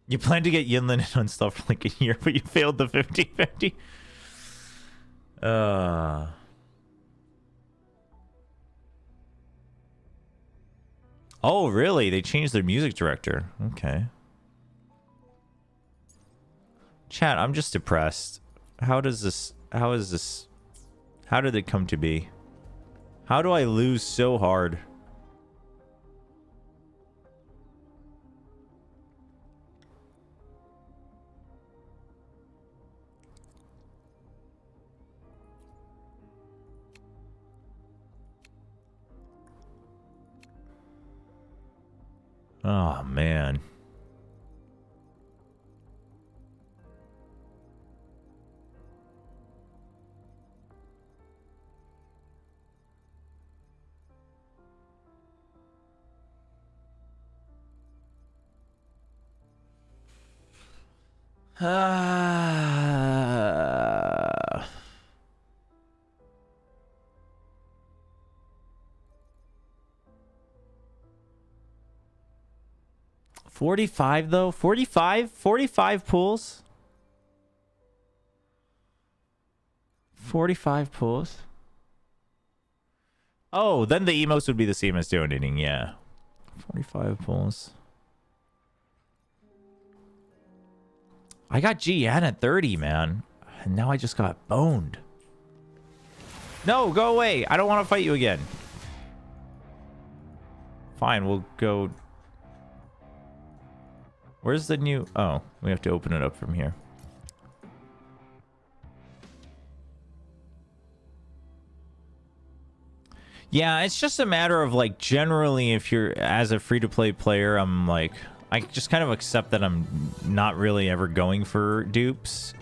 You plan to get Yinlin on stuff for like a year, but you failed the 50-50. Oh, really? They changed their music director. Okay. Chat, I'm just depressed. How is this? How did it come to be? How do I lose so hard? Oh, man. Ah. 45 though? 45 pools? 45 pools? Oh, then the emotes would be the same as donating, yeah. 45 pools. I got GN at 30, man. And now I just got boned. No, go away. I don't want to fight you again. Fine, we'll go... Where's the new... Oh, we have to open it up from here. Yeah, it's just a matter of, like, generally, if you're... As a free-to-play player, I'm, like... I just kind of accept that I'm not really ever going for dupes.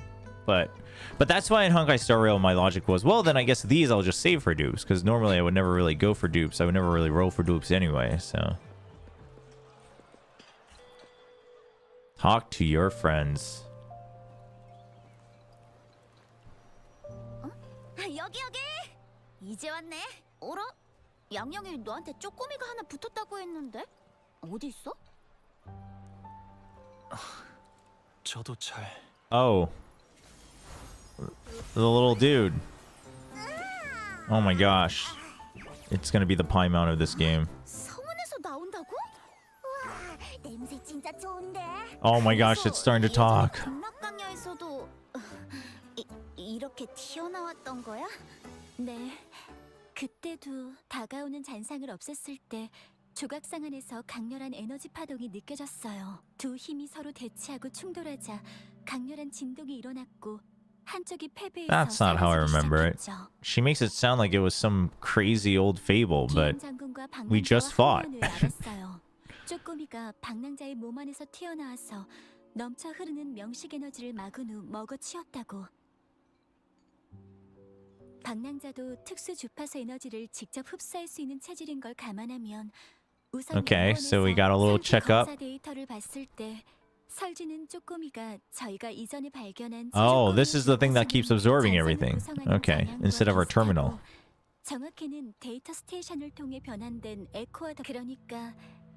But that's why in Honkai Star Rail, my logic was, well, then I guess these I'll just save for dupes. Because normally I would never really go for dupes. I would never really roll for dupes anyway, so... Talk to your friends. 여기 여기. 이제 왔네. 어라? 양양이 너한테 쪼꼬미가 하나 붙었다고 했는데 어디 있어? 저도 잘. Oh. The little dude. Oh my gosh. It's gonna be the Paimon of this game. 서문에서 나온다고? 와, 냄새 진짜 좋은데. Oh my gosh, it's starting to talk. 강락강야에서도 이렇게 튀어나왔던 거야? 네. 그때도 다가오는 잔상을 없앴을 때 조각상 안에서 강렬한 에너지 파동이 느껴졌어요. 두 힘이 서로 대치하고 충돌하자 강렬한 진동이 일어났고 한쪽이 패배해서 That's not how I remember it. She makes it sound like it was some crazy old fable, but we just fought. 쪼꼬미가 방랑자의 몸 안에서 튀어나와서 넘쳐 흐르는 명식 에너지를 막은 후 먹어치웠다고. 방랑자도 특수 주파수 에너지를 직접 흡수할 수 있는 체질인 걸 감안하면 우선 Okay, so we got a little checkup. 데이터를 봤을 때 설지는 쪼꼬미가 저희가 이전에 발견한 Oh, this is the thing that keeps absorbing everything. Okay, instead of our terminal. 정확히는 데이터 스테이션을 통해 변환된 에코와 그러니까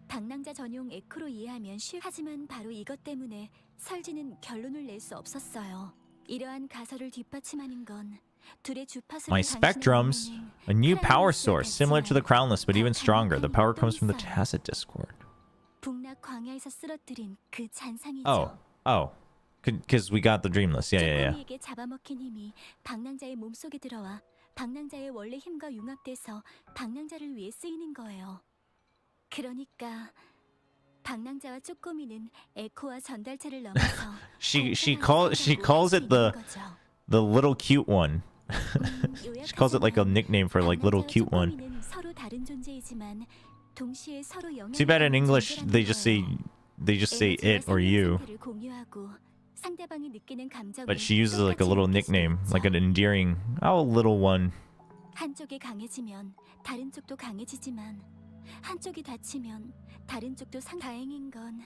방랑자 전용 에코로 이해하면 하지만 바로 이것 때문에 설지는 결론을 낼 수 없었어요. 이러한 가설을 뒷받침하는 건 둘의 주파수를 My spectrums, a new power source similar to the crownless but even stronger. The power comes from the tacit discord. 북락 광야에서 쓰러뜨린 그 잔상이죠. Oh, because we got the dreamless. Yeah. 쪼꼬미에게 잡아먹힌 힘이 방랑자의 몸속에 들어와 방랑자의 원래 힘과 융합돼서 방랑자를 위해 쓰이는 거예요. 그러니까 방랑자와 쪼꼬미는 에코와 전달체를 넘어서 she calls it the little cute one. She calls it like a nickname for like little cute one. 서로 다른 존재이지만 동시에 서로 Too bad in English they just say they just say it or you. But she uses like a little nickname, like an endearing, oh, little one. 한쪽이 강해지면 다른 쪽도 강해지지만 한쪽이 다치면 다른 쪽도 다행인 건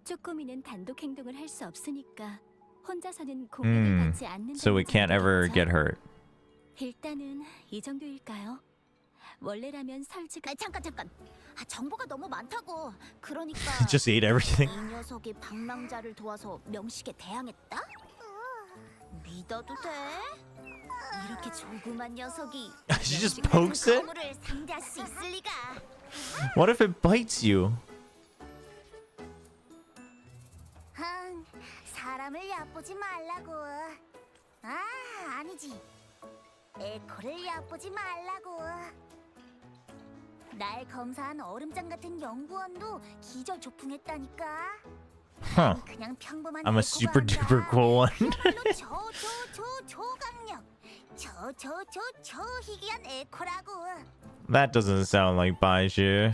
쪼꼬미는 단독 행동을 할 수 없으니까 혼자서는 공격을 받지 않는. So it can't ever get hurt. 일단은 이 정도일까요? 원래라면 설지가 잠깐. 정보가 너무 많다고. 그러니까 Just ate everything. 이 녀석이 방랑자를 도와서 명식에 대항했다? 믿어도 돼? 이렇게 조그만 녀석이 She just pokes it? 거물을 상대할 수 있을 리가. What if it bites you? 사람을 얕보지 말라고. 아니지. 에코를 얕보지 말라고. 날 검사한 얼음장 같은 연구원도 기절조풍했다니까. Huh. 그냥 평범한 I'm a super duper cool one. 초강력. 희귀한 에코라고. That doesn't sound like Baizhu.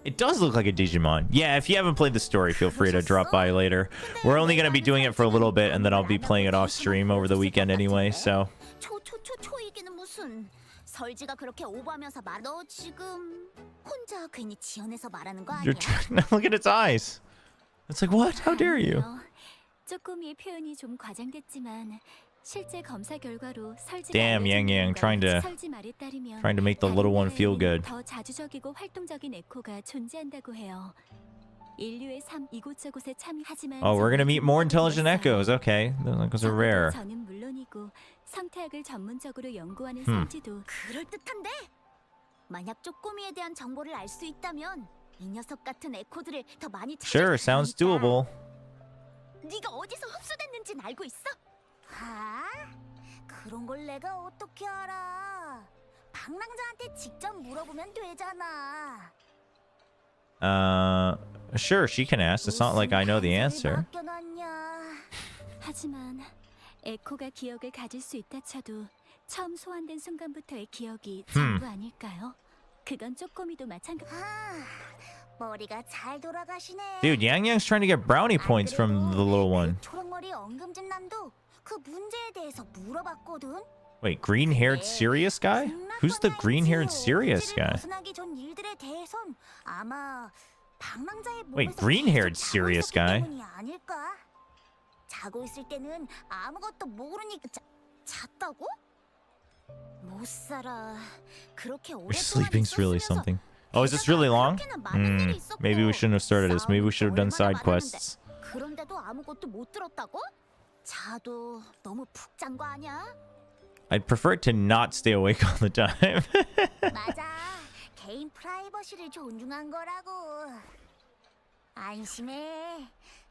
It does look like a Digimon. Yeah, if you haven't played the story, feel free to drop by later. We're only going to be doing it for a little bit, and then I'll be playing it off stream over the weekend anyway, so... 초이기는 무슨. 설지가 그렇게 오버하면서 너 지금 혼자 괜히 지어내서 말하는 거 아니야? Look at its eyes. It's like, what? How dare you? 쪼꼬미의 표현이 좀 과장됐지만 실제 검사 결과로 설지가 Damn, Yang trying to make the little one feel good. 더 자주적이고 활동적인 에코가 존재한다고 해요. 인류의 삶 이곳저곳에 참여하지만 Oh, we're gonna meet more intelligent echoes. Okay, those echoes are rare. 저는 물론이고 성태학을 전문적으로 연구하는 설지도 그럴듯한데? 만약 쪼꼬미에 대한 정보를 알 수 있다면 이 녀석 같은 에코들을 더 많이 찾을 Sure, sounds doable. 네가 어디서 흡수됐는지는 알고 있어? 그런 걸 내가 어떻게 알아? 방랑자한테 직접 물어보면 되잖아. Sure, she can ask. It's not like I know the answer. 하지만 에코가 기억을 가질 수 있다 쳐도 처음 소환된 순간부터의 기억이 전부 아닐까요? 그건 쪼꼬미도 마찬가지. 머리가 잘 돌아가시네. Dude, Yang's trying to get brownie points from the little one. 초록머리 엉금진남도 그 문제에 대해서 물어봤거든. Wait, green-haired serious guy? Who's the green-haired serious guy? Wait, green-haired serious guy? 자고 있을 때는 아무것도 모르니까 잤다고? 못 살아. 그렇게 Your sleeping's really something. Oh, is this really long? Maybe we shouldn't have started this. Maybe we should have done side quests. 그런데도 아무것도 못 들었다고? 자도 너무 푹 잔 거 아니야? I'd prefer to not stay awake all the time. 맞아. 개인 프라이버시를 존중한 거라고. 안심해.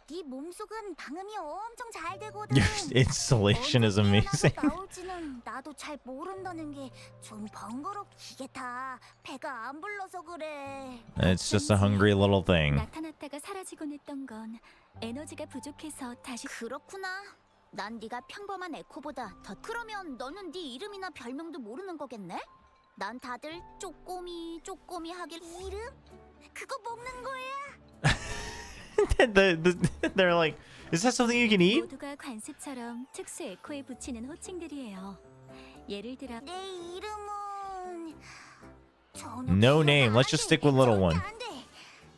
네 몸속은 방음이 엄청 잘 되거든. Your installation is amazing. 나올지는 나도 잘 모른다는 게 좀 번거롭. 이게 다 배가 안 불러서 그래. It's just a hungry little thing. 나타났다가 사라지곤 했던 건 에너지가 부족해서 다시. 그렇구나. 난 네가 평범한 에코보다 더. 그러면 너는 네 이름이나 별명도 모르는 거겠네? 난 다들 쪼꼬미 하길. 이름? 그거 먹는 거야? They're like, is that something you can eat? 모두가 관습처럼 특수 에코에 붙이는 호칭들이에요. 예를 들어 내 이름은 No name. Let's just stick with little one.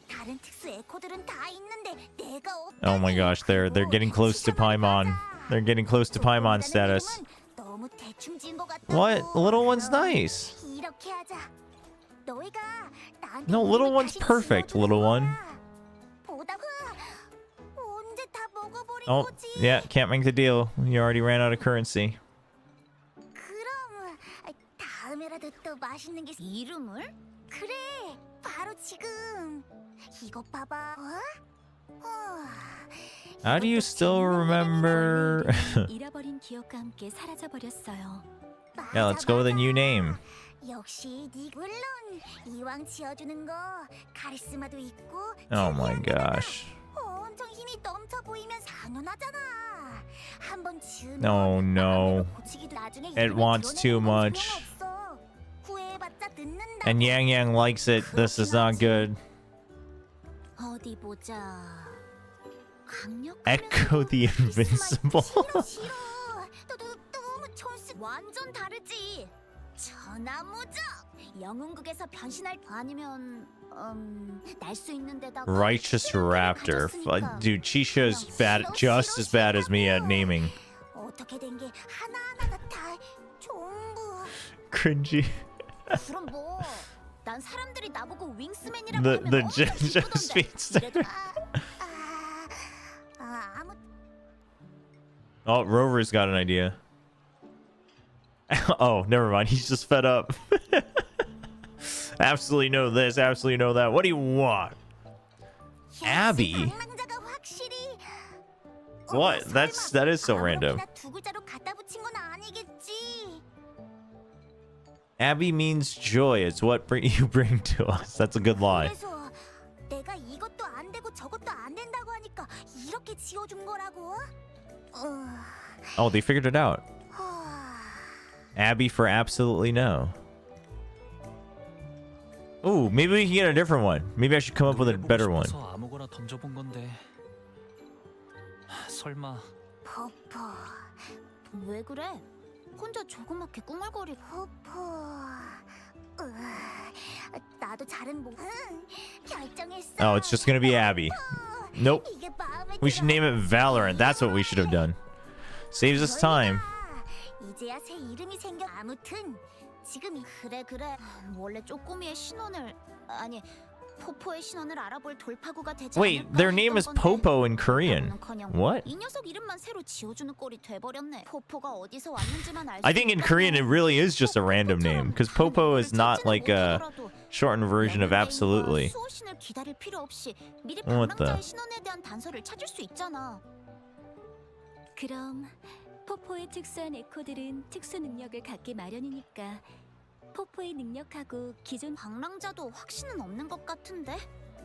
다른 특수 에코들은 다 있는데 내가 Oh my gosh, they're getting close to Paimon. They're getting close to Paimon status. 너무 대충 지은 것 같다고. What? Little one's nice. 이렇게 하자. 너희가 나한테 No, little one's perfect, little one. 언제 다 먹어버린 Oh, 거지? yeah, can't make the deal. You already ran out of currency. 그럼 다음에라도 또 맛있는 게. 이름을? 그래, 바로 지금. 이것 봐봐. How do you still remember? 잃어버린 기억과 함께 사라져 버렸어요. Yeah, let's go with a new name. 역시 네. 물론 이왕 지어주는 거 카리스마도 있고. Oh my gosh. 엄청 힘이 넘쳐 보이면 당연하잖아. 한번 지으면 Oh no. It wants too much. 후회해봤자 늦는다. And Yang likes it. This is not good. 어디 보자. Echo the Invincible. 싫어. 너무 촌스 완전 다르지. 천하무적. 영웅국에서 변신할 아니면 날 수 있는 데다가 Righteous Raptor. Dude, Chisha's bad, just as bad as me at naming. 어떻게 된 게 하나하나가 다 전부. Cringy. 그럼 뭐? 난 사람들이 나보고 윙스맨이라고 하면 The 엄청 Ginger 기쁘던데. Speedster. 이래도 아무 Oh, Rover's got an idea. Oh, never mind. He's just fed up. Absolutely know this. Absolutely know that. What do you want? Abby? 방랑자가 확실히 What? That is so random. 두 글자로 갖다 붙인 건 아니겠지. Abby means joy. It's what you bring to us. That's a good lie. 그래서 내가 이것도 안 되고 저것도 안 된다고 하니까 이렇게 지어준 거라고? Oh, they figured it out. Abby for absolutely no. Ooh, maybe we can get a different one. Maybe I should come up with a better one. 아무거나 던져본 건데. 설마 퍼퍼 왜 그래? 혼자 조그맣게 꿍얼거리고. 퍼퍼 나도 잘은 못. 결정했어. Oh, it's just gonna be Abby. Nope. 이게 마음에 We should name it Valorant. That's what we should have done. Saves us time. 이제야 새 이름이 생겨. 아무튼 지금이 그래. 원래 쪼꼬미의 신원을 아니 포포의 신원을 알아볼 돌파구가 되지 Wait, 않을까 their name 했던 is 건데 Popo in Korean. 그러는커녕 What? 이 녀석 이름만 새로 지어주는 꼴이 돼버렸네. 포포가 어디서 왔는지만 알 수 I think in Korean it really is just a random name because Popo is not like a shortened version of absolutely. 수호신을 기다릴 필요 없이 미리 What the? 방랑자의 신원에 대한 단서를 찾을 수 있잖아. 그럼 포포의 특수한 에코들은 특수 능력을 갖기 마련이니까 포포의 능력하고 기존 방랑자도 확신은 없는 것 같은데.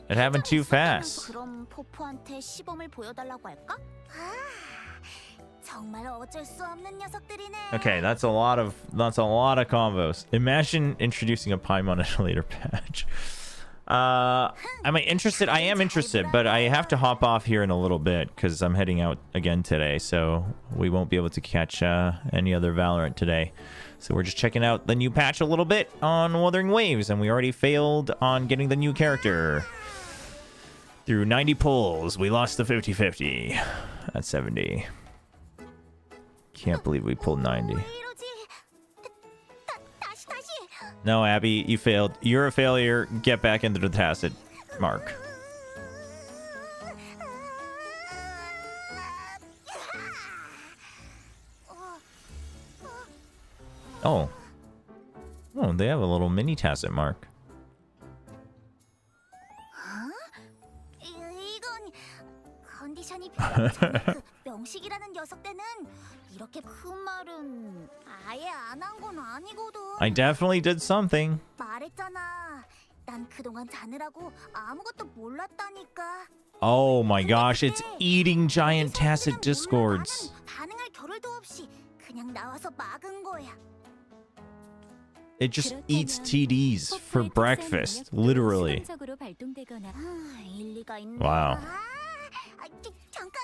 It happened too fast. 그럼 포포한테 시범을 보여달라고 할까? 정말 어쩔 수 없는 녀석들이네. Okay, that's a lot of combos. Imagine introducing a Paimon in a later patch. Am I interested? I am interested, but I have to hop off here in a little bit because I'm heading out again today, so we won't be able to catch any other Valorant today. So we're just checking out the new patch a little bit on Wuthering Waves, and we already failed on getting the new character. Through 90 pulls, we lost the 50-50 at 70. Can't believe we pulled 90. No, Abby, you failed. You're a failure. Get back into the tacit mark. Oh. Oh, they have a little mini tacit mark. 이건 컨디션이 그 명식이라는 녀석 때는 이렇게 큰 말은 아예 안 한 건 아니거든. I definitely did something. 말했잖아. 난 그동안 자느라고 아무것도 몰랐다니까. Oh my gosh, it's eating giant tacit discords. 반응할 겨를도 없이 그냥 나와서 막은 거야. It just eats TDs for breakfast, literally. 일리가 있네. Wow. 잠깐,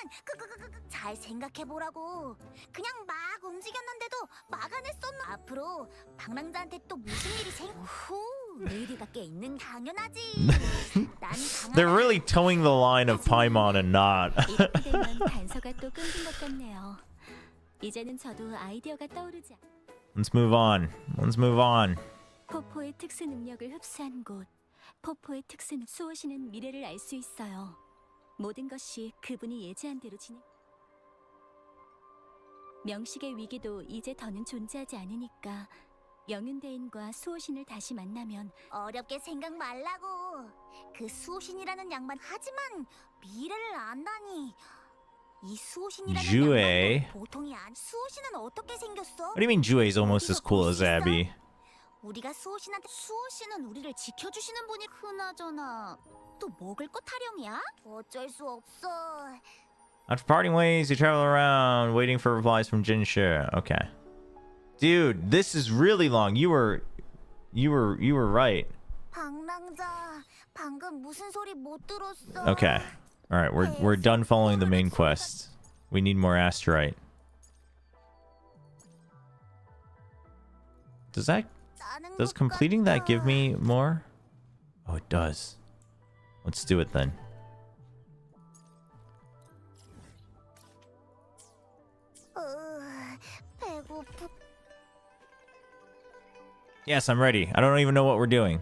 잘 생각해 보라고. 그냥 막 움직였는데도 막아냈었나? 앞으로 방랑자한테 또 무슨 일이 의리가 꽤 있는 당연하지. 난 They're really towing the line of Paimon and not. 이렇게 되면 단서가 또 끊긴 것 같네요. 이제는 저도 아이디어가 떠오르지. Let's move on. Let's move on. 포포의 특수 능력을 흡수한 곳. 포포의 특수 수호신은 미래를 알 수 있어요. 모든 것이 그분이 예지한 대로 진행. 명식의 위기도 이제 더는 존재하지 않으니까 영윤대인과 수호신을 다시 만나면 어렵게 생각 말라고. 그 수호신이라는 양반 하지만 미래를 안다니. 이 수호신이라는 Jue. 양반도 보통이 안. 수호신은 어떻게 생겼어? What do you mean Jue is almost as cool as Abby? 우리가 수호신한테 수호신은 우리를 지켜주시는 분이 그나저나 또 먹을 거 타령이야? 어쩔 수 없어. After parting ways, you travel around waiting for replies from Jinshi. Okay. Dude, this is really long. You were right. 방랑자, 방금 무슨 소리 못 들었어. Okay. All right, we're done following the main quest. We need more asterite. Does completing that give me more? Oh, it does. Let's do it then. Yes, I'm ready. I don't even know what we're doing.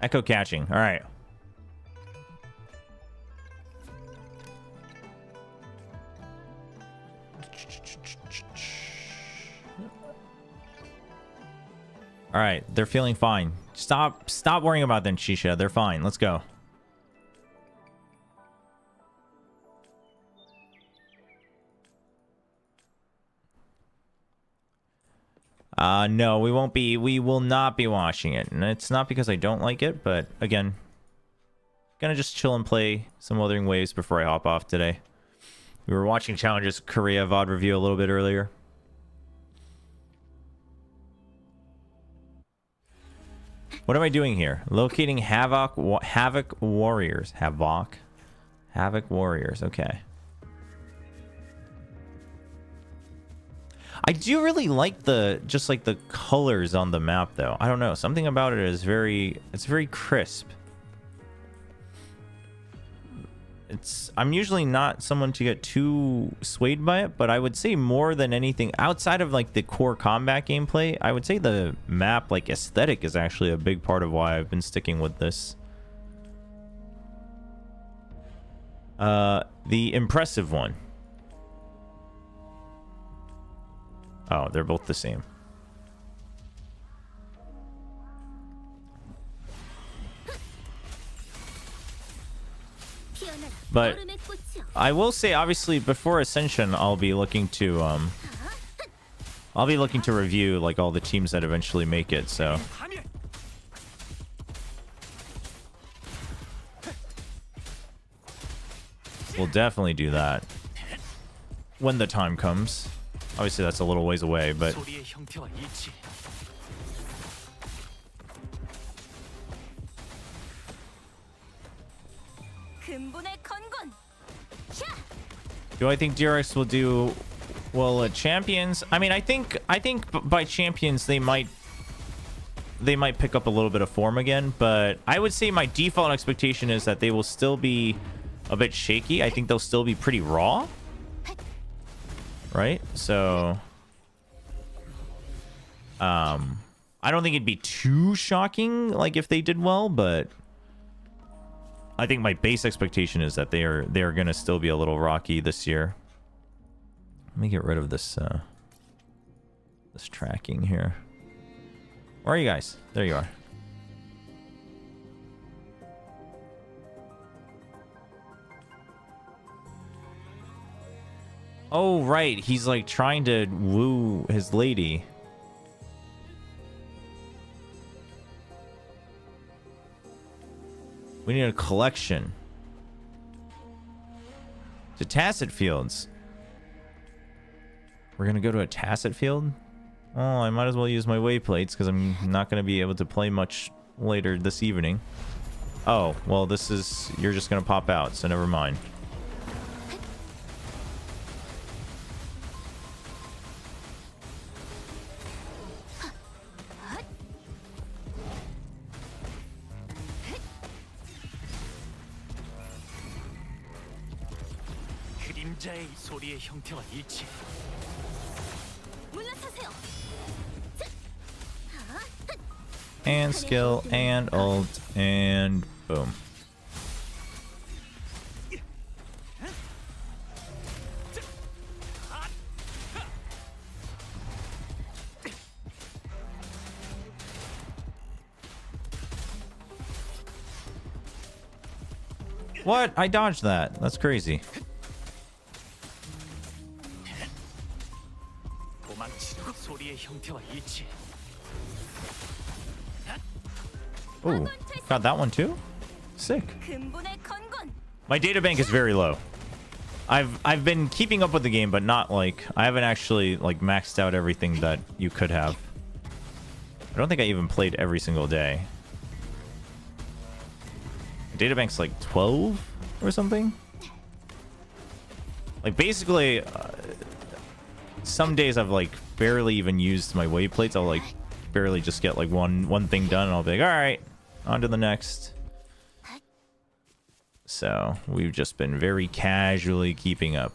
Echo catching. All right. All right, they're feeling fine. Stop worrying about them, Shisha. They're fine. Let's go. No, we will not be watching it. And it's not because I don't like it, but again, gonna just chill and play some Wuthering Waves before I hop off today. We were watching Challenges Korea VOD review a little bit earlier. What am I doing here? Locating Havoc Warriors. Havoc Warriors. Okay. I do really like just like the colors on the map though. I don't know. Something about it is it's very crisp. I'm usually not someone to get too swayed by it, but I would say more than anything outside of like the core combat gameplay, I would say the map like aesthetic is actually a big part of why I've been sticking with this. The impressive one. Oh, they're both the same. But I will say, obviously, before Ascension, I'll be looking to review like all the teams that eventually make it. So we'll definitely do that when the time comes. Obviously, that's a little ways away, but do I think DRX will do well at Champions? I mean, I think by Champions they might pick up a little bit of form again, but I would say my default expectation is that they will still be a bit shaky. I think they'll still be pretty raw. Right? So I don't think it'd be too shocking like if they did well, but I think my base expectation is that they are going to still be a little rocky this year. Let me get rid of this this tracking here. Where are you guys? There you are. Oh, right. He's like trying to woo his lady. We need a collection. To Tacit Fields. We're going to go to a Tacit Field? Oh, I might as well use my wayplates because I'm not going to be able to play much later this evening. Oh, well, this is... You're just going to pop out, so never mind. 소리의 형태와 일치. And skill and ult and boom. What? I dodged that. That's crazy. Oh, got that one too? Sick. My data bank is very low. I've been keeping up with the game, but not like I haven't actually like maxed out everything that you could have. I don't think I even played every single day. Databank's like 12 or something. Like basically, some days I've like barely even used my wave plates. I'll like barely just get like one thing done, and I'll be like, all right, on to the next. So we've just been very casually keeping up.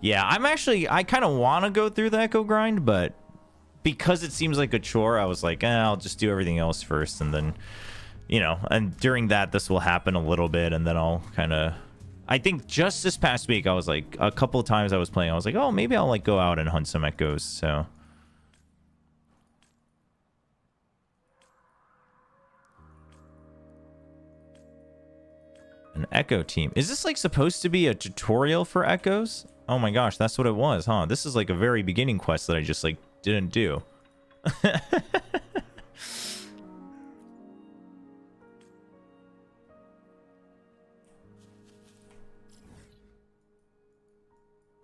Yeah, I kind of want to go through the Echo grind, but because it seems like a chore, I was like, I'll just do everything else first, and then, you know, and during that, this will happen a little bit, and then I'll kind of, I think just this past week, I was like, a couple of times I was playing, I was like, oh, maybe I'll like go out and hunt some Echoes, so. An Echo team. Is this like supposed to be a tutorial for Echoes? Oh my gosh, that's what it was, huh? This is like a very beginning quest that I just like didn't do.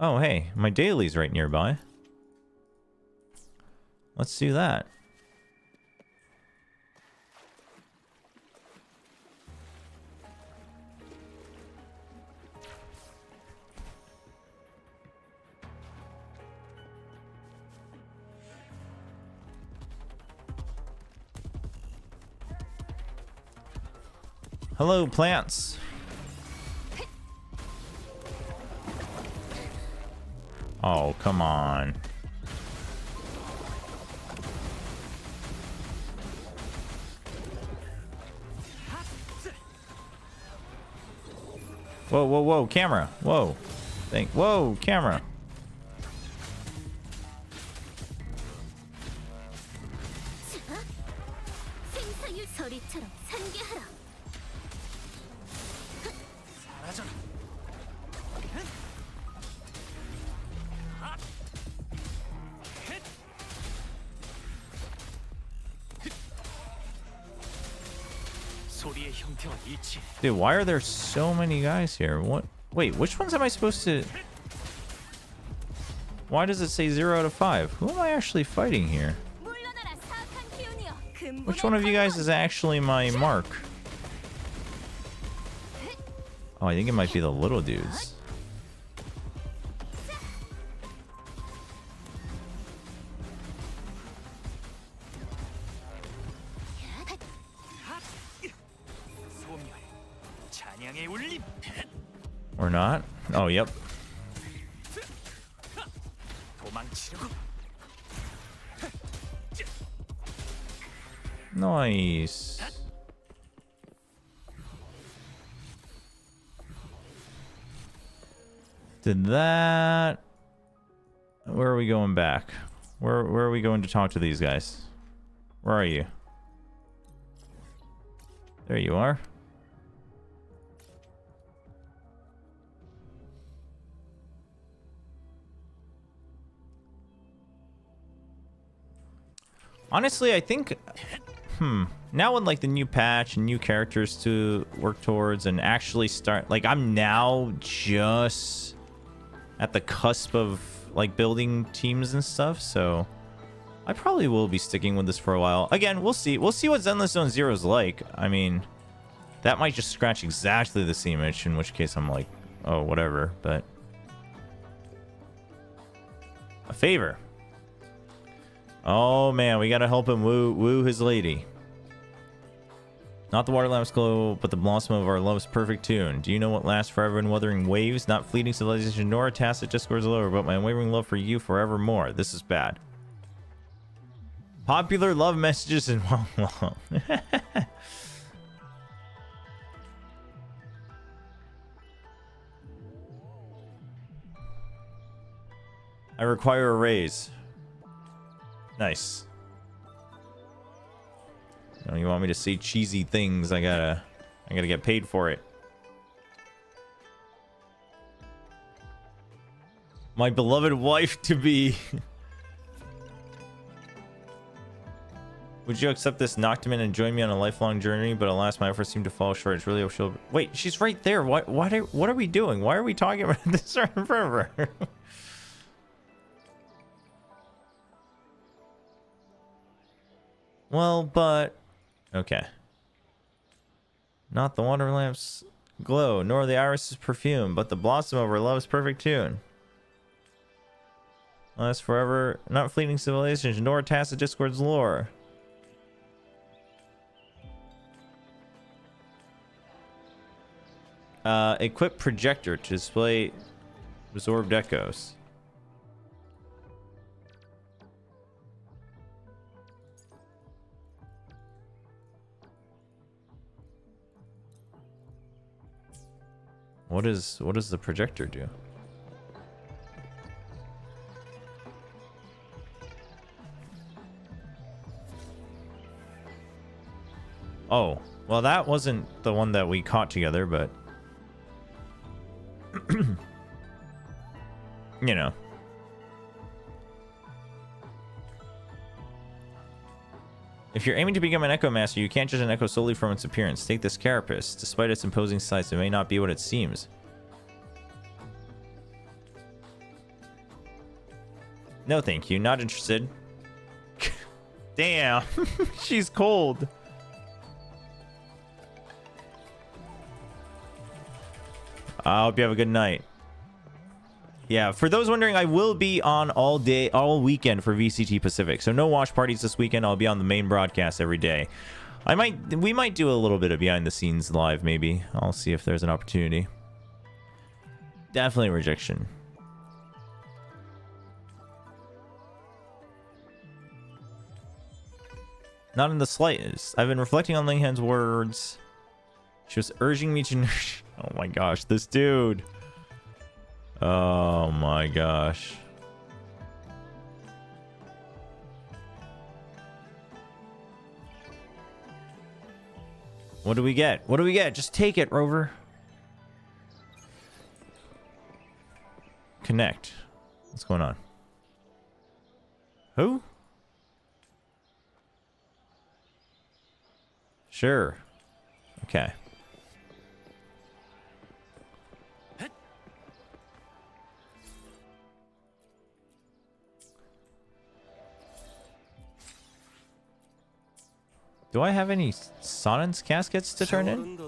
Oh, hey, my daily's right nearby. Let's do that. Hello, plants. Oh, come on. Whoa, whoa, whoa, camera. Whoa. Whoa, camera. Dude, why are there so many guys here? What? Wait, which ones am I supposed to... Why does it say 0 out of 5? Who am I actually fighting here? Which one of you guys is actually my mark? Oh, I think it might be the little dudes. Or not? Oh, yep. Nice. Did that. Where are we going back? Where are we going to talk to these guys? Where are you? There you are. Honestly, I think, now with like the new patch and new characters to work towards and actually start, like I'm now just at the cusp of like building teams and stuff, so I probably will be sticking with this for a while. Again, we'll see. We'll see what Zenless Zone Zero is like. I mean, that might just scratch exactly the same itch, in which case I'm like, oh, whatever, but a favor. Oh man, we gotta help him woo his lady. Not the water lamp's glow, but the blossom of our love's perfect tune. Do you know what lasts forever in wuthering waves? Not fleeting civilization, nor a tacit discourse lower, but my unwavering love for you forevermore. This is bad. Popular love messages and well. I require a raise. Nice. Now you want me to say cheesy things? I gotta get paid for it. My beloved wife to be. Would you accept this Noctiman and join me on a lifelong journey? But alas, my efforts seem to fall short. It's really she'll... Wait, she's right there. What are we doing? Why are we talking about this right in front of her? Well, but Okay. Not the water lamp's glow, nor the iris's perfume, but the blossom of her love's perfect tune. Last forever, not fleeting civilizations, nor tacit discord's lore. Equip projector to display absorbed echoes. What does the projector do? Oh, well, that wasn't the one that we caught together, but you know. If you're aiming to become an Echo Master, you can't judge an Echo solely from its appearance. Take this carapace. Despite its imposing size, it may not be what it seems. No, thank you. Not interested. Damn. She's cold. I hope you have a good night. Yeah, for those wondering, I will be on all day, all weekend for VCT Pacific. So no watch parties this weekend. I'll be on the main broadcast every day. We might do a little bit of behind the scenes live, maybe. I'll see if there's an opportunity. Definitely rejection. Not in the slightest. I've been reflecting on Linghan's words. She was urging me to... Oh my gosh, this dude. Oh my gosh. What do we get? What do we get? Just take it, Rover. Connect. What's going on? Who? Sure. Okay. Do I have any Sonnen's caskets to turn in?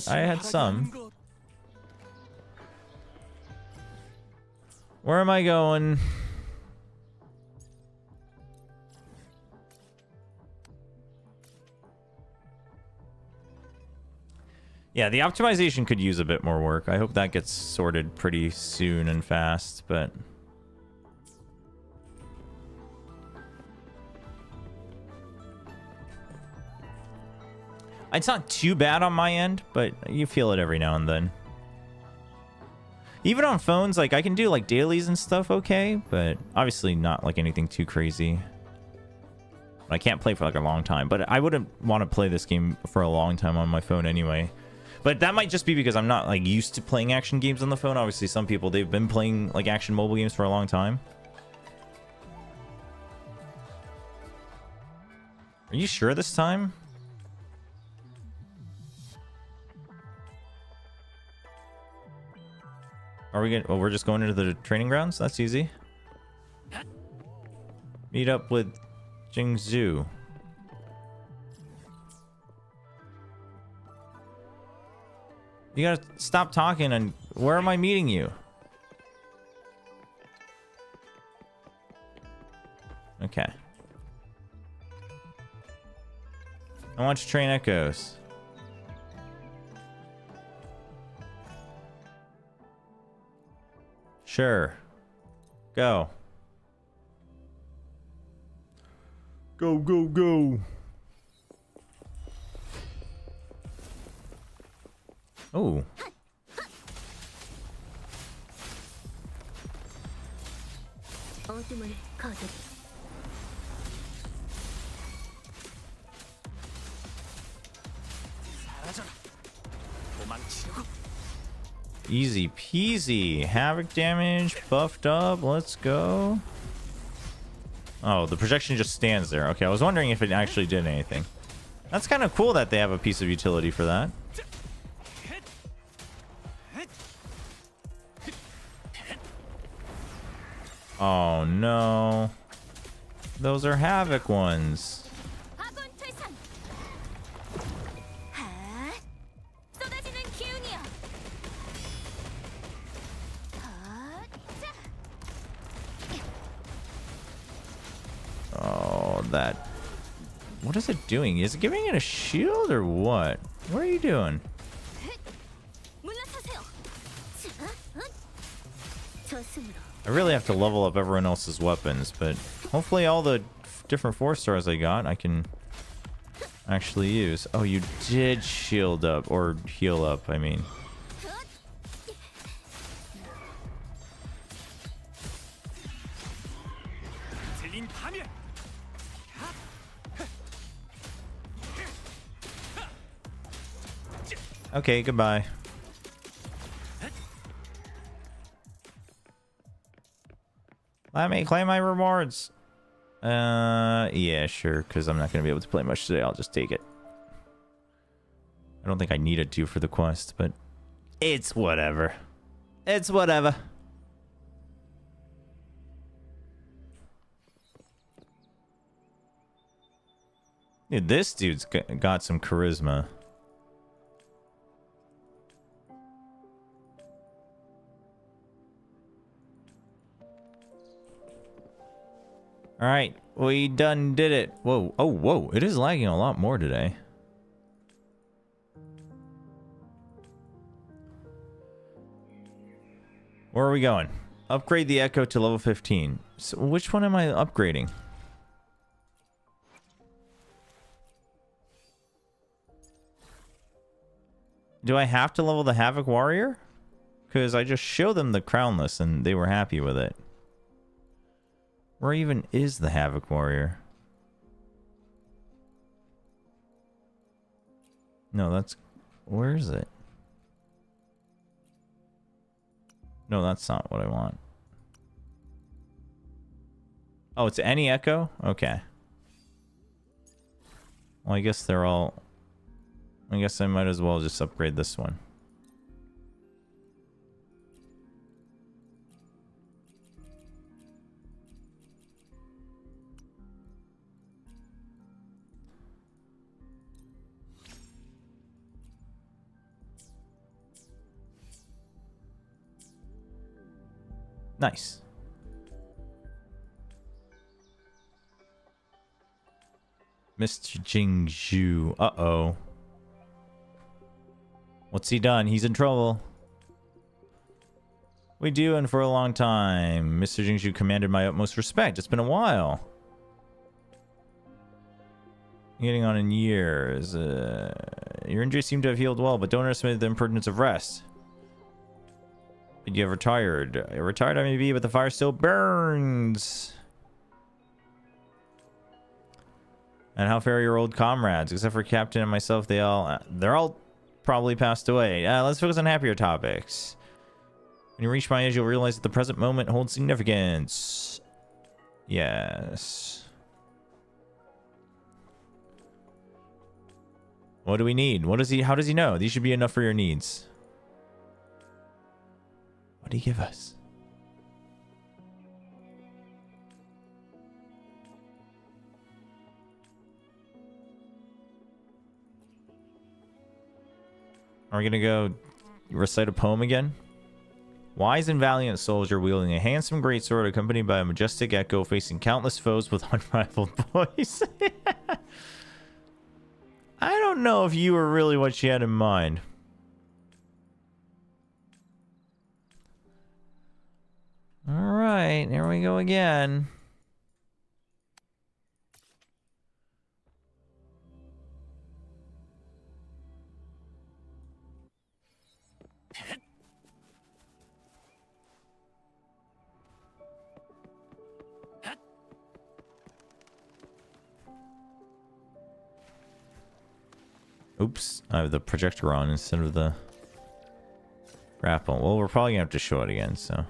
I had some. Where am I going? Yeah, the optimization could use a bit more work. I hope that gets sorted pretty soon and fast, but... It's not too bad on my end, but you feel it every now and then. Even on phones, like, I can do, like, dailies and stuff okay, but obviously not, like, anything too crazy. I can't play for, like, a long time, but I wouldn't want to play this game for a long time on my phone anyway. But that might just be because I'm not, like, used to playing action games on the phone. Obviously, some people, they've been playing, like, action mobile games for a long time. Are you sure this time? Are we gonna... Oh, we're just going into the training grounds? That's easy. Meet up with Jingzhu. You gotta stop talking and... Where am I meeting you? Okay. I want to train Echoes. Sure. Go. Go, go, go. Oh. Easy peasy. Havoc damage buffed up. Let's go. Oh, the projection just stands there. Okay, I was wondering if it actually did anything. That's kind of cool that they have a piece of utility for that. Oh no. Those are Havoc ones. 아군 퇴산. 하, 쏟아지는 기운이여. 자. Oh, that. What is it doing? Is it giving it a shield or what? What are you doing? 물러서세요. 자, 저승으로. I really have to level up everyone else's weapons, but hopefully all the different 4-stars I got, I can actually use. Oh, you did shield up, or heal up, I mean. 틀린 파멸. Okay, goodbye. Let me claim my rewards. Yeah, sure, because I'm not going to be able to play much today. I'll just take it. I don't think I needed to for the quest, but it's whatever. It's whatever. Dude, this dude's got some charisma. All right, we done did it. Whoa, oh, whoa, it is lagging a lot more today. Where are we going? Upgrade the Echo to level 15. So which one am I upgrading? Do I have to level the Havoc Warrior? Because I just showed them the Crownless and they were happy with it. Where even is the Havoc Warrior? No, that's... Where is it? No, that's not what I want. Oh, it's any Echo? Okay. Well, I guess they're all... I guess I might as well just upgrade this one. Nice. Mr. Jingzhu. Uh-oh. What's he done? He's in trouble. We do, and for a long time. Mr. Jingzhu commanded my utmost respect. It's been a while. Getting on in years. Your injuries seem to have healed well, but don't underestimate the impertinence of rest. You have retired. Retired I may be, but the fire still burns. And how fare your old comrades? Except for Captain and myself, they're all probably passed away. Let's focus on happier topics. When you reach my age, you'll realize that the present moment holds significance. Yes. What do we need? What does he? How does he know? These should be enough for your needs. What do you give us? Are we gonna go recite a poem again? Wise and valiant soldier wielding a handsome greatsword accompanied by a majestic echo facing countless foes with unrivaled voice. I don't know if you were really what she had in mind. Alright, here we go again. Oops, I have the projector on instead of the grapple. Well, we're probably gonna have to show it again, so.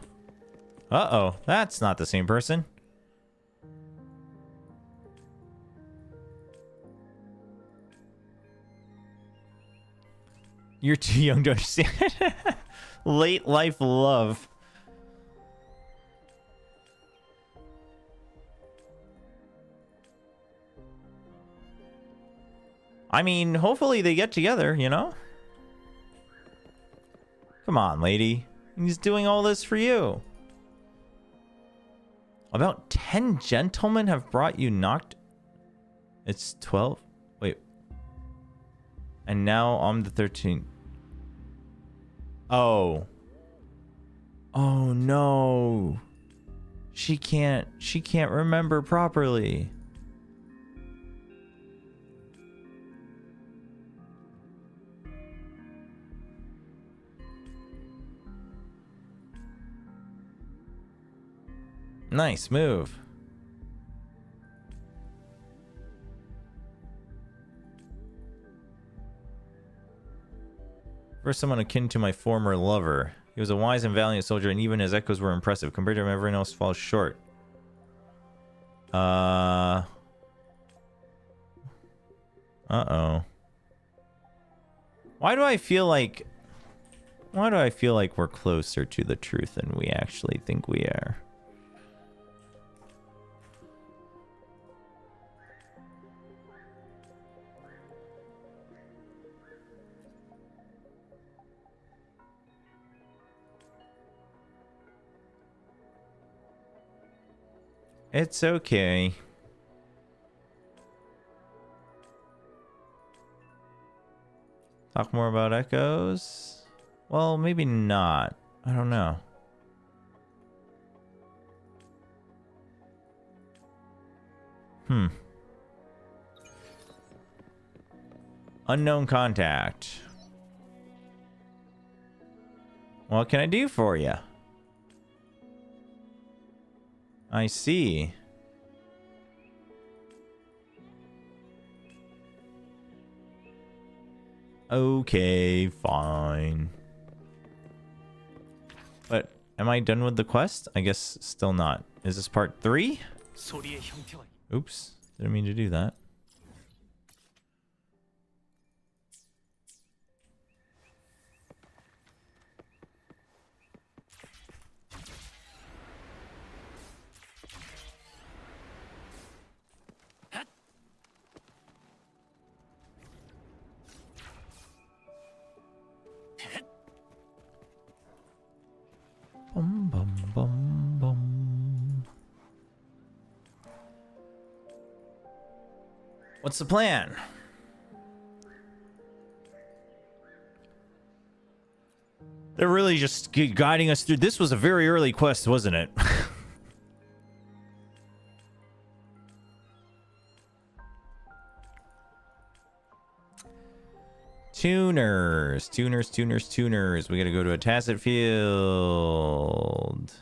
Uh-oh, that's not the same person. You're too young to understand. Late life love. I mean, hopefully they get together, you know? Come on, lady. He's doing all this for you. About 10 gentlemen have brought you knocked. It's 12. Wait. And now I'm the 13th. Oh. Oh no. She can't remember properly. Nice move. First someone akin to my former lover. He was a wise and valiant soldier, and even his echoes were impressive. Compared to him, everyone else falls short. Uh-oh. Why do I feel like we're closer to the truth than we actually think we are? It's okay. Talk more about echoes? Well, maybe not. I don't know. Unknown contact. What can I do for you? I see. Okay, fine. But am I done with the quest? I guess still not. Is this part 3? 소리의 형태와 Oops. Didn't mean to do that. Bum, bum, bum, bum. What's the plan? They're really just guiding us through. This was a very early quest, wasn't it? Tuners. We gotta go to a tacit field.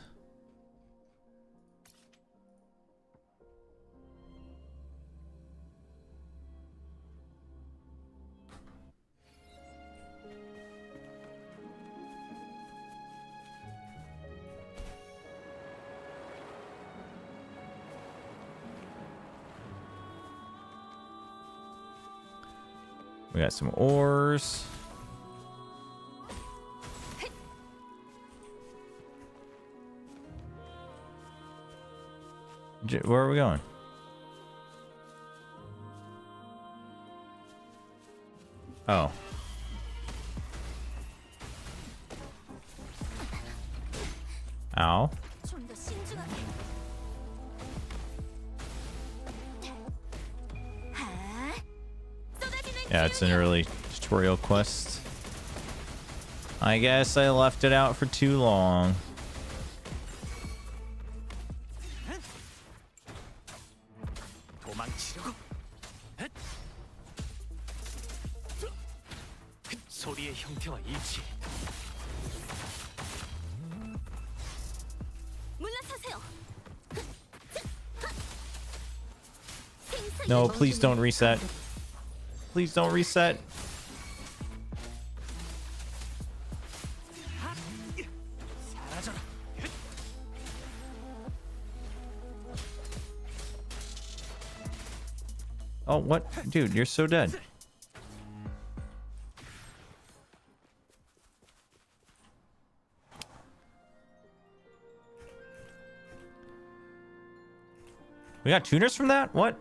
We got some ores. Where are we going? Oh. Ow. Yeah, it's an early tutorial quest. I guess I left it out for too long. 도망치려고. 소리의 형태와 일치. 물러서세요. No, please don't reset. Please don't reset. 사라져라. Oh, what? Dude, you're so dead. We got tuners from that? What?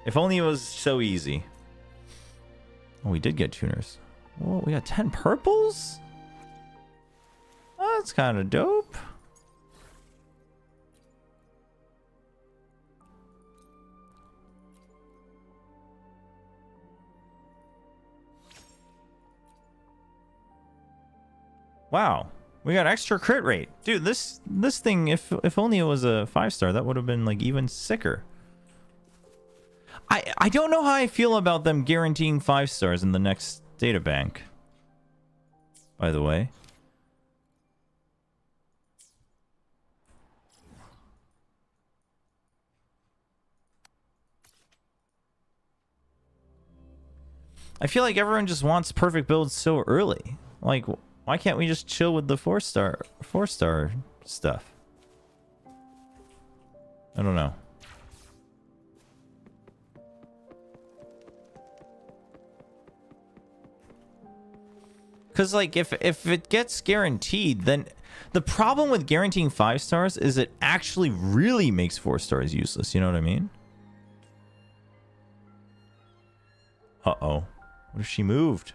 If only it was so easy. Oh, we did get tuners. Whoa, we got 10 purples? Oh, that's kind of dope. Wow, we got extra crit rate. Dude, this thing, if only it was a 5-star, that would have been like even sicker. I don't know how I feel about them guaranteeing 5 stars in the next data bank. By the way. I feel like everyone just wants perfect builds so early. Like, why can't we just chill with the 4-star stuff? I don't know. Because, like, if it gets guaranteed, then the problem with guaranteeing 5 stars is it actually really makes 4 stars useless. You know what I mean? Uh-oh. What if she moved?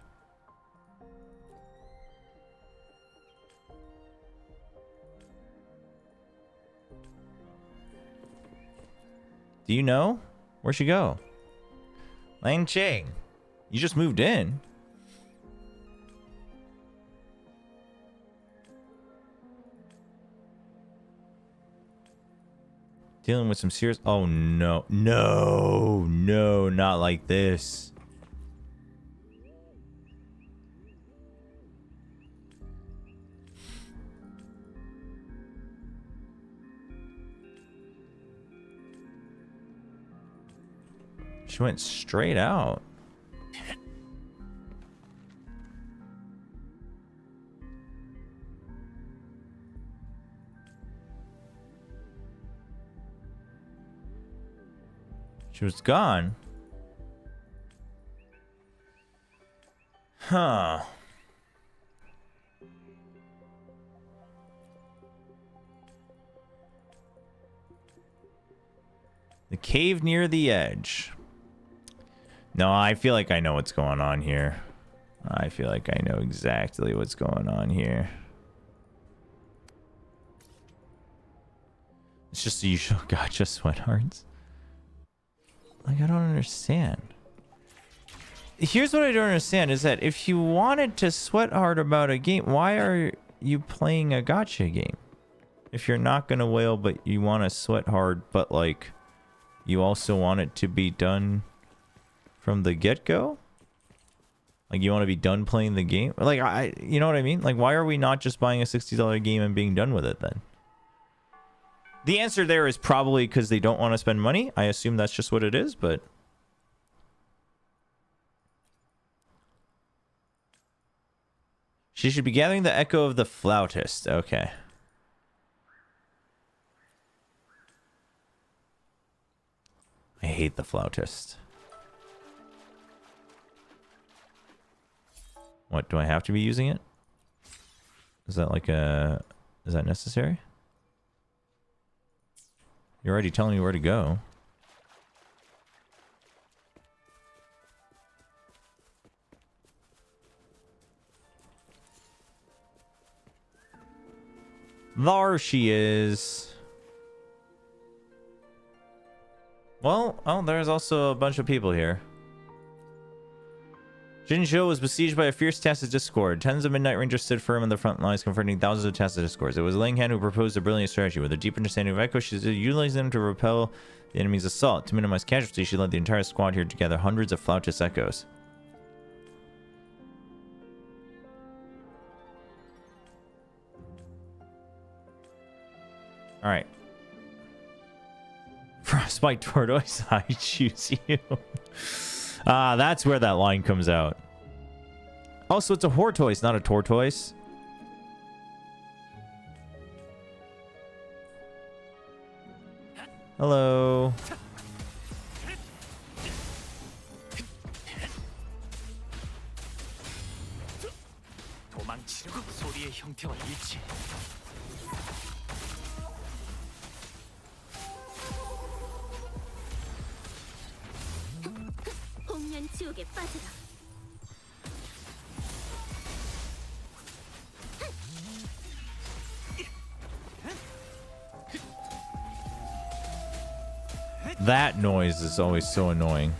Do you know? Where'd she go? Lang Cheng. You just moved in. Dealing with some serious... Oh, no. No. No, not like this. She went straight out. She was gone. Huh. The cave near the edge. No, I feel like I know what's going on here. I feel like I know exactly what's going on here. It's just the usual gotcha sweethearts. Like, I don't understand. Here's what I don't understand is that if you wanted to sweat hard about a game, why are you playing a gotcha game? If you're not gonna wail, but you want to sweat hard, but like, you also want it to be done from the get-go? Like, you want to be done playing the game? Like, you know what I mean? Like, why are we not just buying a $60 game and being done with it then? The answer there is probably because they don't want to spend money. I assume that's just what it is, but... She should be gathering the echo of the flautist. Okay. I hate the flautist. What, do I have to be using it? Is that like a... Is that necessary? You're already telling me where to go. There she is. Well, oh, there's also a bunch of people here. Jinzhou was besieged by a fierce Tacit discord. Tens of Midnight Rangers stood firm on the front lines, confronting thousands of Tacit discords. It was Ling Han who proposed a brilliant strategy. With a deep understanding of Echo, she utilized them to repel the enemy's assault. To minimize casualties, she led the entire squad here to gather hundreds of Flautist echoes. Alright. Frostbite Tortoise, I choose you. Ah, that's where that line comes out. Oh, so it's a Hortoise, not a Tortoise. Hello. 도망치려고 소리의 형태와 일치. 지옥에 빠지라. That noise is always so annoying.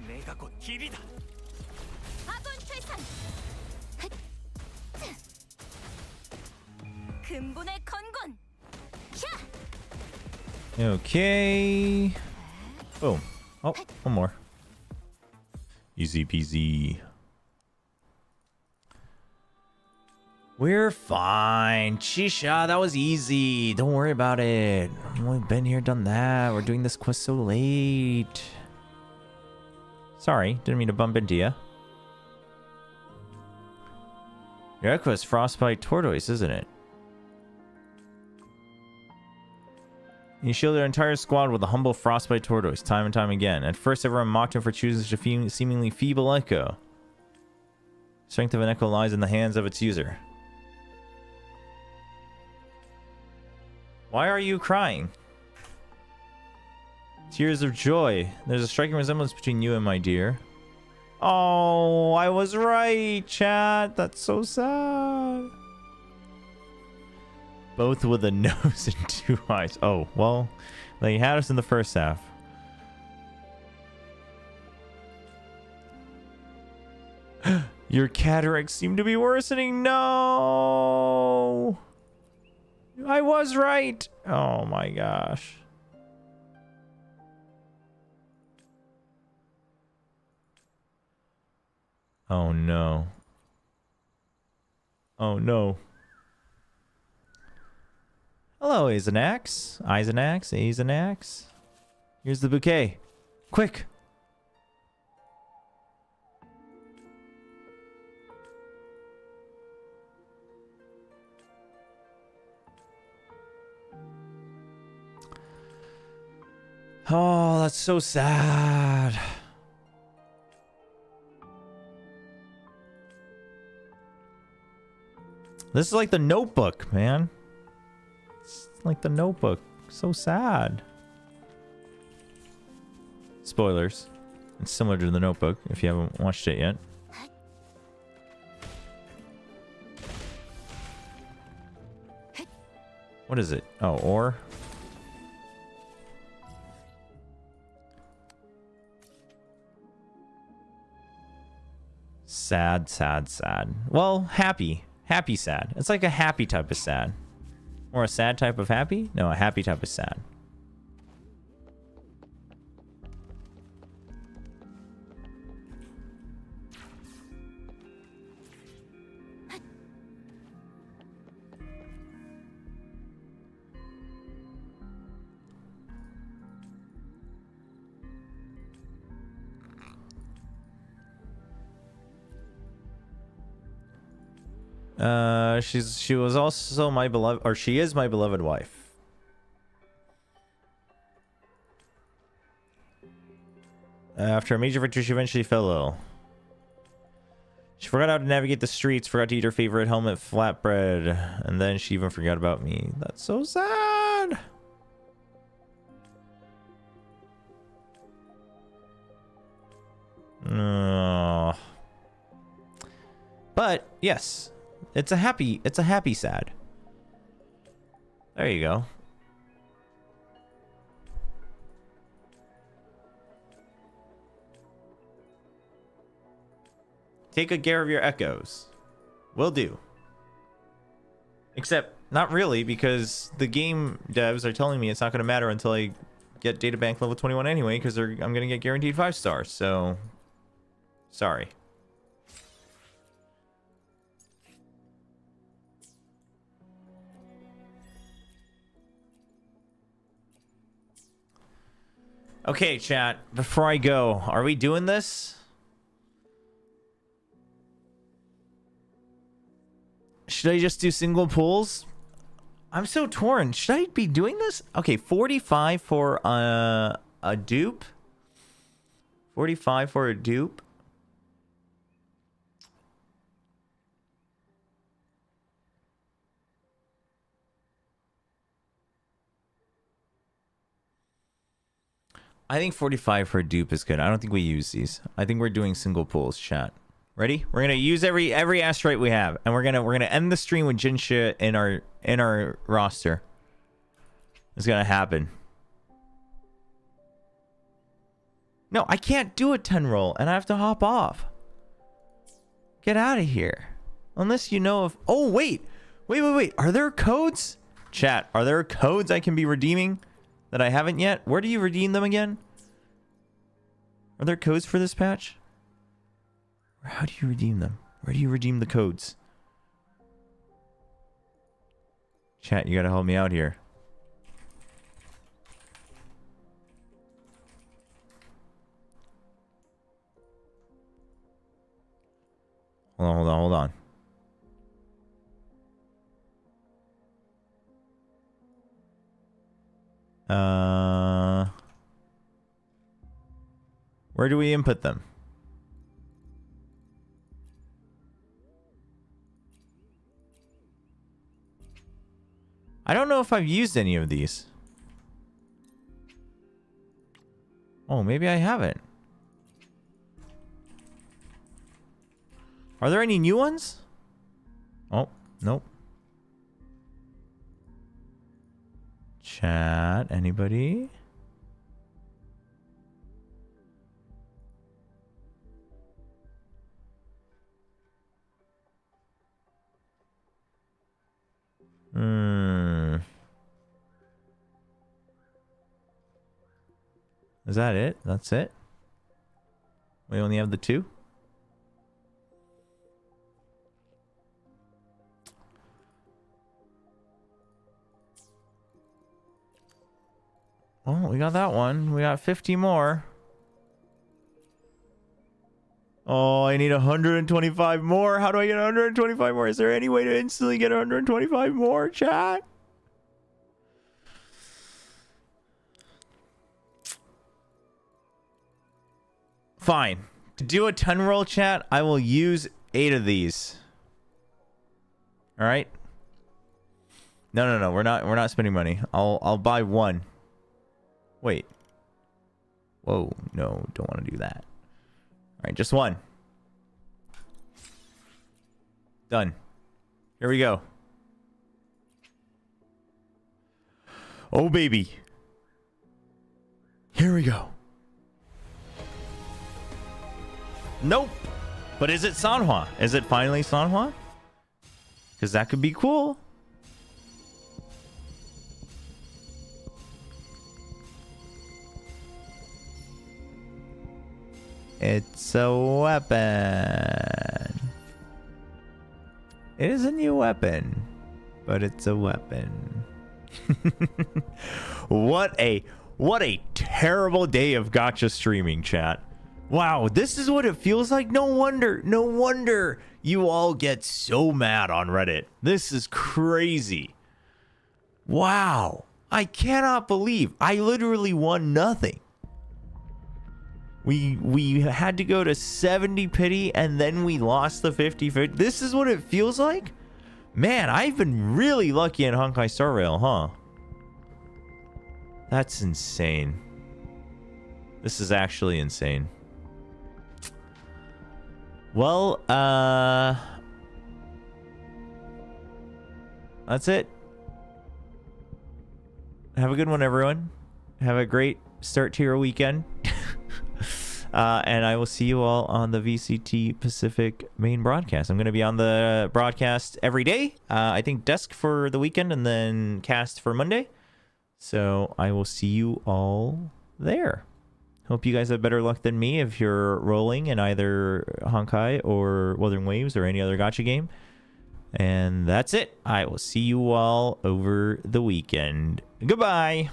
내가 곧 길이다. 아군 퇴산. 근본의 건곤. 야! Okay. Boom. Oh, one more. Easy peasy. We're fine. Shisha, that was easy. Don't worry about it. We've been here, done that. We're doing this quest so late. Sorry, didn't mean to bump into you. Your echo is Frostbite Tortoise, isn't it? You shielded our entire squad with a humble Frostbite Tortoise, time and time again. At first, everyone mocked him for choosing such a seemingly feeble echo. Strength of an echo lies in the hands of its user. Why are you crying? Tears of joy. There's a striking resemblance between you and my dear. Oh, I was right, chat. That's so sad. Both with a nose and 2 eyes. Oh, well, they had us in the first half. Your cataracts seem to be worsening. No! I was right. Oh my gosh. Oh no. Oh no. Hello, Azanax. Azanax. Here's the bouquet. Quick. Oh, that's so sad. This is like the Notebook, man. It's like the Notebook. So sad. Spoilers. It's similar to the Notebook if you haven't watched it yet. What is it? Oh, ore. Sad, sad, sad. Well, happy. Happy sad. It's like a happy type of sad. Or a sad type of happy? No, a happy type of sad. She was also my beloved, or she is my beloved wife. After a major victory, she eventually fell ill. She forgot how to navigate the streets, forgot to eat her favorite helmet flatbread, and then she even forgot about me. That's so sad. But yes. It's a happy sad. There you go. Take good care of your echoes. Will do. Except, not really, because the game devs are telling me it's not going to matter until I get databank level 21 anyway, because I'm going to get guaranteed 5 stars, so... Sorry. Okay, chat, before I go, are we doing this? Should I just do single pulls? I'm so torn. Should I be doing this? Okay, 45 for a dupe. 45 for a dupe. I think 45 for a dupe is good. I don't think we use these. I think we're doing single pools, chat. Ready? We're gonna use every asteroid we have, and we're gonna end the stream with Jinsha in our roster. It's gonna happen. No, I can't do a 10 roll, and I have to hop off. Get out of here. Unless you know if... Oh, wait. Wait. Are there codes? Chat, are there codes I can be redeeming that I haven't yet? Where do you redeem them again? Are there codes for this patch? How do you redeem them? Where do you redeem the codes? Chat, you gotta help me out here. Hold on. Where do we input them? I don't know if I've used any of these. Oh, maybe I haven't. Are there any new ones? Oh, nope. Chat, anybody? Is that it? That's it? We only have the two? Oh, we got that one. We got 50 more. Oh, I need 125 more. How do I get 125 more? Is there any way to instantly get 125 more, chat? Fine. To do a 10 roll, chat, I will use 8 of these. All right? No. We're not spending money. I'll buy one. Wait. Whoa, no, don't want to do that. All right, just one. Done. Here we go. Oh, baby. Here we go. Nope. But is it Sanhua? Is it finally Sanhua? Because that could be cool. It's a weapon. It is a new weapon, but it's a weapon. What a terrible day of gacha streaming, chat. Wow, this is what it feels like. No wonder you all get so mad on Reddit. This is crazy. Wow, I cannot believe I literally won nothing. We had to go to 70 pity and then we lost the 50-50. This is what it feels like? Man, I've been really lucky in Honkai Star Rail, huh? That's insane. This is actually insane. Well, that's it. Have a good one, everyone. Have a great start to your weekend. And I will see you all on the VCT Pacific main broadcast. I'm going to be on the broadcast every day. I think desk for the weekend and then cast for Monday. So I will see you all there. Hope you guys have better luck than me if you're rolling in either Honkai or Wuthering Waves or any other gacha game. And that's it. I will see you all over the weekend. Goodbye.